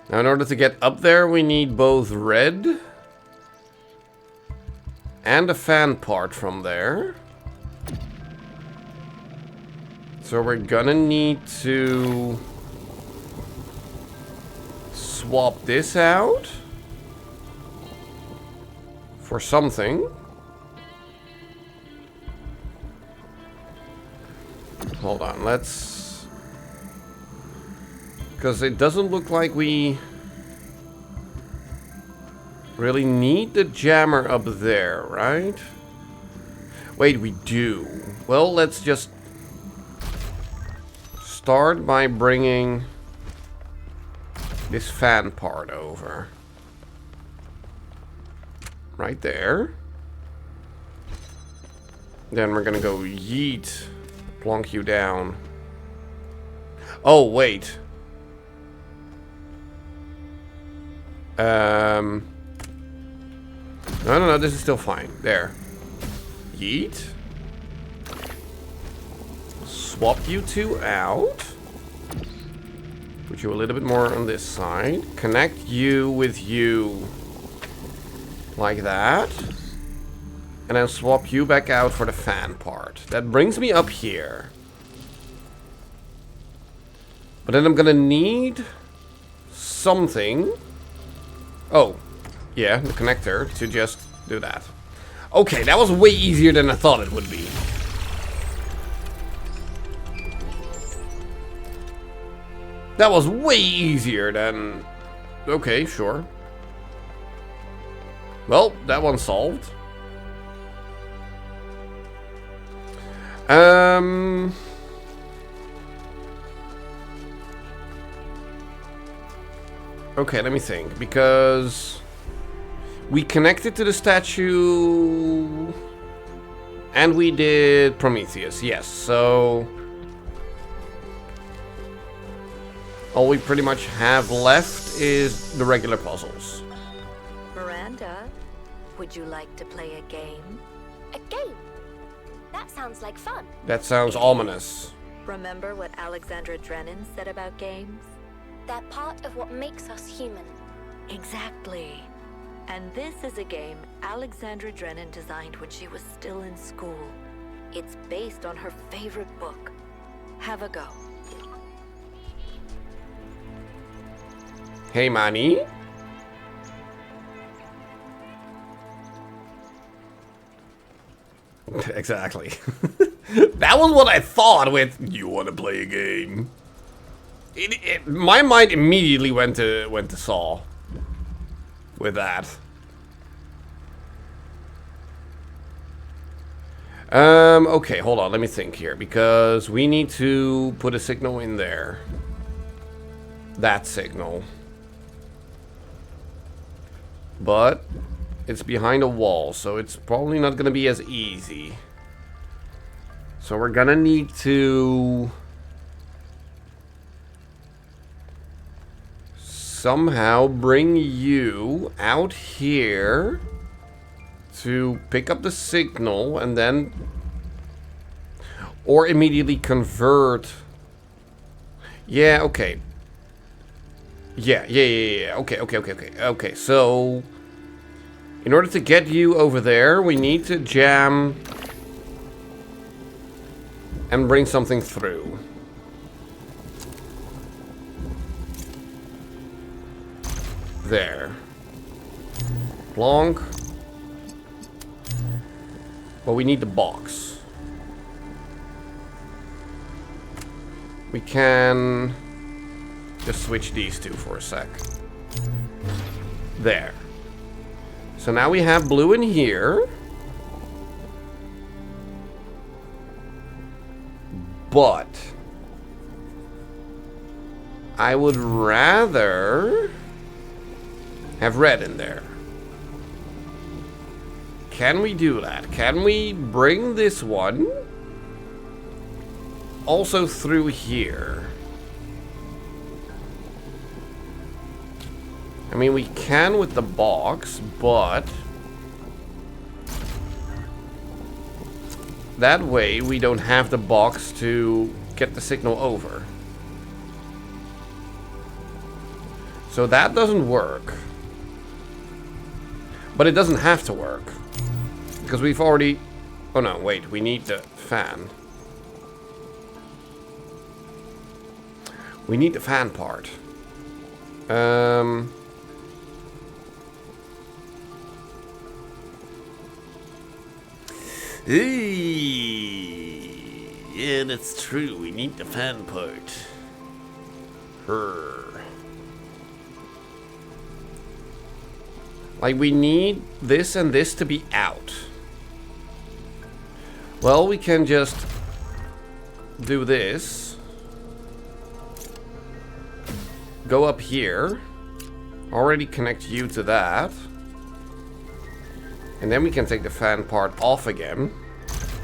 Now, in order to get up there, we need both red and a fan part from there. So we're gonna need to swap this out for something. Hold on, let's... Because it doesn't look like we really need the jammer up there, right? Wait, we do. Well, let's just start by bringing this fan part over. Right there. Then we're gonna go yeet. Plonk you down. Oh, wait. No, this is still fine. There. Yeet. Swap you two out. Put you a little bit more on this side. Connect you with you. Like that. And then swap you back out for the fan part. That brings me up here. But then I'm gonna need something. Oh, yeah, the connector to just do that. Okay, that was way easier than I thought it would be. That was way easier than... Okay, sure. Well, that one's solved. Okay, let me think. Because we connected to the statue and we did Prometheus, yes. So all we pretty much have left is the regular puzzles. Miranda, would you like to play a game? A game? That sounds like fun. That sounds ominous. Remember what Alexandra Drennan said about games? They're part of what makes us human. Exactly. And this is a game Alexandra Drennan designed when she was still in school. It's based on her favorite book. Have a go. Hey, Manny. Exactly. That was what I thought with, you want to play a game? My mind immediately went to Saw with that. Okay, hold on, let me think here, because we need to put a signal in there. That signal. But it's behind a wall, so it's probably not going to be as easy. So we're going to need to somehow bring you out here to pick up the signal and then... Or immediately convert... Yeah, okay. Yeah. Okay, so... In order to get you over there, we need to jam and bring something through. There. Plonk. But we need the box. We can just switch these two for a sec. There. So now we have blue in here. But I would rather have red in there. Can we do that? Can we bring this one also through here? I mean, we can with the box, but that way we don't have the box to get the signal over. So that doesn't work. But it doesn't have to work. Because we've already... Oh no, wait, we need the fan. We need the fan part. Yeah, that's true. We need the fan part. Like, we need this and this to be out. Well, we can just do this. Go up here. Already connect you to that. And then we can take the fan part off again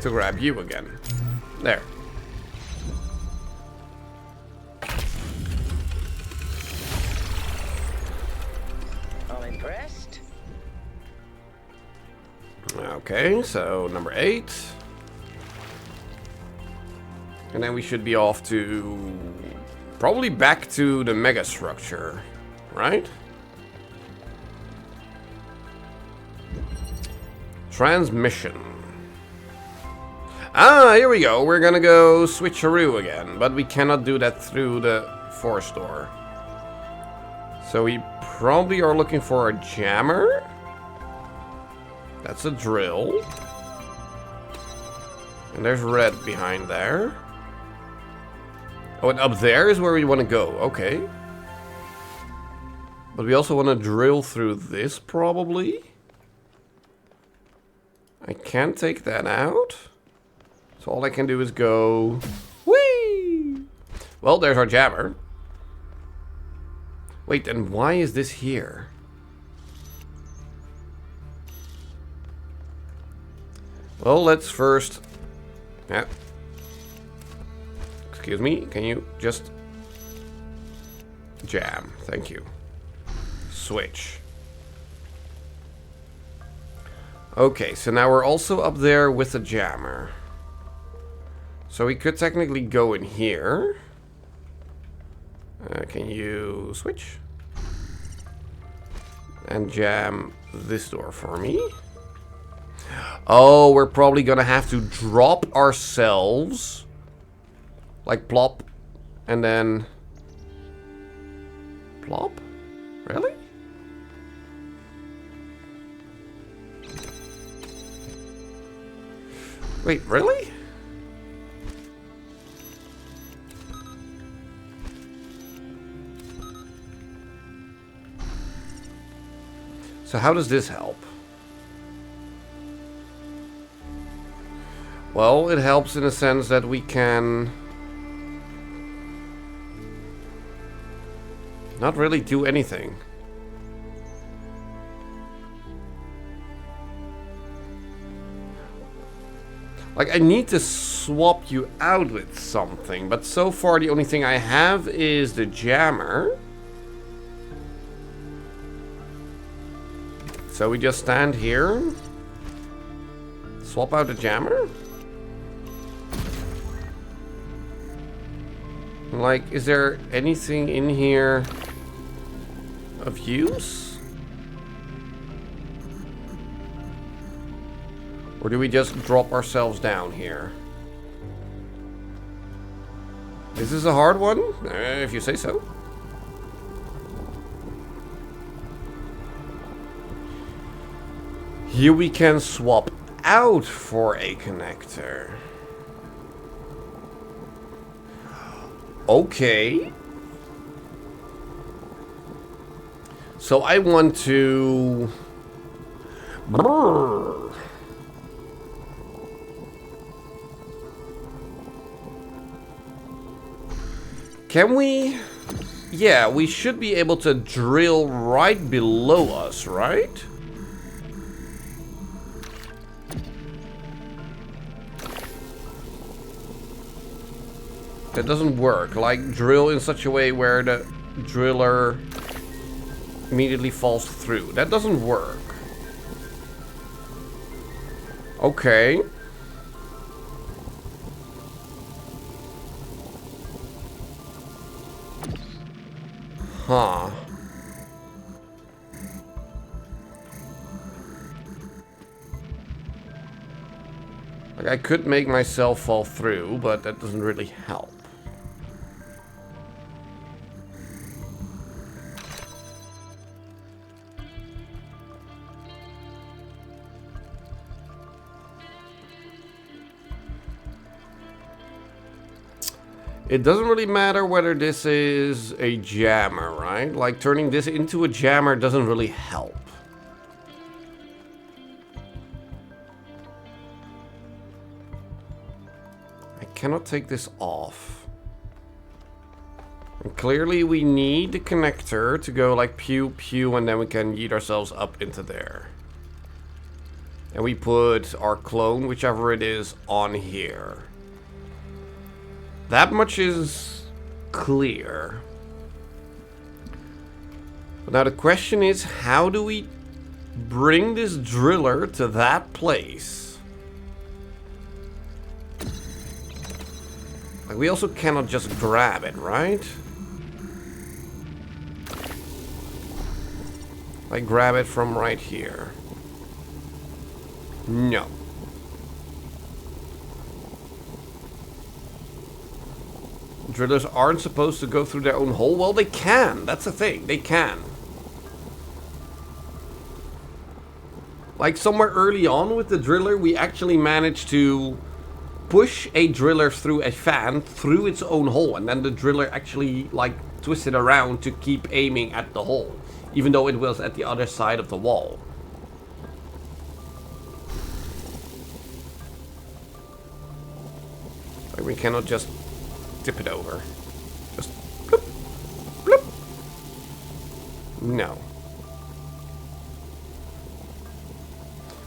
to grab you again. There. I'm impressed. Okay, so number 8. And then we should be off to... probably back to the mega structure, right? Transmission. Ah, here we go. We're gonna go switcheroo again, but we cannot do that through the force door. So we probably are looking for a jammer. That's a drill. And there's red behind there. Oh, and up there is where we want to go. Okay. But we also want to drill through this, probably. I can't take that out. So all I can do is go... Whee! Well, there's our jammer. Wait, then why is this here? Well, let's first... Yeah. Excuse me, can you just... Jam, thank you. Switch. Okay, so now we're also up there with the jammer. So we could technically go in here. Can you switch? And jam this door for me. Oh, we're probably gonna have to drop ourselves. Like plop. And then... Plop? Really? Wait, really? So how does this help? Well, it helps in a sense that we can not really do anything. Like, I need to swap you out with something, but so far the only thing I have is the jammer. So we just stand here, swap out the jammer. Like, is there anything in here of use? Or do we just drop ourselves down here? This is a hard one, if you say so. Here we can swap out for a connector. Okay. So I want to... Brrr. Can we... Yeah, we should be able to drill right below us, right? That doesn't work. Like, drill in such a way where the driller immediately falls through. That doesn't work. Okay. Huh. Like, I could make myself fall through, but that doesn't really help. It doesn't really matter whether this is a jammer, right? Like, turning this into a jammer doesn't really help. I cannot take this off. And clearly we need the connector to go like pew pew, and then we can yeet ourselves up into there. And we put our clone, whichever it is, on here. That much is clear. But now the question is, how do we bring this driller to that place? Like, we also cannot just grab it, right? Like, grab it from right here. No. Drillers aren't supposed to go through their own hole. Well, they can. That's the thing. They can. Like, somewhere early on with the driller, we actually managed to push a driller through a fan through its own hole. And then the driller actually, like, twisted around to keep aiming at the hole, even though it was at the other side of the wall. Like, we cannot just tip it over. Just bloop, bloop. No.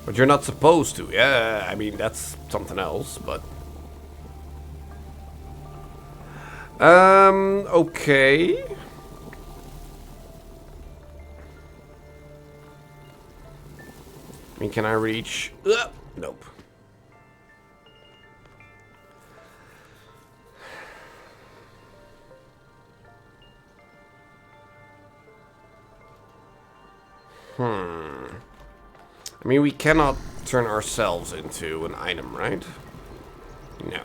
But you're not supposed to. Yeah, I mean, that's something else, but... okay. I mean, can I reach... nope. I mean, we cannot turn ourselves into an item, right? No.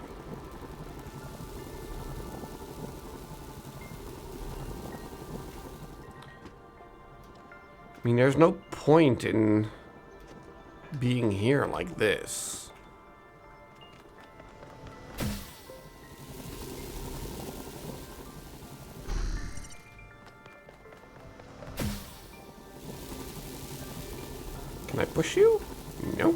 I mean, there's no point in being here like this. Can I push you? No.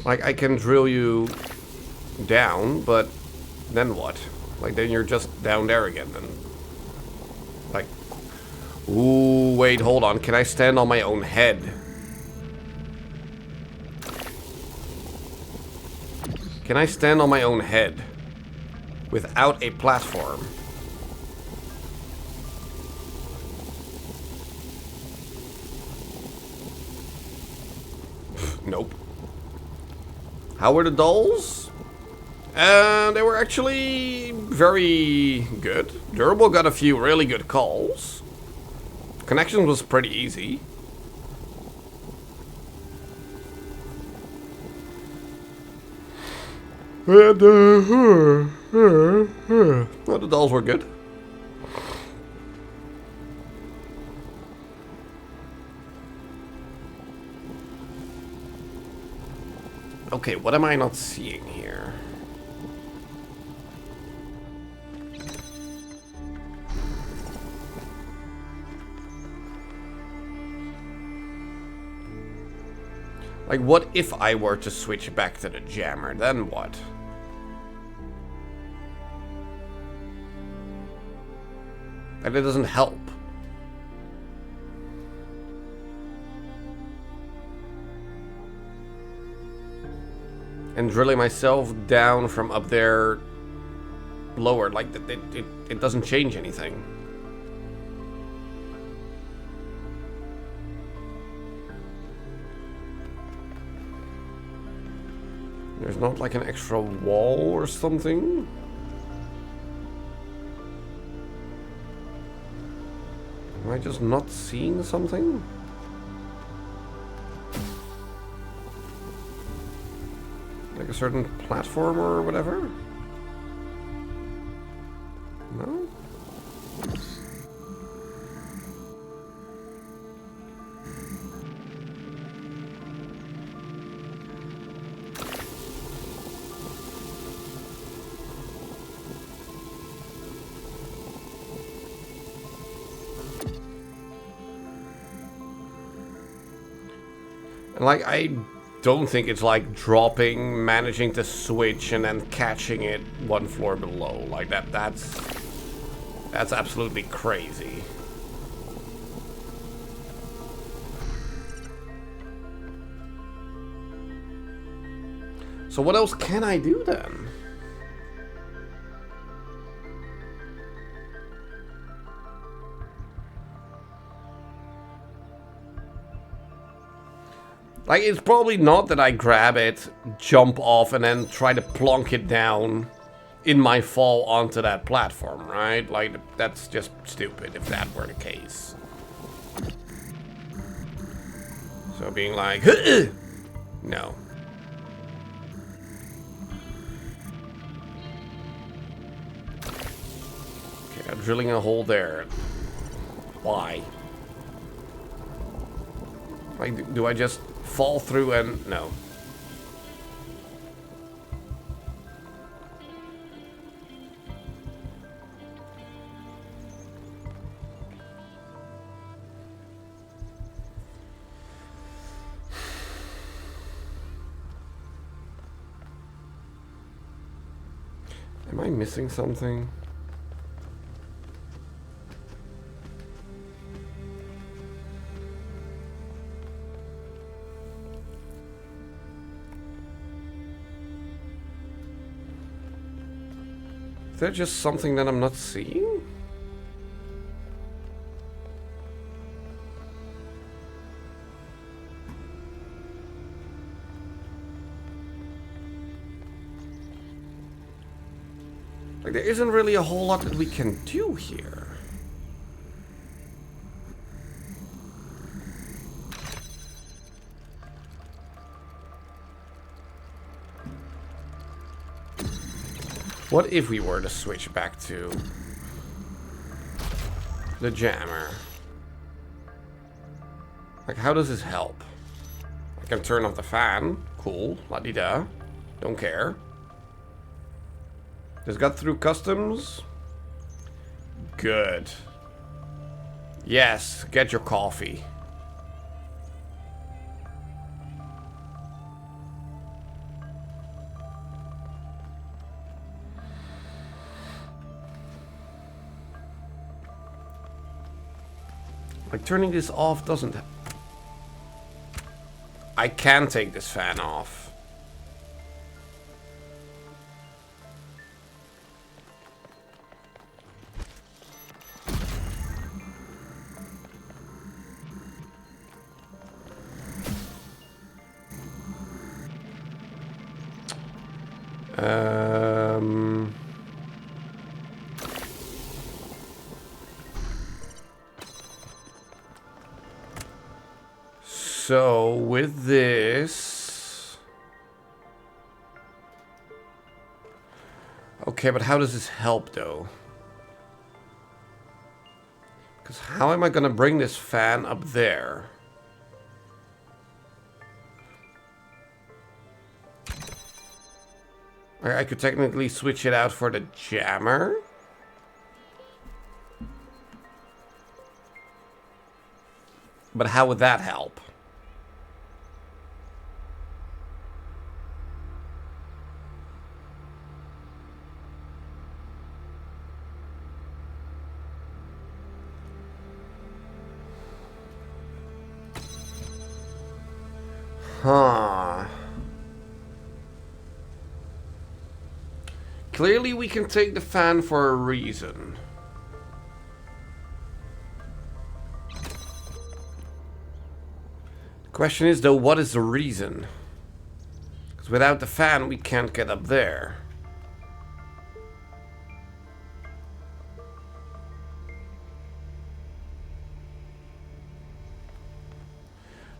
Like, I can drill you down, but then what? Like, then you're just down there again, then. Like, ooh, wait, hold on. Can I stand on my own head? Can I stand on my own head without a platform? Nope. How were the dolls? They were actually very good. Durable got a few really good calls. Connections was pretty easy. And, well, the dolls were good. Okay, what am I not seeing here? Like, what if I were to switch back to the jammer? Then what? And it doesn't help. And drilling myself down from up there lower, like, it doesn't change anything. There's not like an extra wall or something? Am I just not seeing something? Like a certain platform or whatever? No? And like, I don't think it's like dropping, managing to switch, and then catching it one floor below. Like that's absolutely crazy. So what else can I do then? Like, it's probably not that I grab it, jump off, and then try to plonk it down in my fall onto that platform, right? Like, that's just stupid if that were the case. So being like, no. Okay, I'm drilling a hole there. Why? Like, do I just fall through and... no. Am I missing something? Is there just something that I'm not seeing? Like, there isn't really a whole lot that we can do here. What if we were to switch back to the jammer? Like, how does this help? I can turn off the fan. Cool. La-di-da. Don't care. This got through customs? Good. Yes, get your coffee. Like, turning this off doesn't... I can take this fan off. So with this, okay, but how does this help though? Because how am I gonna bring this fan up there? I could technically switch it out for the jammer. But how would that help? Huh. Clearly we can take the fan for a reason. The question is though, what is the reason? Because without the fan, we can't get up there.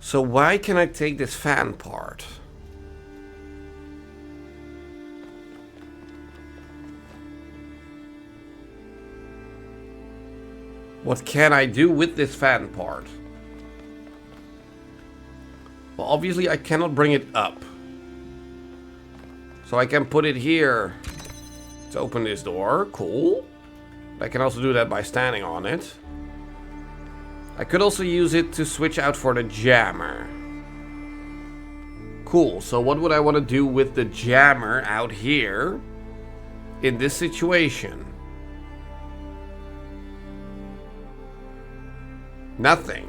So why can I take this fan part? What can I do with this fan part? Well, obviously I cannot bring it up. So I can put it here to open this door. Cool. I can also do that by standing on it. I could also use it to switch out for the jammer. Cool. So what would I want to do with the jammer out here in this situation? Nothing.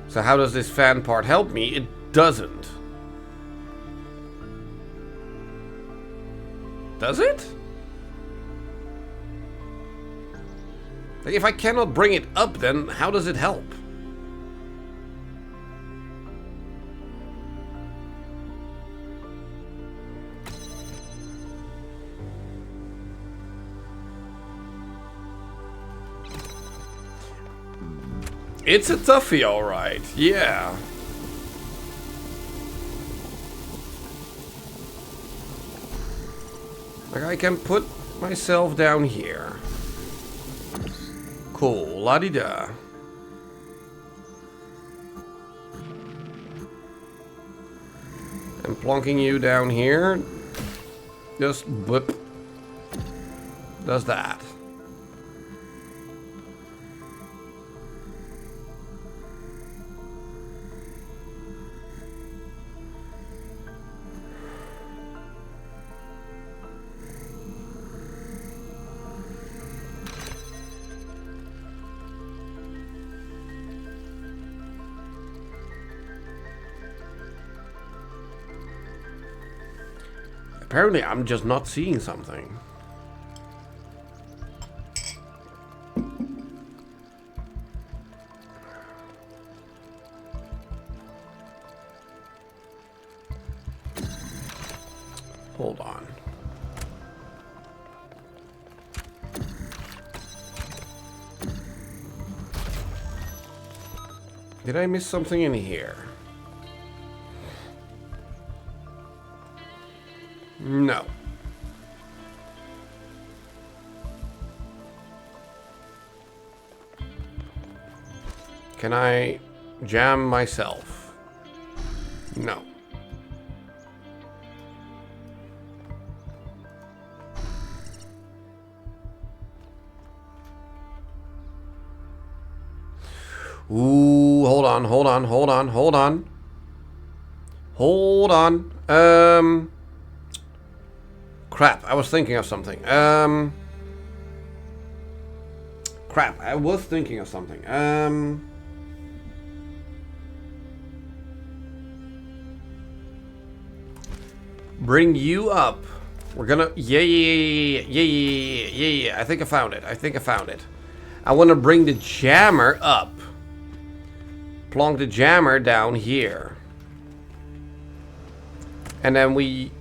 So how does this fan part help me? It doesn't. Does it? Like if I cannot bring it up, then how does it help? It's a toughie, alright. Yeah. Like I can put myself down here. Cool, la-di-da. And plonking you down here. Just blip. Does that. Apparently, I'm just not seeing something. Hold on. Did I miss something in here? No. Can I jam myself? No. Ooh, hold on. Crap, I was thinking of something. Bring you up. We're gonna... Yeah. I think I found it. I want to bring the jammer up. Plonk the jammer down here. And then we...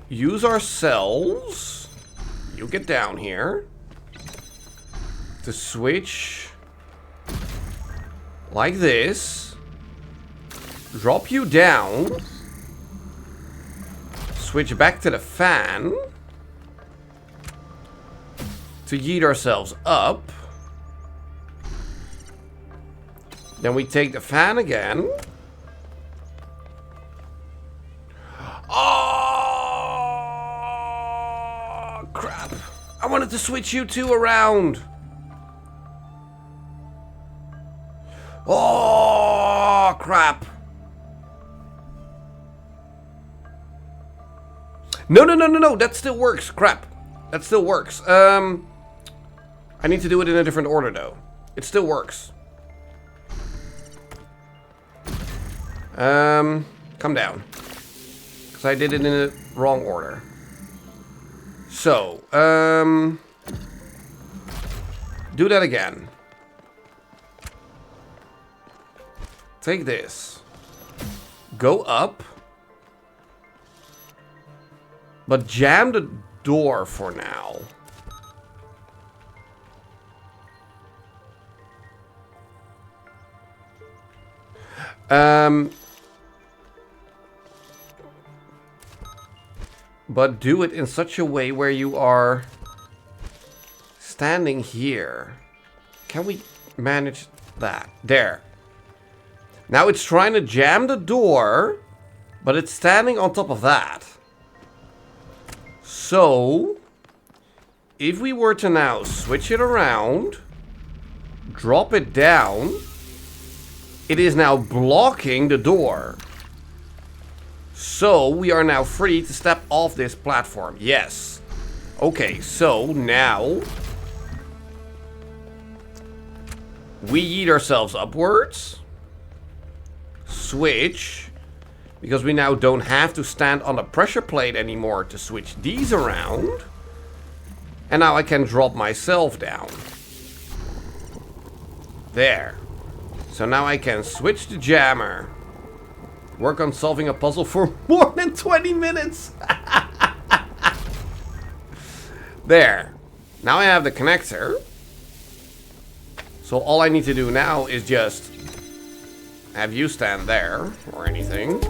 use ourselves. You get down here. To switch. Like this. Drop you down. Switch back to the fan. To yeet ourselves up. Then we take the fan again. Oh, crap. I wanted to switch you two around. Oh, crap. No. That still works. Crap. That still works. I need to do it in a different order, though. It still works. Come down. Because I did it in the wrong order. So, Do that again. Take this. Go up. But jam the door for now. But do it in such a way where you are standing here. Can we manage that? There. Now it's trying to jam the door, but it's standing on top of that. So, if we were to now switch it around, drop it down, it is now blocking the door. So, we are now free to step off this platform. Yes. Okay, so now we yeet ourselves upwards. Switch. Because we now don't have to stand on the pressure plate anymore to switch these around. And now I can drop myself down. There. So now I can switch the jammer. Work on solving a puzzle for more than 20 minutes. There. Now I have the connector. So all I need to do now is just have you stand there or anything.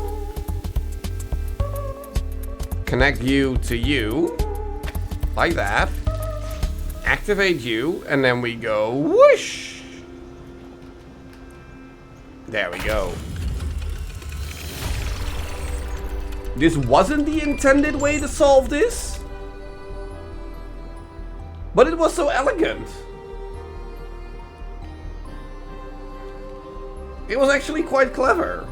Connect you to you. Like that. Activate you. And then we go whoosh. There we go. This wasn't the intended way to solve this. But it was so elegant. It was actually quite clever.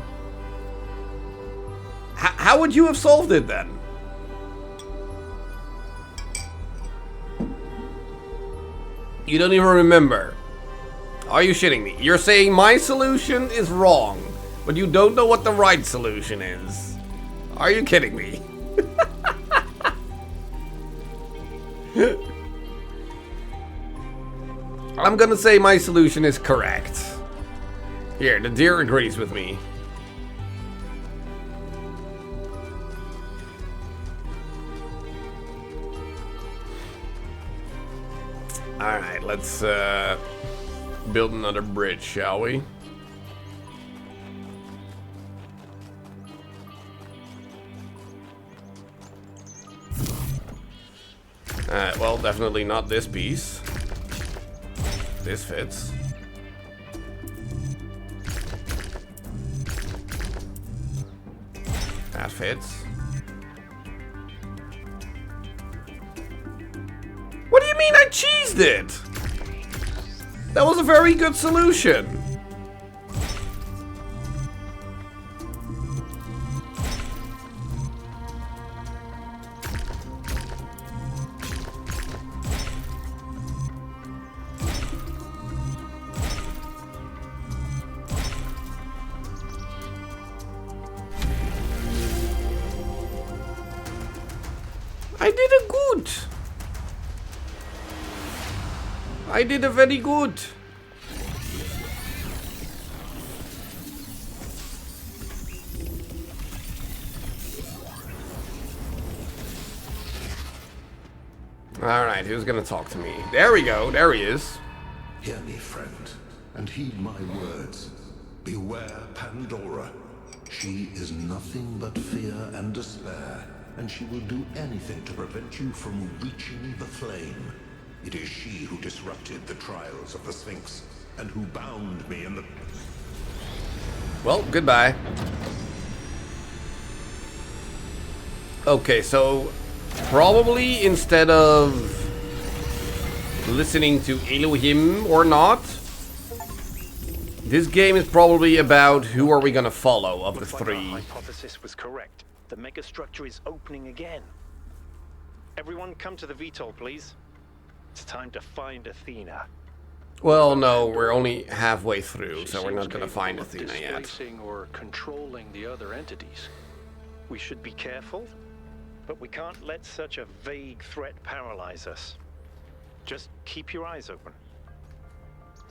How would you have solved it then? You don't even remember. Are you shitting me? You're saying my solution is wrong, but you don't know what the right solution is. Are you kidding me? I'm gonna say my solution is correct. Here, the deer agrees with me. Alright, let's build another bridge, shall we? Well, definitely not this piece. This fits. That fits. What do you mean I cheesed it? That was a very good solution. I did a good. I did a very good. Alright, who's gonna talk to me? There we go, there he is. Hear me, friend, and heed my words. Beware Pandora. She is nothing but fear and despair, and she will do anything to prevent you from reaching the flame. It is she who disrupted the trials of the Sphinx, and who bound me in the... Well, goodbye. Okay, so probably instead of listening to Elohim or not, this game is probably about who are we gonna follow of the three. Our hypothesis was correct. The megastructure is opening again. Everyone come to the VTOL, please. It's time to find Athena. Well, no, we're only halfway through, so we're not gonna find Athena yet. Displacing or controlling the other entities. We should be careful, but we can't let such a vague threat paralyze us. Just keep your eyes open.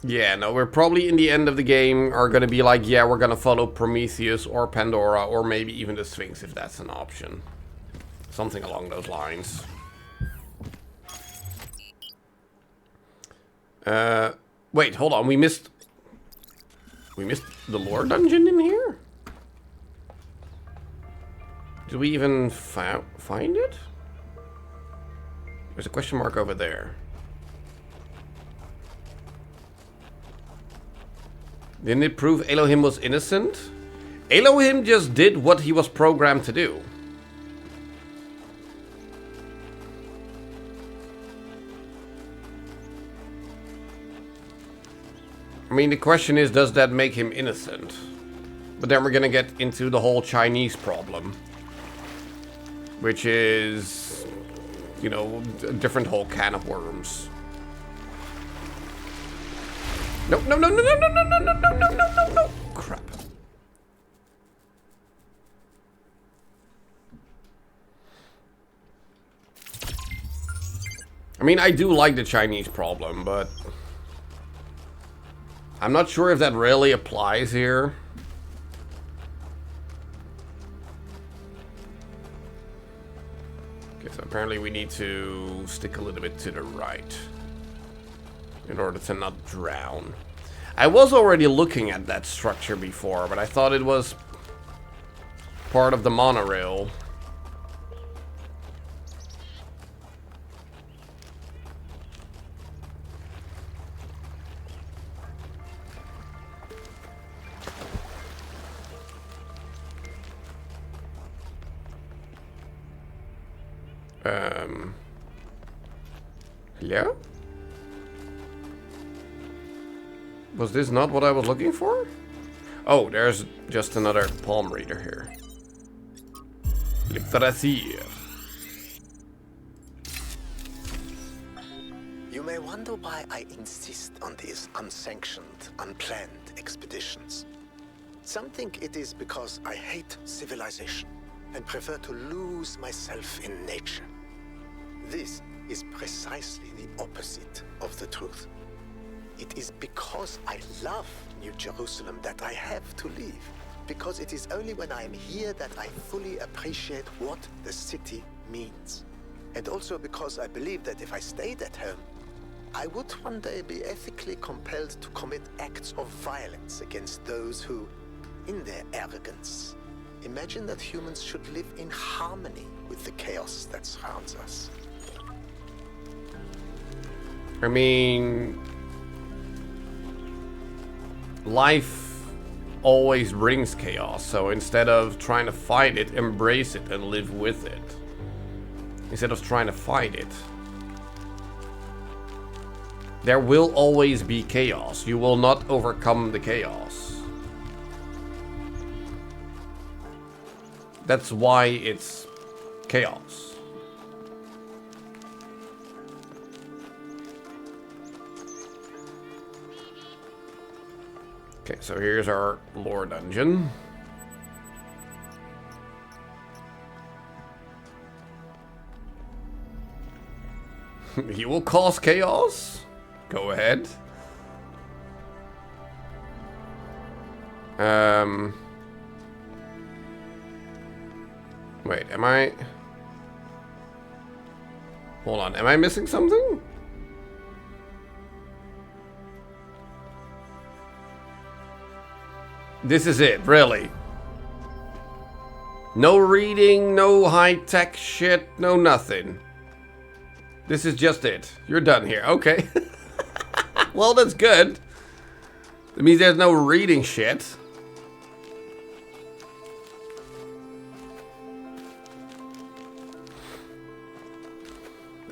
Yeah, no, we're probably in the end of the game are gonna be like, yeah, we're gonna follow Prometheus or Pandora or maybe even the Sphinx if that's an option. Something along those lines. Wait, hold on, we missed the lore dungeon in here? Did we even find it? There's a question mark over there. Didn't it prove Elohim was innocent? Elohim just did what he was programmed to do. I mean, the question is, does that make him innocent? But then we're gonna get into the whole Chinese problem. Which is, you know, a different whole can of worms. No, no, no, no, no, no, no, no, no, no, no, no, no, no. Crap. I mean, I do like the Chinese problem, but I'm not sure if that really applies here. Okay, so apparently we need to stick a little bit to the right in order to not drown. I was already looking at that structure before, but I thought it was part of the monorail. Hello? Was this not what I was looking for? Oh, there's just another palm reader here. Literature. You may wonder why I insist on these unsanctioned, unplanned expeditions. Some think it is because I hate civilization and prefer to lose myself in nature. This is precisely the opposite of the truth. It is because I love New Jerusalem that I have to leave. Because it is only when I am here that I fully appreciate what the city means. And also because I believe that if I stayed at home, I would one day be ethically compelled to commit acts of violence against those who, in their arrogance, imagine that humans should live in harmony with the chaos that surrounds us. I mean, life always brings chaos, so instead of trying to fight it, embrace it and live with it. Instead of trying to fight it. There will always be chaos. You will not overcome the chaos. That's why it's chaos. Okay, so here's our lore dungeon. You will cause chaos? Go ahead. Wait, am I... Hold on, am I missing something? This is it, really. No reading, no high-tech shit, no nothing. This is just it. You're done here. Okay. Well, that's good. That means there's no reading shit.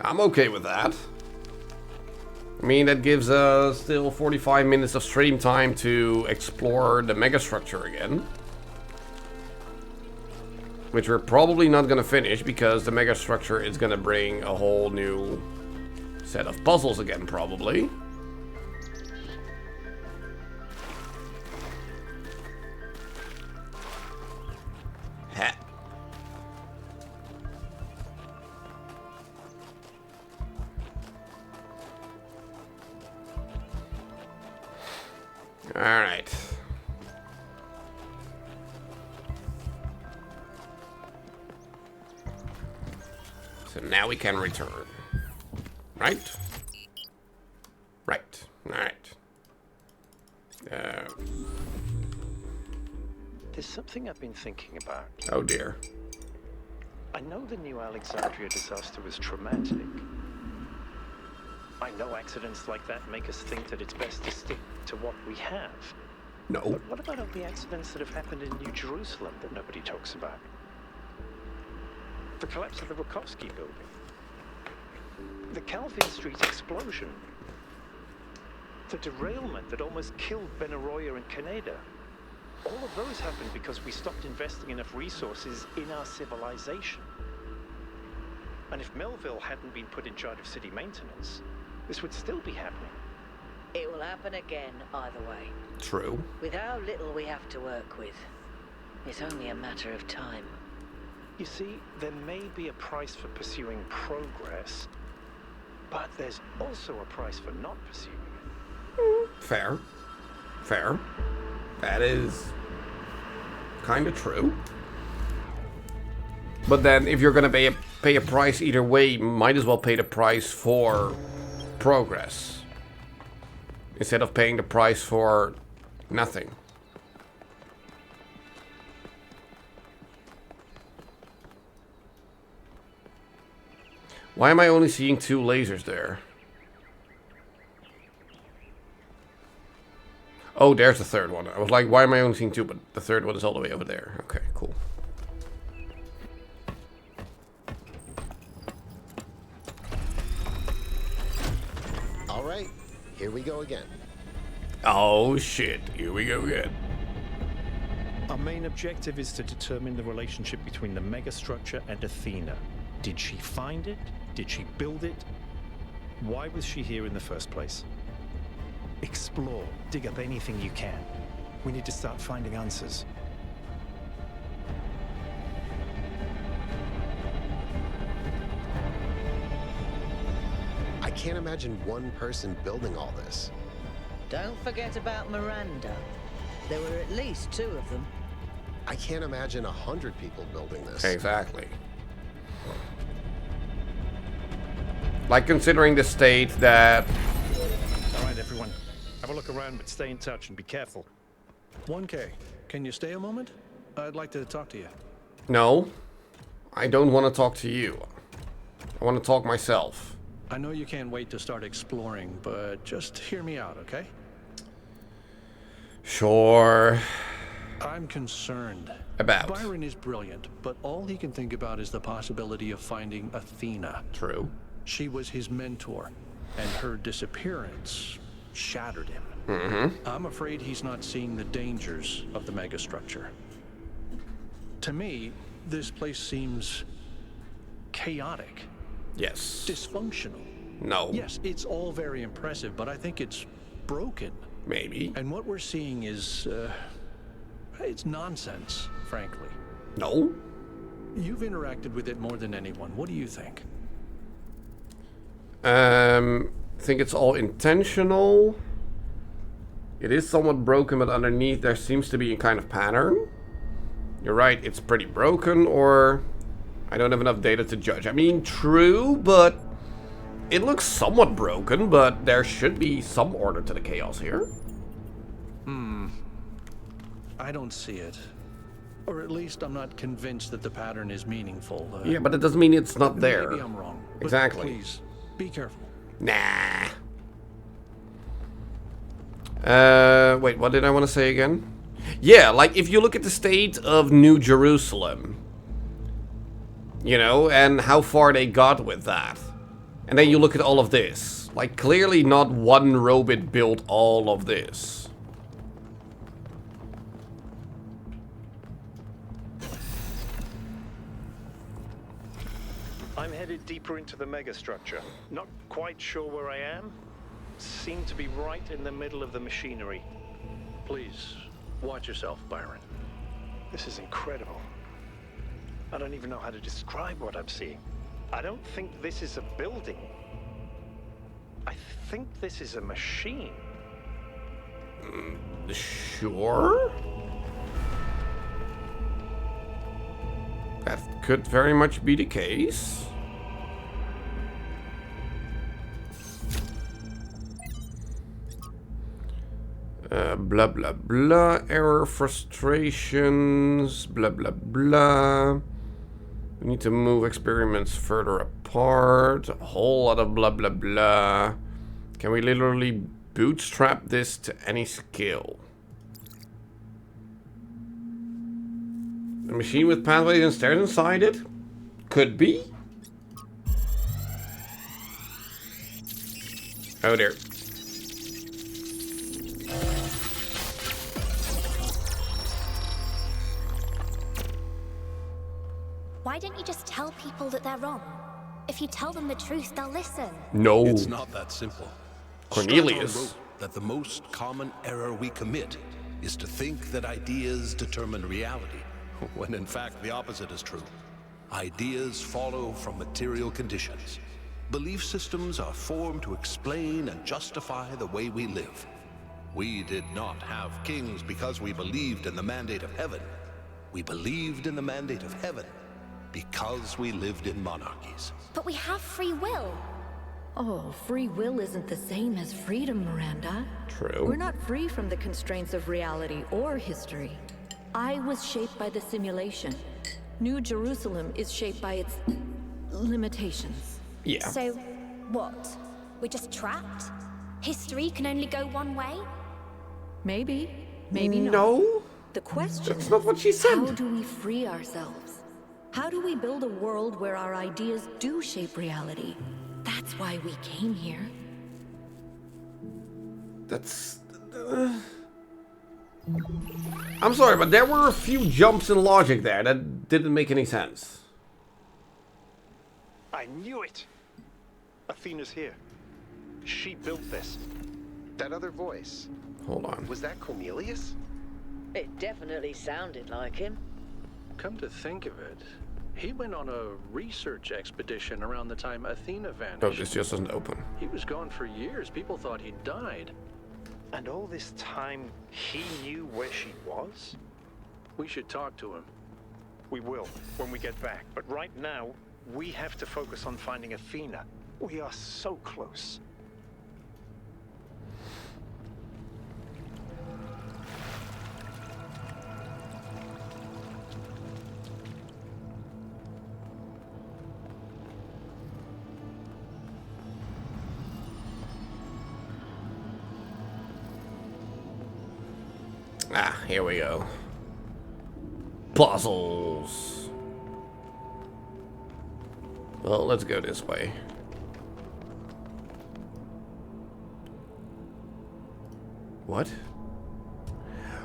I'm okay with that. I mean, that gives us still 45 minutes of stream time to explore the megastructure again. Which we're probably not going to finish because the megastructure is going to bring a whole new set of puzzles again, probably. Ha. Alright. So now we can return. Right? Right. Alright. There's something I've been thinking about. Oh dear. I know the New Alexandria disaster was traumatic. I know accidents like that make us think that it's best to stick to what we have. No. But what about all the accidents that have happened in New Jerusalem that nobody talks about? The collapse of the Wachowski building. The Calvin Street explosion. The derailment that almost killed Benaroya and Kaneda. All of those happened because we stopped investing enough resources in our civilization. And if Melville hadn't been put in charge of city maintenance, this would still be happening. It will happen again, either way. True. With how little we have to work with, it's only a matter of time. You see, there may be a price for pursuing progress, but there's also a price for not pursuing it. Fair. Fair. That is kind of true. But then, if you're gonna pay a price either way, might as well pay the price for progress instead of paying the price for nothing. Why am I only seeing 2 lasers there? Oh, there's the third one. I was like, why am I only seeing 2? But the third one is all the way over there. Okay, cool. All right, here we go again. Oh shit, here we go again. Our main objective is to determine the relationship between the megastructure and Athena. Did she find it? Did she build it? Why was she here in the first place? Explore, dig up anything you can. We need to start finding answers. I can't imagine one person building all this. Don't forget about Miranda. There were at least 2 of them. I can't imagine 100 people building this. Exactly. Like, considering the state that... All right, everyone. Have a look around, but stay in touch and be careful. 1K, can you stay a moment? I'd like to talk to you. No, I don't want to talk to you. I want to talk myself. I know you can't wait to start exploring, but just hear me out, okay? Sure. I'm concerned. About? Byron is brilliant, but all he can think about is the possibility of finding Athena. True. She was his mentor, and her disappearance shattered him. Mm-hmm. I'm afraid he's not seeing the dangers of the megastructure. To me, this place seems chaotic. Yes. Dysfunctional. No. Yes, it's all very impressive, but I think it's broken. Maybe. And what we're seeing is, it's nonsense, frankly. No. You've interacted with it more than anyone. What do you think? I think it's all intentional. It is somewhat broken, but underneath there seems to be a kind of pattern. You're right, it's pretty broken, or I don't have enough data to judge. I mean, true, but it looks somewhat broken, but there should be some order to the chaos here. I don't see it. Or at least I'm not convinced that the pattern is meaningful. Yeah, but it doesn't mean it's not there. Maybe I'm wrong. But Exactly. please, be careful. Nah. Wait, what did I want to say again? Yeah, like if you look at the state of New Jerusalem, you know, and how far they got with that. And then you look at all of this. Like, clearly not one robot built all of this. I'm headed deeper into the megastructure. Not quite sure where I am. Seem to be right in the middle of the machinery. Please, watch yourself, Byron. This is incredible. I don't even know how to describe what I'm seeing. I don't think this is a building. I think this is a machine. Sure. That could very much be the case. Blah blah blah. Error, frustrations. Blah blah blah. We need to move experiments further apart. A whole lot of blah blah blah. Can we literally bootstrap this to any skill? A machine with pathways and stairs inside it? Could be. Oh dear. Why don't you just tell people that they're wrong? If you tell them the truth, they'll listen. No. It's not that simple. Cornelius. Straton wrote that the most common error we commit is to think that ideas determine reality, when in fact the opposite is true. Ideas follow from material conditions. Belief systems are formed to explain and justify the way we live. We did not have kings because we believed in the mandate of heaven. We believed in the mandate of heaven because we lived in monarchies. But we have free will. Oh, free will isn't the same as freedom, Miranda. True. We're not free from the constraints of reality or history. I was shaped by the simulation. New Jerusalem is shaped by its limitations. Yeah. So, what? We're just trapped? History can only go one way? Maybe. Maybe not. No. The question That's not what she said. How do we free ourselves? How do we build a world where our ideas do shape reality? That's why we came here. That's... I'm sorry, but there were a few jumps in logic there that didn't make any sense. I knew it! Athena's here. She built this. That other voice, Hold on. was that Cornelius? It definitely sounded like him. Come to think of it, he went on a research expedition around the time Athena vanished. Oh, this just doesn't open. He was gone for years. People thought he'd died. And all this time, he knew where she was? We should talk to him. We will, when we get back. But right now, we have to focus on finding Athena. We are so close. Ah, here we go. Puzzles. Well, let's go this way. What?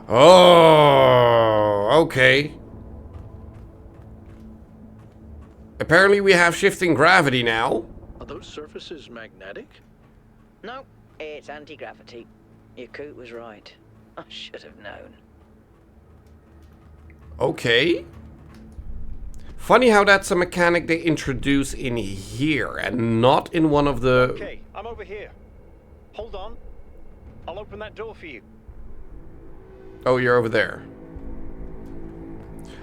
Oh, okay. Apparently we have shifting gravity now. Are those surfaces magnetic? No, it's anti-gravity. Your coot was right. I should have known. Okay. Funny how that's a mechanic they introduce in here and not in one of the... Okay, I'm over here. Hold on. I'll open that door for you. Oh, you're over there.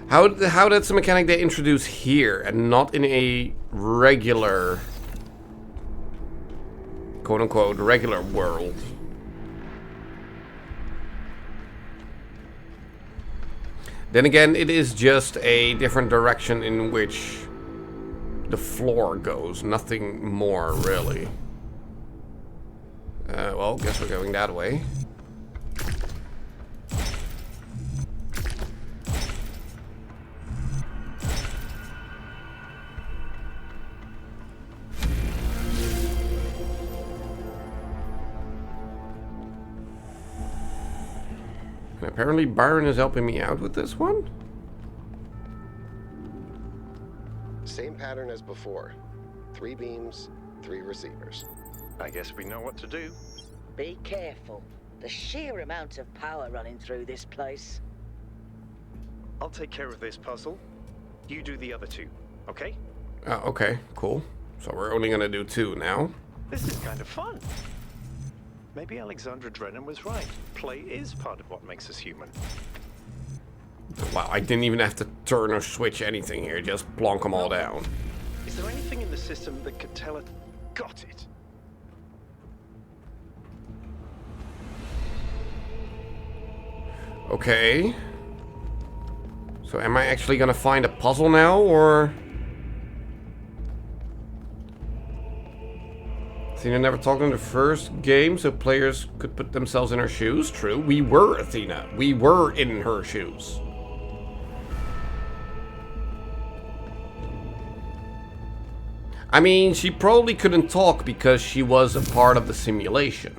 How that's a mechanic they introduce here and not in a regular, quote-unquote, regular world? Then again, it is just a different direction in which the floor goes. Nothing more, really. Well, guess we're going that way. And apparently Byron is helping me out with this one. Same pattern as before. 3 beams, 3 receivers. I guess we know what to do. Be careful. The sheer amount of power running through this place. I'll take care of this puzzle. You do the other 2, okay? Okay, cool. So we're only gonna do 2 now. This is kind of fun. Maybe Alexandra Drennan was right. Play is part of what makes us human. Wow, I didn't even have to turn or switch anything here. Just plonk them all down. Is there anything in the system that could tell us? Got it. Okay. So am I actually gonna find a puzzle now, or... Athena never talked in the first game, so players could put themselves in her shoes. True, we were Athena. We were in her shoes. I mean, she probably couldn't talk because she was a part of the simulation.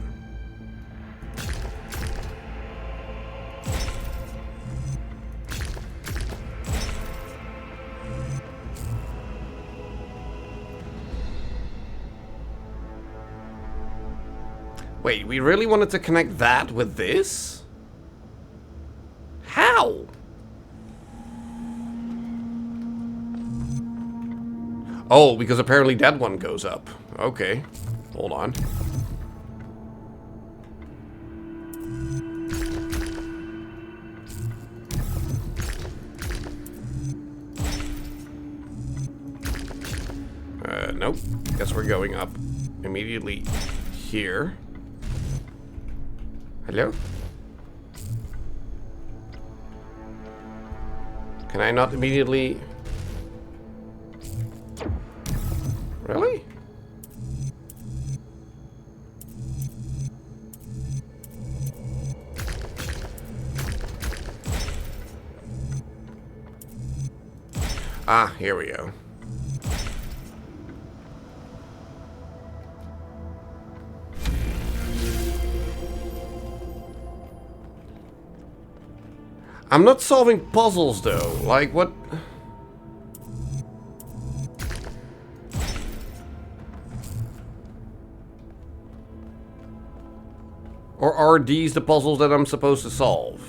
Wait, we really wanted to connect that with this? How? Oh, because apparently that one goes up. Okay. Hold on. Nope. Guess we're going up immediately here. Hello? Can I not immediately... Really? Ah, here we go. I'm not solving puzzles though. Like what? Or are these the puzzles that I'm supposed to solve?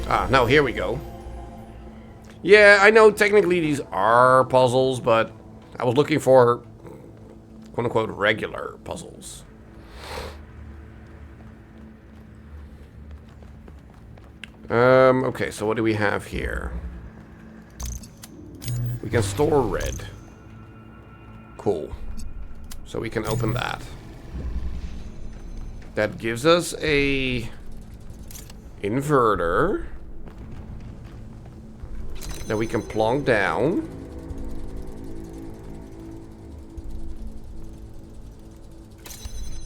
Ah, no, here we go. Yeah, I know technically these are puzzles, but I was looking for quote-unquote regular puzzles. Okay, so what do we have here? We can store red. Cool. So we can open that. That gives us a inverter that we can plonk down.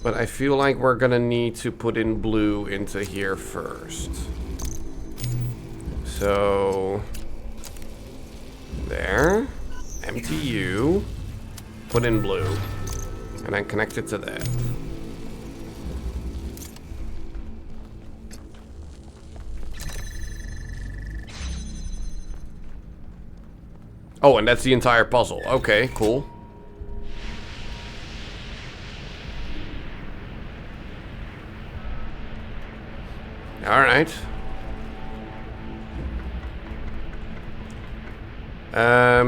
But I feel like we're gonna need to put in blue into here first. So there, MTU, put in blue, and then connect it to that. Oh, and that's the entire puzzle. Okay, cool. All right.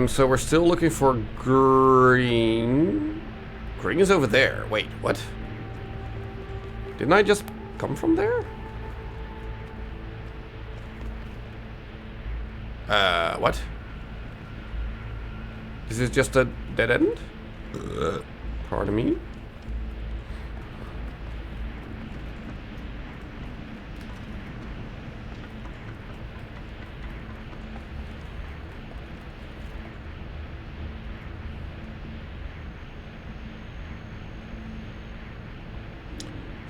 So we're still looking for green. Green is over there. Wait, what? Didn't I just come from there? What? Is this just a dead end? Pardon me?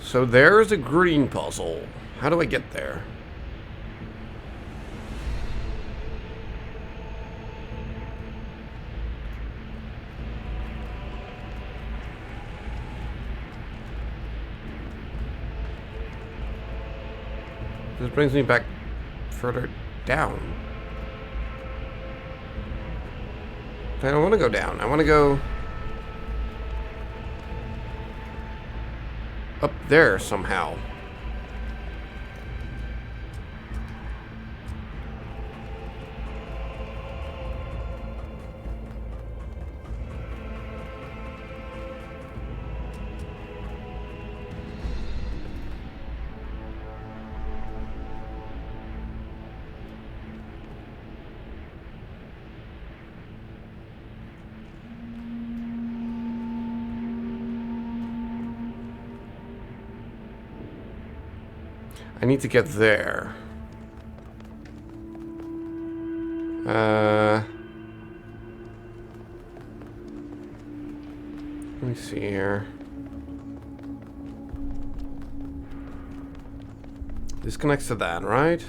So there's a green puzzle. How do I get there? This brings me back further down. I don't want to go down. I want to go up there somehow. I need to get there. Let me see here. This connects to that, right?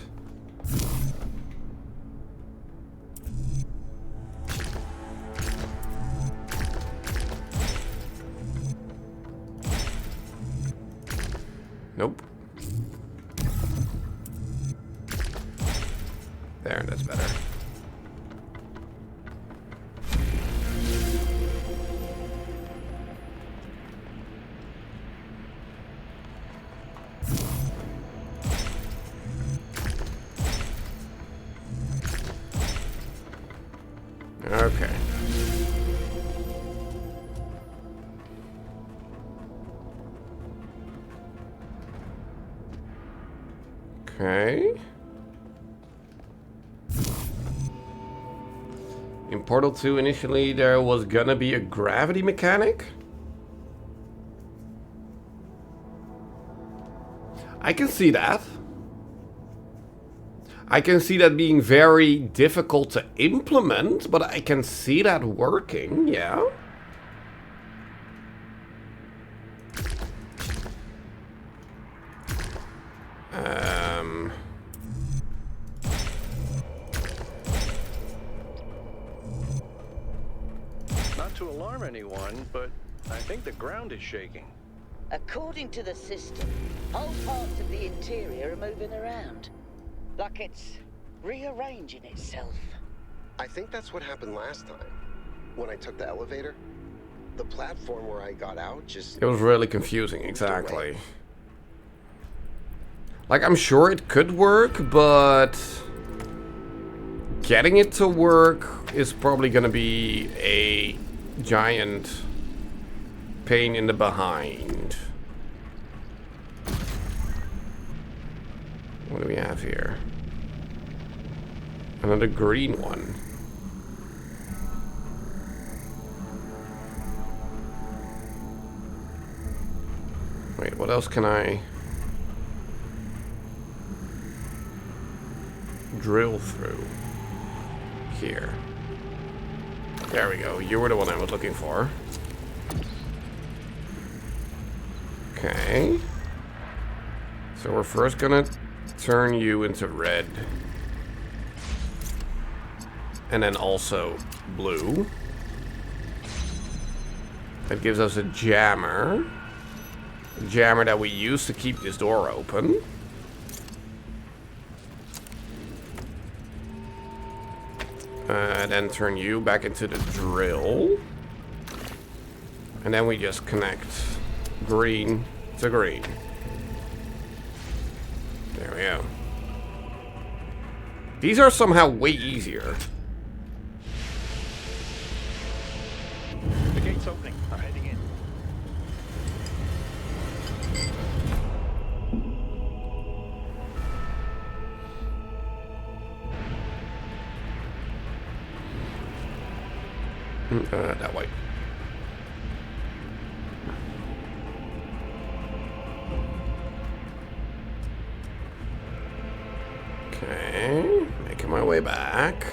Nope. There, that's better. Okay. Okay. In Portal 2, initially there was gonna be a gravity mechanic. I can see that. I can see that being very difficult to implement, but I can see that working, yeah. Not to alarm anyone, but I think the ground is shaking. According to the system, whole parts of the interior are moving around. Like it's rearranging itself. I think that's what happened last time. When I took the elevator, the platform where I got out just... It was really confusing, exactly. Like, I'm sure it could work, but getting it to work is probably gonna be a giant pain in the behind. What do we have here? Another green one. Wait, what else can I drill through here? There we go. You were the one I was looking for. Okay. So we're first gonna turn you into red. And then also blue. That gives us a jammer. A jammer that we use to keep this door open. Then turn you back into the drill. And then we just connect green to green. There we go. These are somehow way easier. The gate's opening. I'm heading in. That way. Okay, making my way back.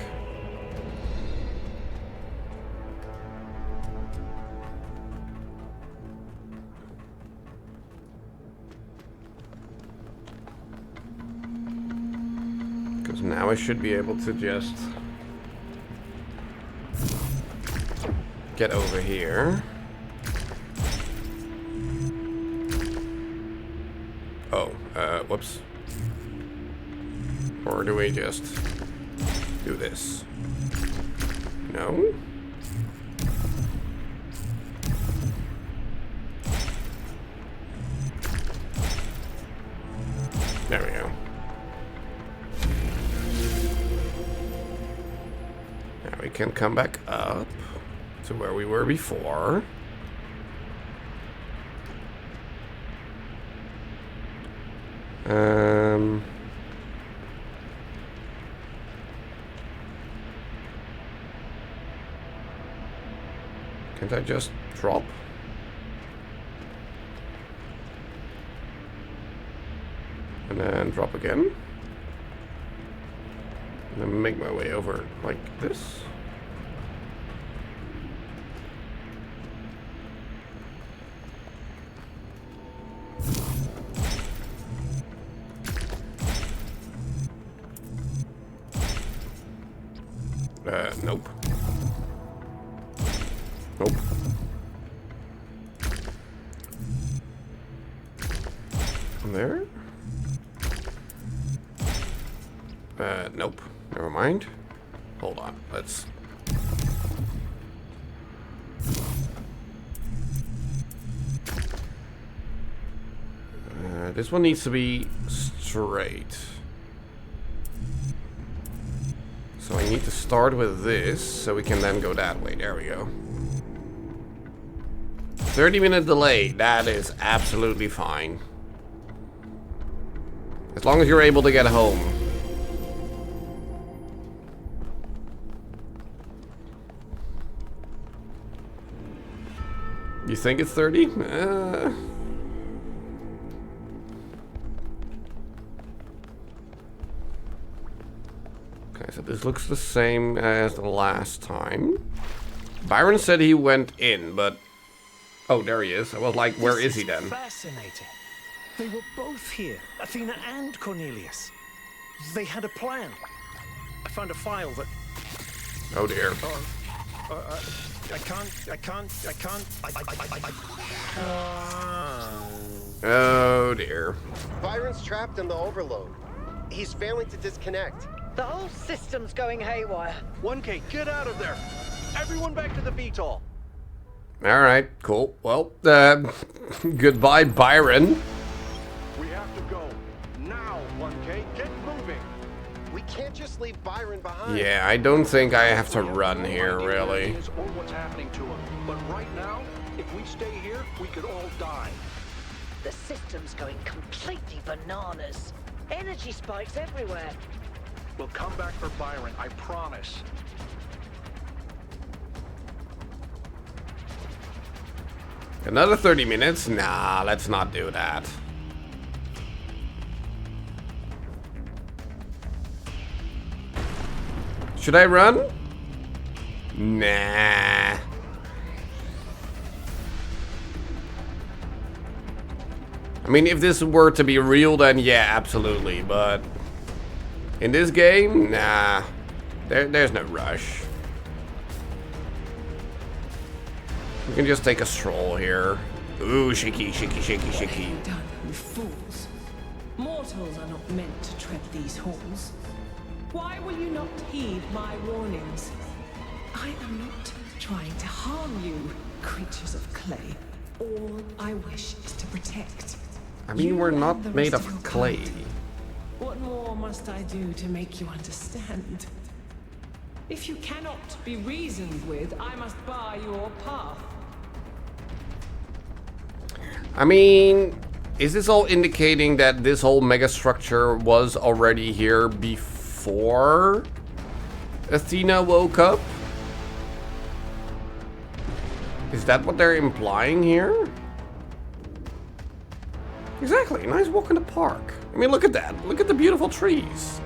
Because now I should be able to just get over here. Oh, whoops. Or do we just do this? No? There we go. Now we can come back up to where we were before. Can't I just drop? And And drop again. And then make my way over like this. Nope. Nope. From there? Nope. Never mind. Hold on. Let's... this one needs to be straight. So I need to start with this, so we can then go that way. There we go. 30-minute delay. That is absolutely fine. As long as you're able to get home. You think it's 30? Okay, so this looks the same as the last time. Byron said he went in, but... Oh, there he is. I was like, where is he then? Fascinating. They were both here, Athena and Cornelius. They had a plan. I found a file that... Oh dear. Oh dear. Byron's trapped in the overload. He's failing to disconnect. The whole system's going haywire. 1K, get out of there! Everyone back to the VTOL. Alright, cool. Well, goodbye, Byron. We have to go. Now, 1K, get moving! We can't just leave Byron behind. Yeah, I don't think I have to run here, really. Or what's happening to him. But right now, if we stay here, we could all die. The system's going completely bananas. Energy spikes everywhere. We'll come back for Byron, I promise. Another 30 minutes? Nah, let's not do that. Should I run? Nah. I mean, if this were to be real, then yeah, absolutely. But in this game, nah. There's no rush. We can just take a stroll here. Ooh, shaky, shaky, shaky, shaky. What have you done, you fools? Mortals are not meant to tread these halls. Why will you not heed my warnings? I am not trying to harm you, creatures of clay. All I wish is to protect. I mean, we're not made of clay. What more must I do to make you understand? If you cannot be reasoned with, I must bar your path. I mean, is this all indicating that this whole megastructure was already here before Athena woke up? Is that what they're implying here? Exactly, nice walk in the park. I mean, look at that. Look at the beautiful trees.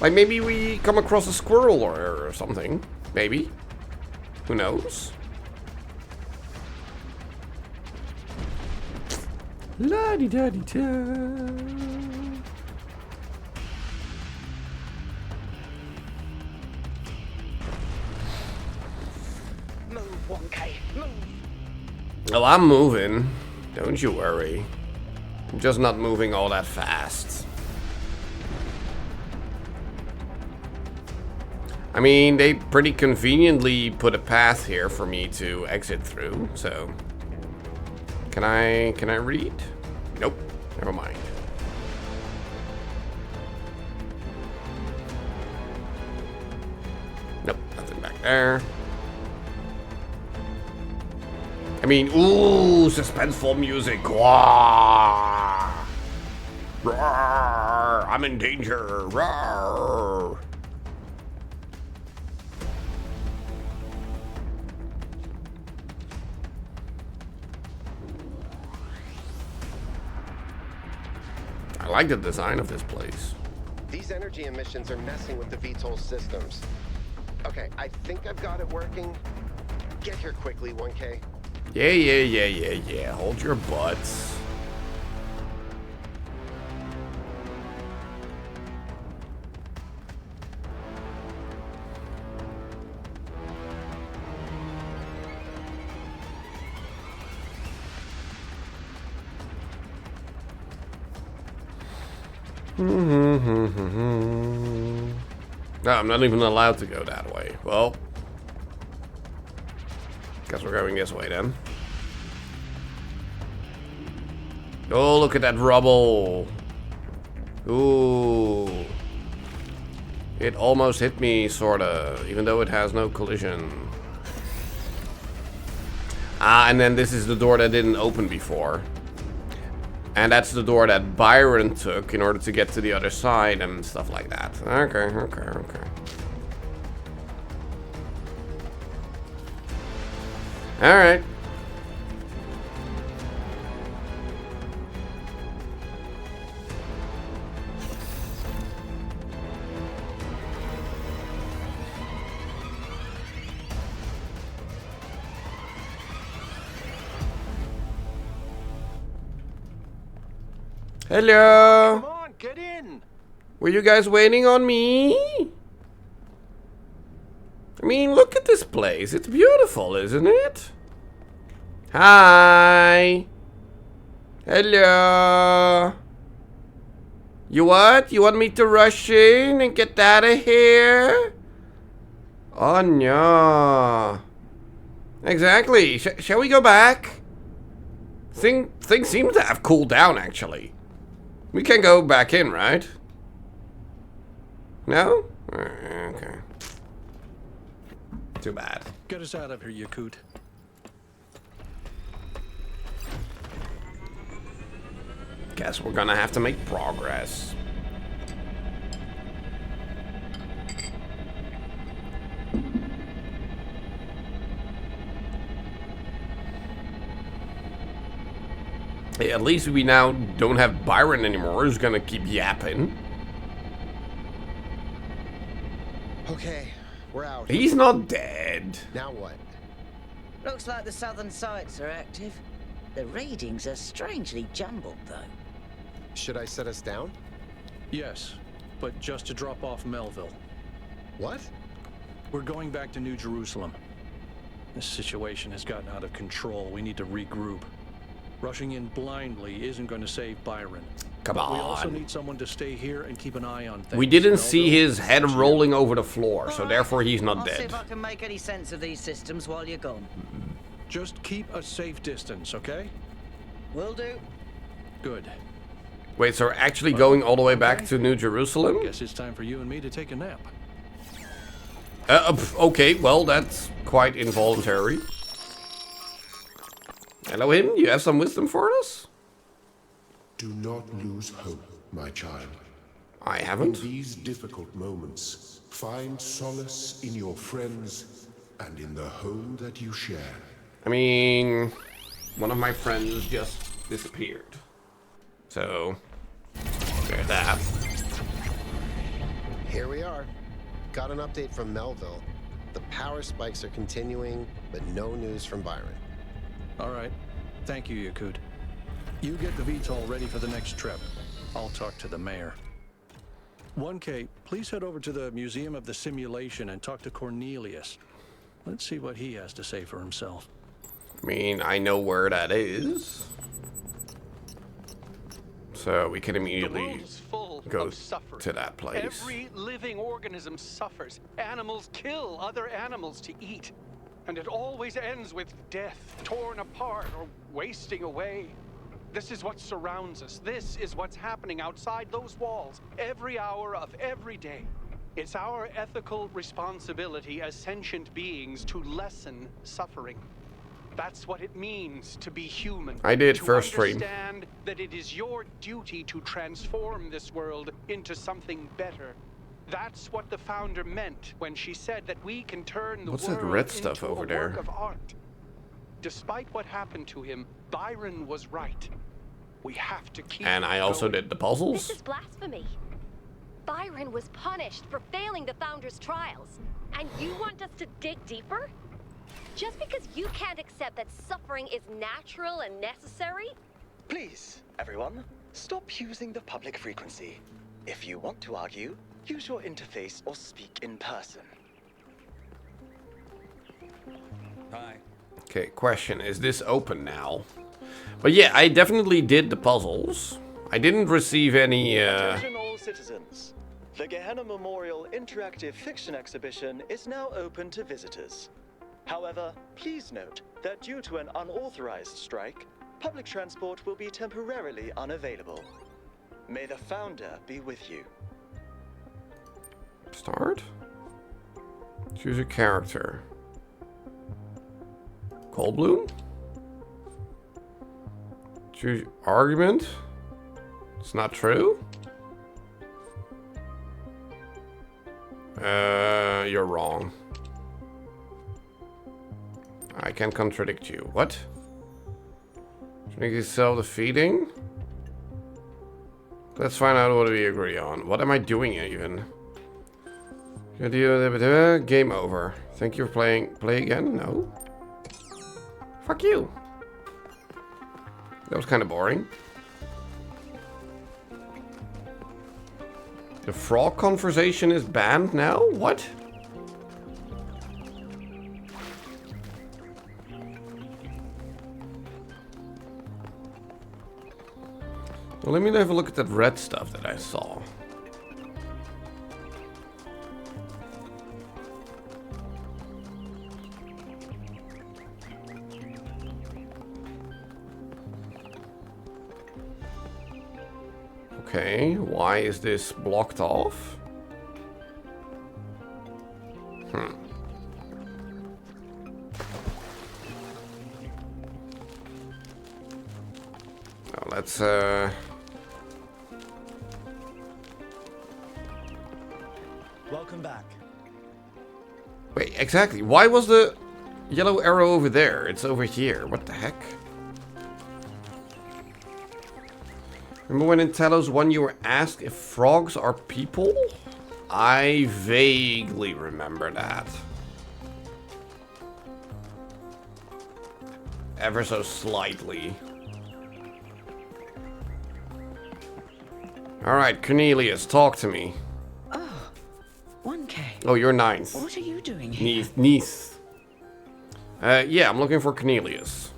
Like, maybe we come across a squirrel or something. Maybe. Who knows? La-di-da-di-da. Move, 1K, move. Well, I'm moving. Don't you worry. I'm just not moving all that fast. I mean, they pretty conveniently put a path here for me to exit through, so... Can I read? Nope. Never mind. Nope, nothing back there. I mean, ooh, suspenseful music. Wah! Roar! I'm in danger. Roar! I like the design of this place. These energy emissions are messing with the VTOL systems. Okay, I think I've got it working. Get here quickly, 1K. Yeah. Hold your butts. No, I'm not even allowed to go that way. Well, guess we're going this way then. Oh, look at that rubble. Ooh. It almost hit me, sorta, even though it has no collision. Ah, and then this is the door that didn't open before. And that's the door that Byron took in order to get to the other side and stuff like that. Okay. Alright. Hello. Come on, get in. Were you guys waiting on me? I mean, look at this place. It's beautiful, isn't it? Hi. Hello. You what? You want me to rush in and get out of here? Oh, no. Exactly. Shall we go back? Things seem to have cooled down, actually. We can go back in, right? No? Okay. Too bad. Get us out of here, Yakut. Guess we're gonna have to make progress. Hey, at least we now don't have Byron anymore. Who's gonna keep yapping? Okay, we're out. He's not dead. Now what? Looks like the southern sites are active. The readings are strangely jumbled, though. Should I set us down? Yes, but just to drop off Melville. What? We're going back to New Jerusalem. This situation has gotten out of control. We need to regroup. Rushing in blindly isn't going to save Byron. Come but on. We also need someone to stay here and keep an eye on things. We didn't Melville, see his head rolling over the floor, so therefore he's not I'll see dead. if I can make any sense of these systems while you're gone. Just keep a safe distance, okay? Will do. Good. Wait, so we're actually going all the way back to New Jerusalem? Guess it's time for you and me to take a nap. Okay, well, that's quite involuntary. Hello, him. You have some wisdom for us? Do not lose hope, my child. I haven't. In these difficult moments, find solace in your friends and in the home that you share. I mean, one of my friends just disappeared. So, there's that. Here we are. Got an update from Melville. The power spikes are continuing, but no news from Byron. All right. Thank you, Yakut. You get the VTOL ready for the next trip. I'll talk to the mayor. 1K, please head over to the Museum of the Simulation and talk to Cornelius. Let's see what he has to say for himself. I mean, I know where that is. So we can immediately go to that place. Every living organism suffers. Animals kill other animals to eat. And it always ends with death, torn apart or wasting away. This is what surrounds us. This is what's happening outside those walls, every hour of every day. It's our ethical responsibility as sentient beings to lessen suffering. That's what it means to be human. I did to first stream. understand that it is your duty to transform this world into something better. That's what the founder meant when she said that we can turn the What's that world red stuff into over a there? work of art. Despite what happened to him, Byron was right. We have to keep And I also did the puzzles. This is blasphemy. Byron was punished for failing the Founder's trials. And you want us to dig deeper? Just because you can't accept that suffering is natural and necessary? Please, everyone, stop using the public frequency. If you want to argue, use your interface or speak in person. Hi. Okay, question. Is this open now? But yeah, I definitely did the puzzles. I didn't receive any... Attention all citizens. The Gehenna Memorial Interactive Fiction Exhibition is now open to visitors. However, please note that due to an unauthorized strike, public transport will be temporarily unavailable. May the Founder be with you. Start? Choose a character. Coldbloom? Choose argument? It's not true? You're wrong. I can contradict you. What? Make it self-defeating? Let's find out what we agree on. What am I doing even? Game over. Thank you for playing. Play again? No. Fuck you. That was kind of boring. The frog conversation is banned now? What? Well, let me have a look at that red stuff that I saw. Okay, why is this blocked off? Now let's Welcome back. wait, exactly. Why was the yellow arrow over there? It's over here. What the heck? Remember when in Talos 1 you were asked if frogs are people? I vaguely remember that. Ever so slightly. Alright, Cornelius, talk to me. Oh, 1K. Oh, you're ninth. What are you doing here? Niece. Yeah, I'm looking for Cornelius.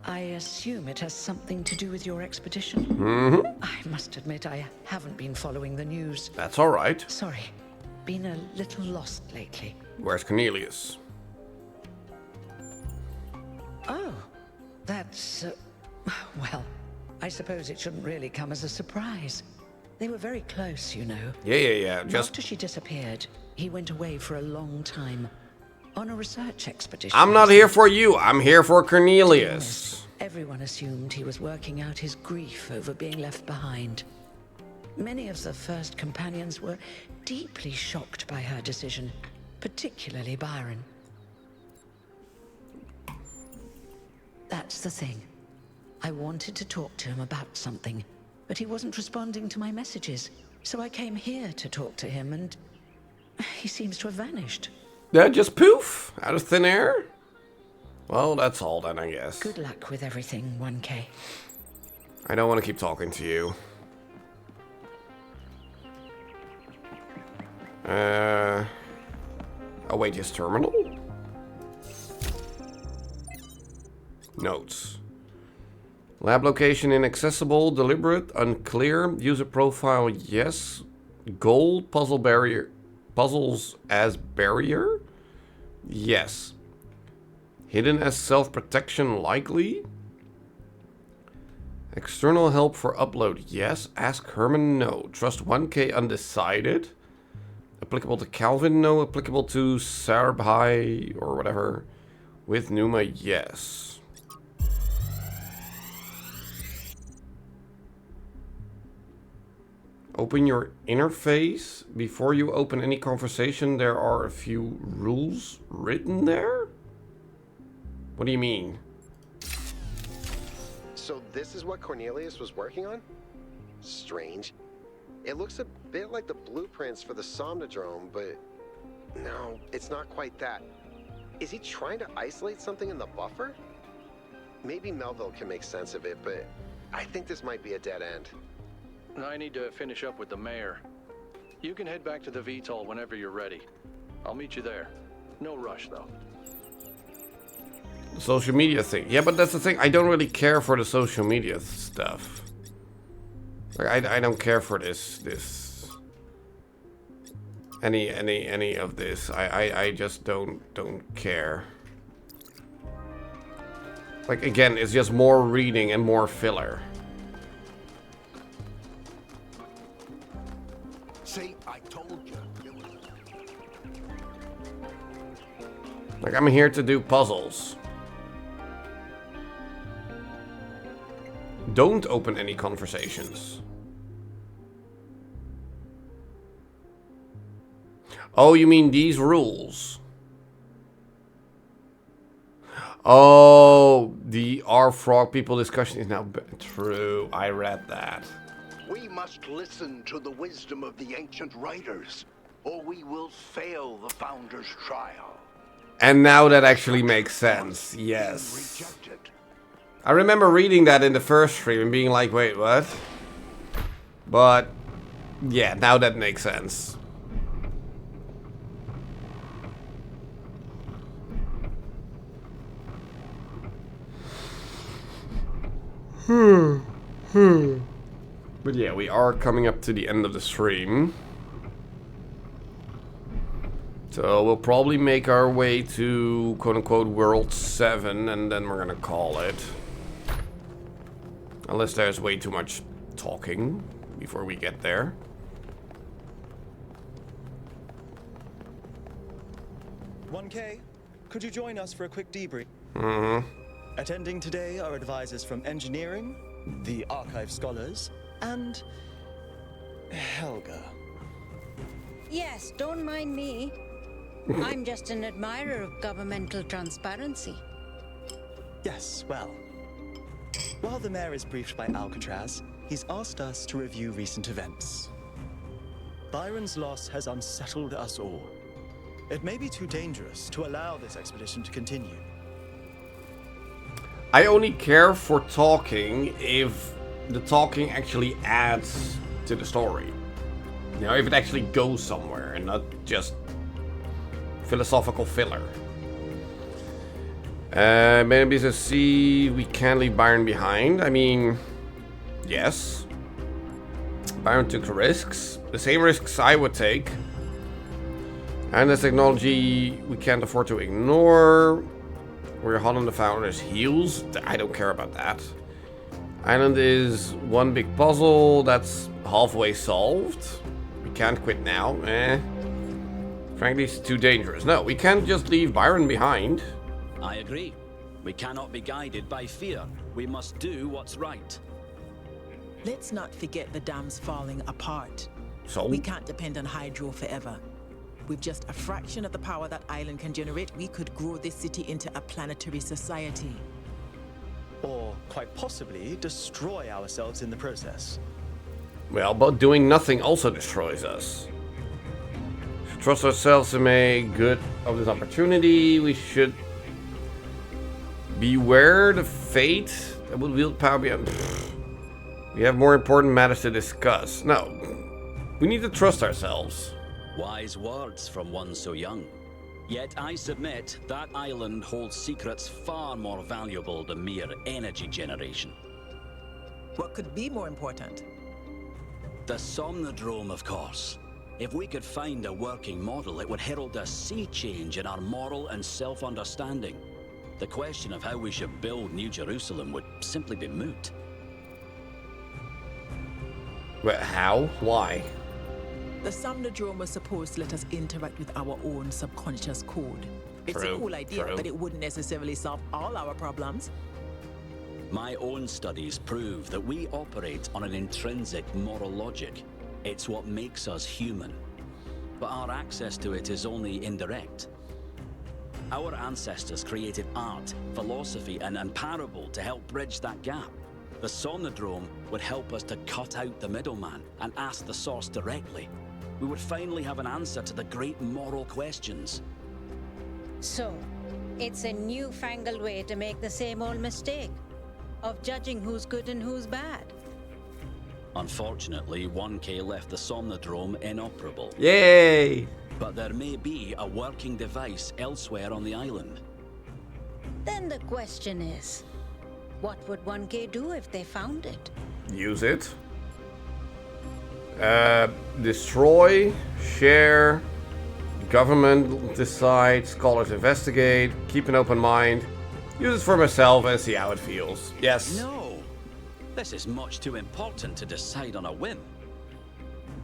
I assume it has something to do with your expedition? Mm-hmm. I must admit I haven't been following the news. That's alright. Sorry, been a little lost lately. Where's Cornelius? Oh, that's... well, I suppose it shouldn't really come as a surprise. They were very close, you know. Yeah. Just... After she disappeared, he went away for a long time. On a research expedition. I'm not here for you. I'm here for Cornelius. Everyone assumed he was working out his grief over being left behind. Many of the first companions were deeply shocked by her decision, particularly Byron. That's the thing. I wanted to talk to him about something, but he wasn't responding to my messages. So I came here to talk to him, and he seems to have vanished. Yeah, just poof, out of thin air. Well, that's all then, I guess. Good luck with everything, 1K. I don't want to keep talking to you. Oh wait, his terminal? Notes. Lab location inaccessible, deliberate, unclear, user profile, yes. Goal, puzzle barrier. Puzzles as barrier? Yes. Hidden as self-protection, likely? External help for upload, yes. Ask Herman, no. Trust 1K, undecided. Applicable to Calvin, no. Applicable to Sarbhai or whatever. With Numa, yes. Open your interface. Before you open any conversation, there are a few rules written there? What do you mean? So this is what Cornelius was working on? Strange. It looks a bit like the blueprints for the Somnodrome, but no, it's not quite that. Is he trying to isolate something in the buffer? Maybe Melville can make sense of it, but I think this might be a dead end. I need to finish up with the mayor. You can head back to the VTOL whenever you're ready. I'll meet you there. No rush, though. The social media thing. Yeah, but that's the thing. I don't really care for the social media stuff. Like, I don't care for this any of this. I just don't care. Like, again, it's just more reading and more filler. See, I told you. Like, I'm here to do puzzles. Don't open any conversations. Oh, you mean these rules? Oh, the R Frog people discussion is now true. I read that. We must listen to the wisdom of the ancient writers, or we will fail the Founder's trial. And now that actually makes sense. Yes. I remember reading that in the first stream and being like, wait, what? But yeah, now that makes sense. But yeah, we are coming up to the end of the stream. So we'll probably make our way to quote-unquote World 7 and then we're gonna call it. Unless there's way too much talking before we get there. "1K, could you join us for a quick debrief?" Mm-hmm. Attending today are advisors from engineering, the archive scholars, and Helga. Yes, don't mind me. I'm just an admirer of governmental transparency. Yes, well. While the mayor is briefed by Alcatraz, he's asked us to review recent events. Byron's loss has unsettled us all. It may be too dangerous to allow this expedition to continue. I only care for talking if the talking actually adds to the story. You know, if it actually goes somewhere and not just philosophical filler. Maybe to see we can leave Byron behind. I mean, yes. Byron took risks. The same risks I would take. And this technology we can't afford to ignore. We're hot on the Founder's heels. I don't care about that. Island is one big puzzle that's halfway solved. We can't quit now. Frankly, it's too dangerous. No, we can't just leave Byron behind. I agree. We cannot be guided by fear. We must do what's right. Let's not forget the dam's falling apart. So? We can't depend on hydro forever. With just a fraction of the power that island can generate, we could grow this city into a planetary society. Or, quite possibly, destroy ourselves in the process. Well, but doing nothing also destroys us. We should trust ourselves to make good of this opportunity. We should beware the fate that will wield power beyond. We have more important matters to discuss. No, we need to trust ourselves. Wise words from one so young. Yet I submit that island holds secrets far more valuable than mere energy generation. What could be more important? The Somnodrome, of course. If we could find a working model, it would herald a sea change in our moral and self-understanding. The question of how we should build New Jerusalem would simply be moot. But how? Why? The Somnodrome was supposed to let us interact with our own subconscious code. It's a cool idea, but it wouldn't necessarily solve all our problems. My own studies prove that we operate on an intrinsic moral logic. It's what makes us human. But our access to it is only indirect. Our ancestors created art, philosophy, and parable to help bridge that gap. The Somnodrome would help us to cut out the middleman and ask the source directly. We would finally have an answer to the great moral questions. So, it's a newfangled way to make the same old mistake of judging who's good and who's bad. Unfortunately, 1K left the Somnodrome inoperable. Yay! But there may be a working device elsewhere on the island. Then the question is, what would 1K do if they found it? Use it. Destroy, share, government decide, scholars investigate, keep an open mind, use it for myself and see how it feels. Yes. No! This is much too important to decide on a whim.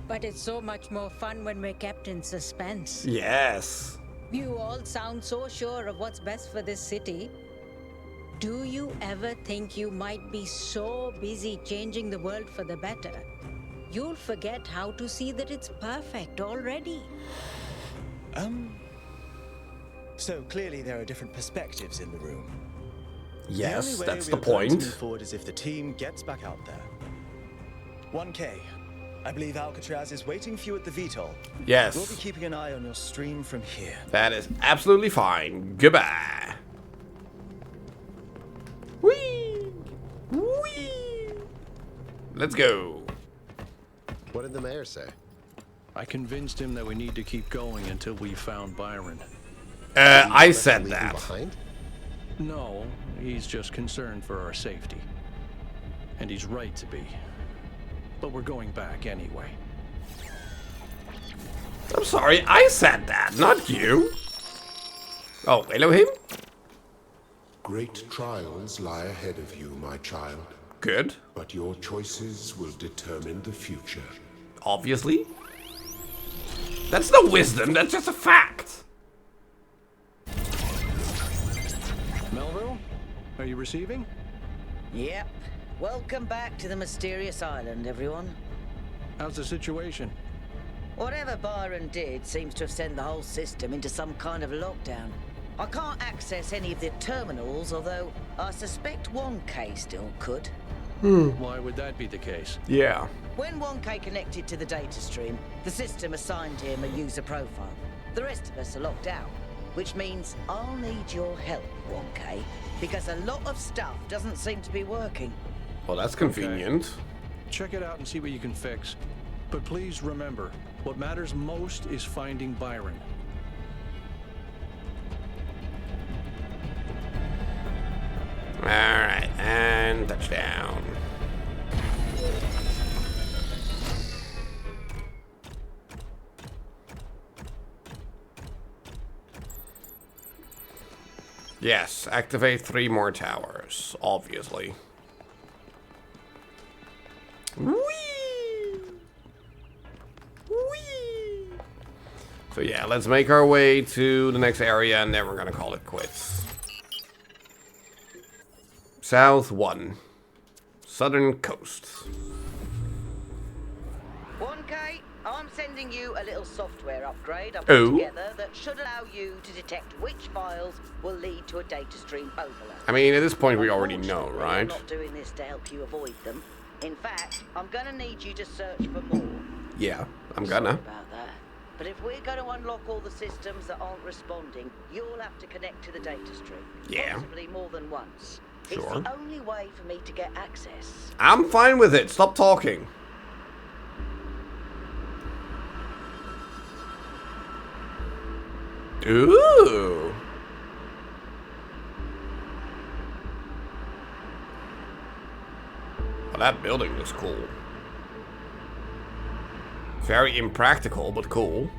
But it's so much more fun when we're kept in suspense. Yes. You all sound so sure of what's best for this city. Do you ever think you might be so busy changing the world for the better, you'll forget how to see that it's perfect already? So clearly there are different perspectives in the room. Yes, the only way that's we the are going to point. move forward is if the team gets back out there. 1K, I believe Alcatraz is waiting for you at the VTOL. Yes. We'll be keeping an eye on your stream from here. That is absolutely fine. Goodbye. Whee! Whee! Let's go. What did the mayor say? I convinced him that we need to keep going until we found Byron. I said that. Behind? No, he's just concerned for our safety. And he's right to be. But we're going back anyway. I'm sorry, I said that, not you. Oh, hello him? Great trials lie ahead of you, my child. Good. But your choices will determine the future. Obviously. That's no wisdom, that's just a fact. Melville, are you receiving? Yep. Welcome back to the mysterious island, everyone. How's the situation? Whatever Byron did seems to have sent the whole system into some kind of lockdown. I can't access any of the terminals, although I suspect 1K still could. Why would that be the case? Yeah. When 1K connected to the data stream, the system assigned him a user profile. The rest of us are locked out, which means I'll need your help, 1K, because a lot of stuff doesn't seem to be working. Well, that's convenient. Okay. Check it out and see what you can fix. But please remember, what matters most is finding Byron. Alright, and touchdown. Yes, activate 3 more towers, obviously. Whee! Whee! So yeah, let's make our way to the next area and then we're gonna call it quits. South 1. Southern coast. 1K, I'm sending you a little software upgrade I've Oh. put together that should allow you to detect which files will lead to a data stream overload. I mean, at this point we already know, right? I'm not doing this to help you avoid them. In fact, I'm gonna need you to search for more. Yeah, I'm gonna. Sorry about that. But if we're going to unlock all the systems that aren't responding, you'll have to connect to the data stream. Yeah. Possibly more than once. Sure. It's the only way for me to get access. I'm fine with it. Stop talking. Ooh. Well, that building looks cool. Very impractical, but cool.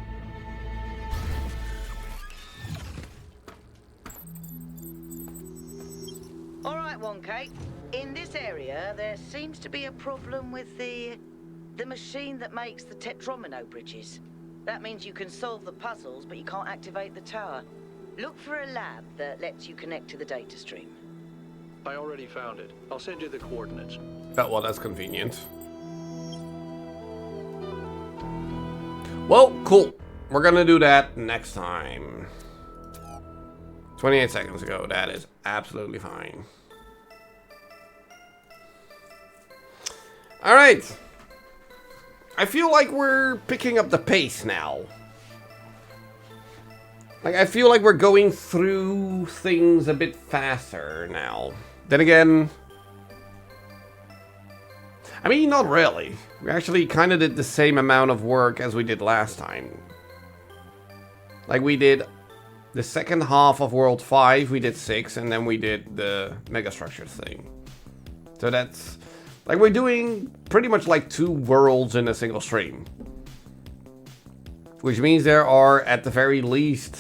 All right, 1K. In this area, there seems to be a problem with the machine that makes the tetromino bridges. That means you can solve the puzzles, but you can't activate the tower. Look for a lab that lets you connect to the data stream. I already found it. I'll send you the coordinates. Oh, well, that's convenient. Well, cool. We're gonna do that next time. 28 seconds ago. That is absolutely fine. Alright. I feel like we're picking up the pace now. Like, I feel like we're going through things a bit faster now. Then again... I mean, not really. We actually kind of did the same amount of work as we did last time. Like, we did the second half of World 5, we did 6, and then we did the megastructure thing. So that's... Like, we're doing pretty much like 2 worlds in a single stream. Which means there are, at the very least,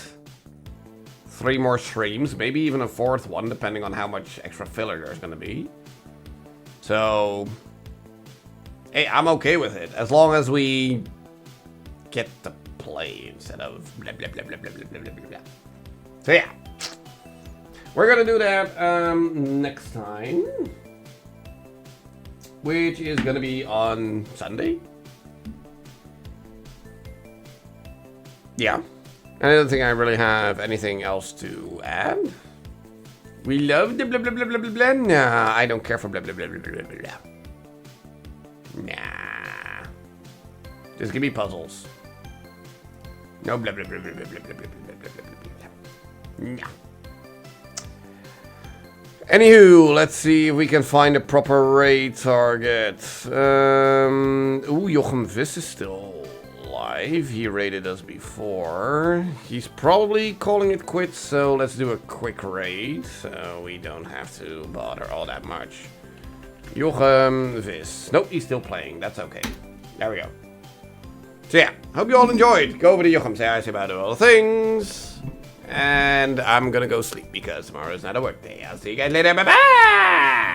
3 more streams. Maybe even a 4th one, depending on how much extra filler there's going to be. So... Hey, I'm okay with it. As long as we get to play instead of blah, blah, blah, blah, blah, blah, blah, blah, blah. So, yeah. We're going to do that next time. Which is going to be on Sunday. Yeah. I don't think I really have anything else to add. We love the blah blah blah blah blah blah. Nah, I don't care for blah blah blah blah blah blah blah. Nah. Just give me puzzles. No blah blah blah blah blah blah blah blah blah blah blah. Nah. Anywho, let's see if we can find a proper raid target. Ooh, Jochem Vis is still alive. He raided us before. He's probably calling it quits, so let's do a quick raid. So we don't have to bother all that much. Jochem Vis. Nope, he's still playing. That's okay. There we go. So yeah, hope you all enjoyed. Go over to Jochem, say hi, say bye to all the things. And I'm gonna go sleep because tomorrow is not a work day. I'll see you guys later. Bye-bye!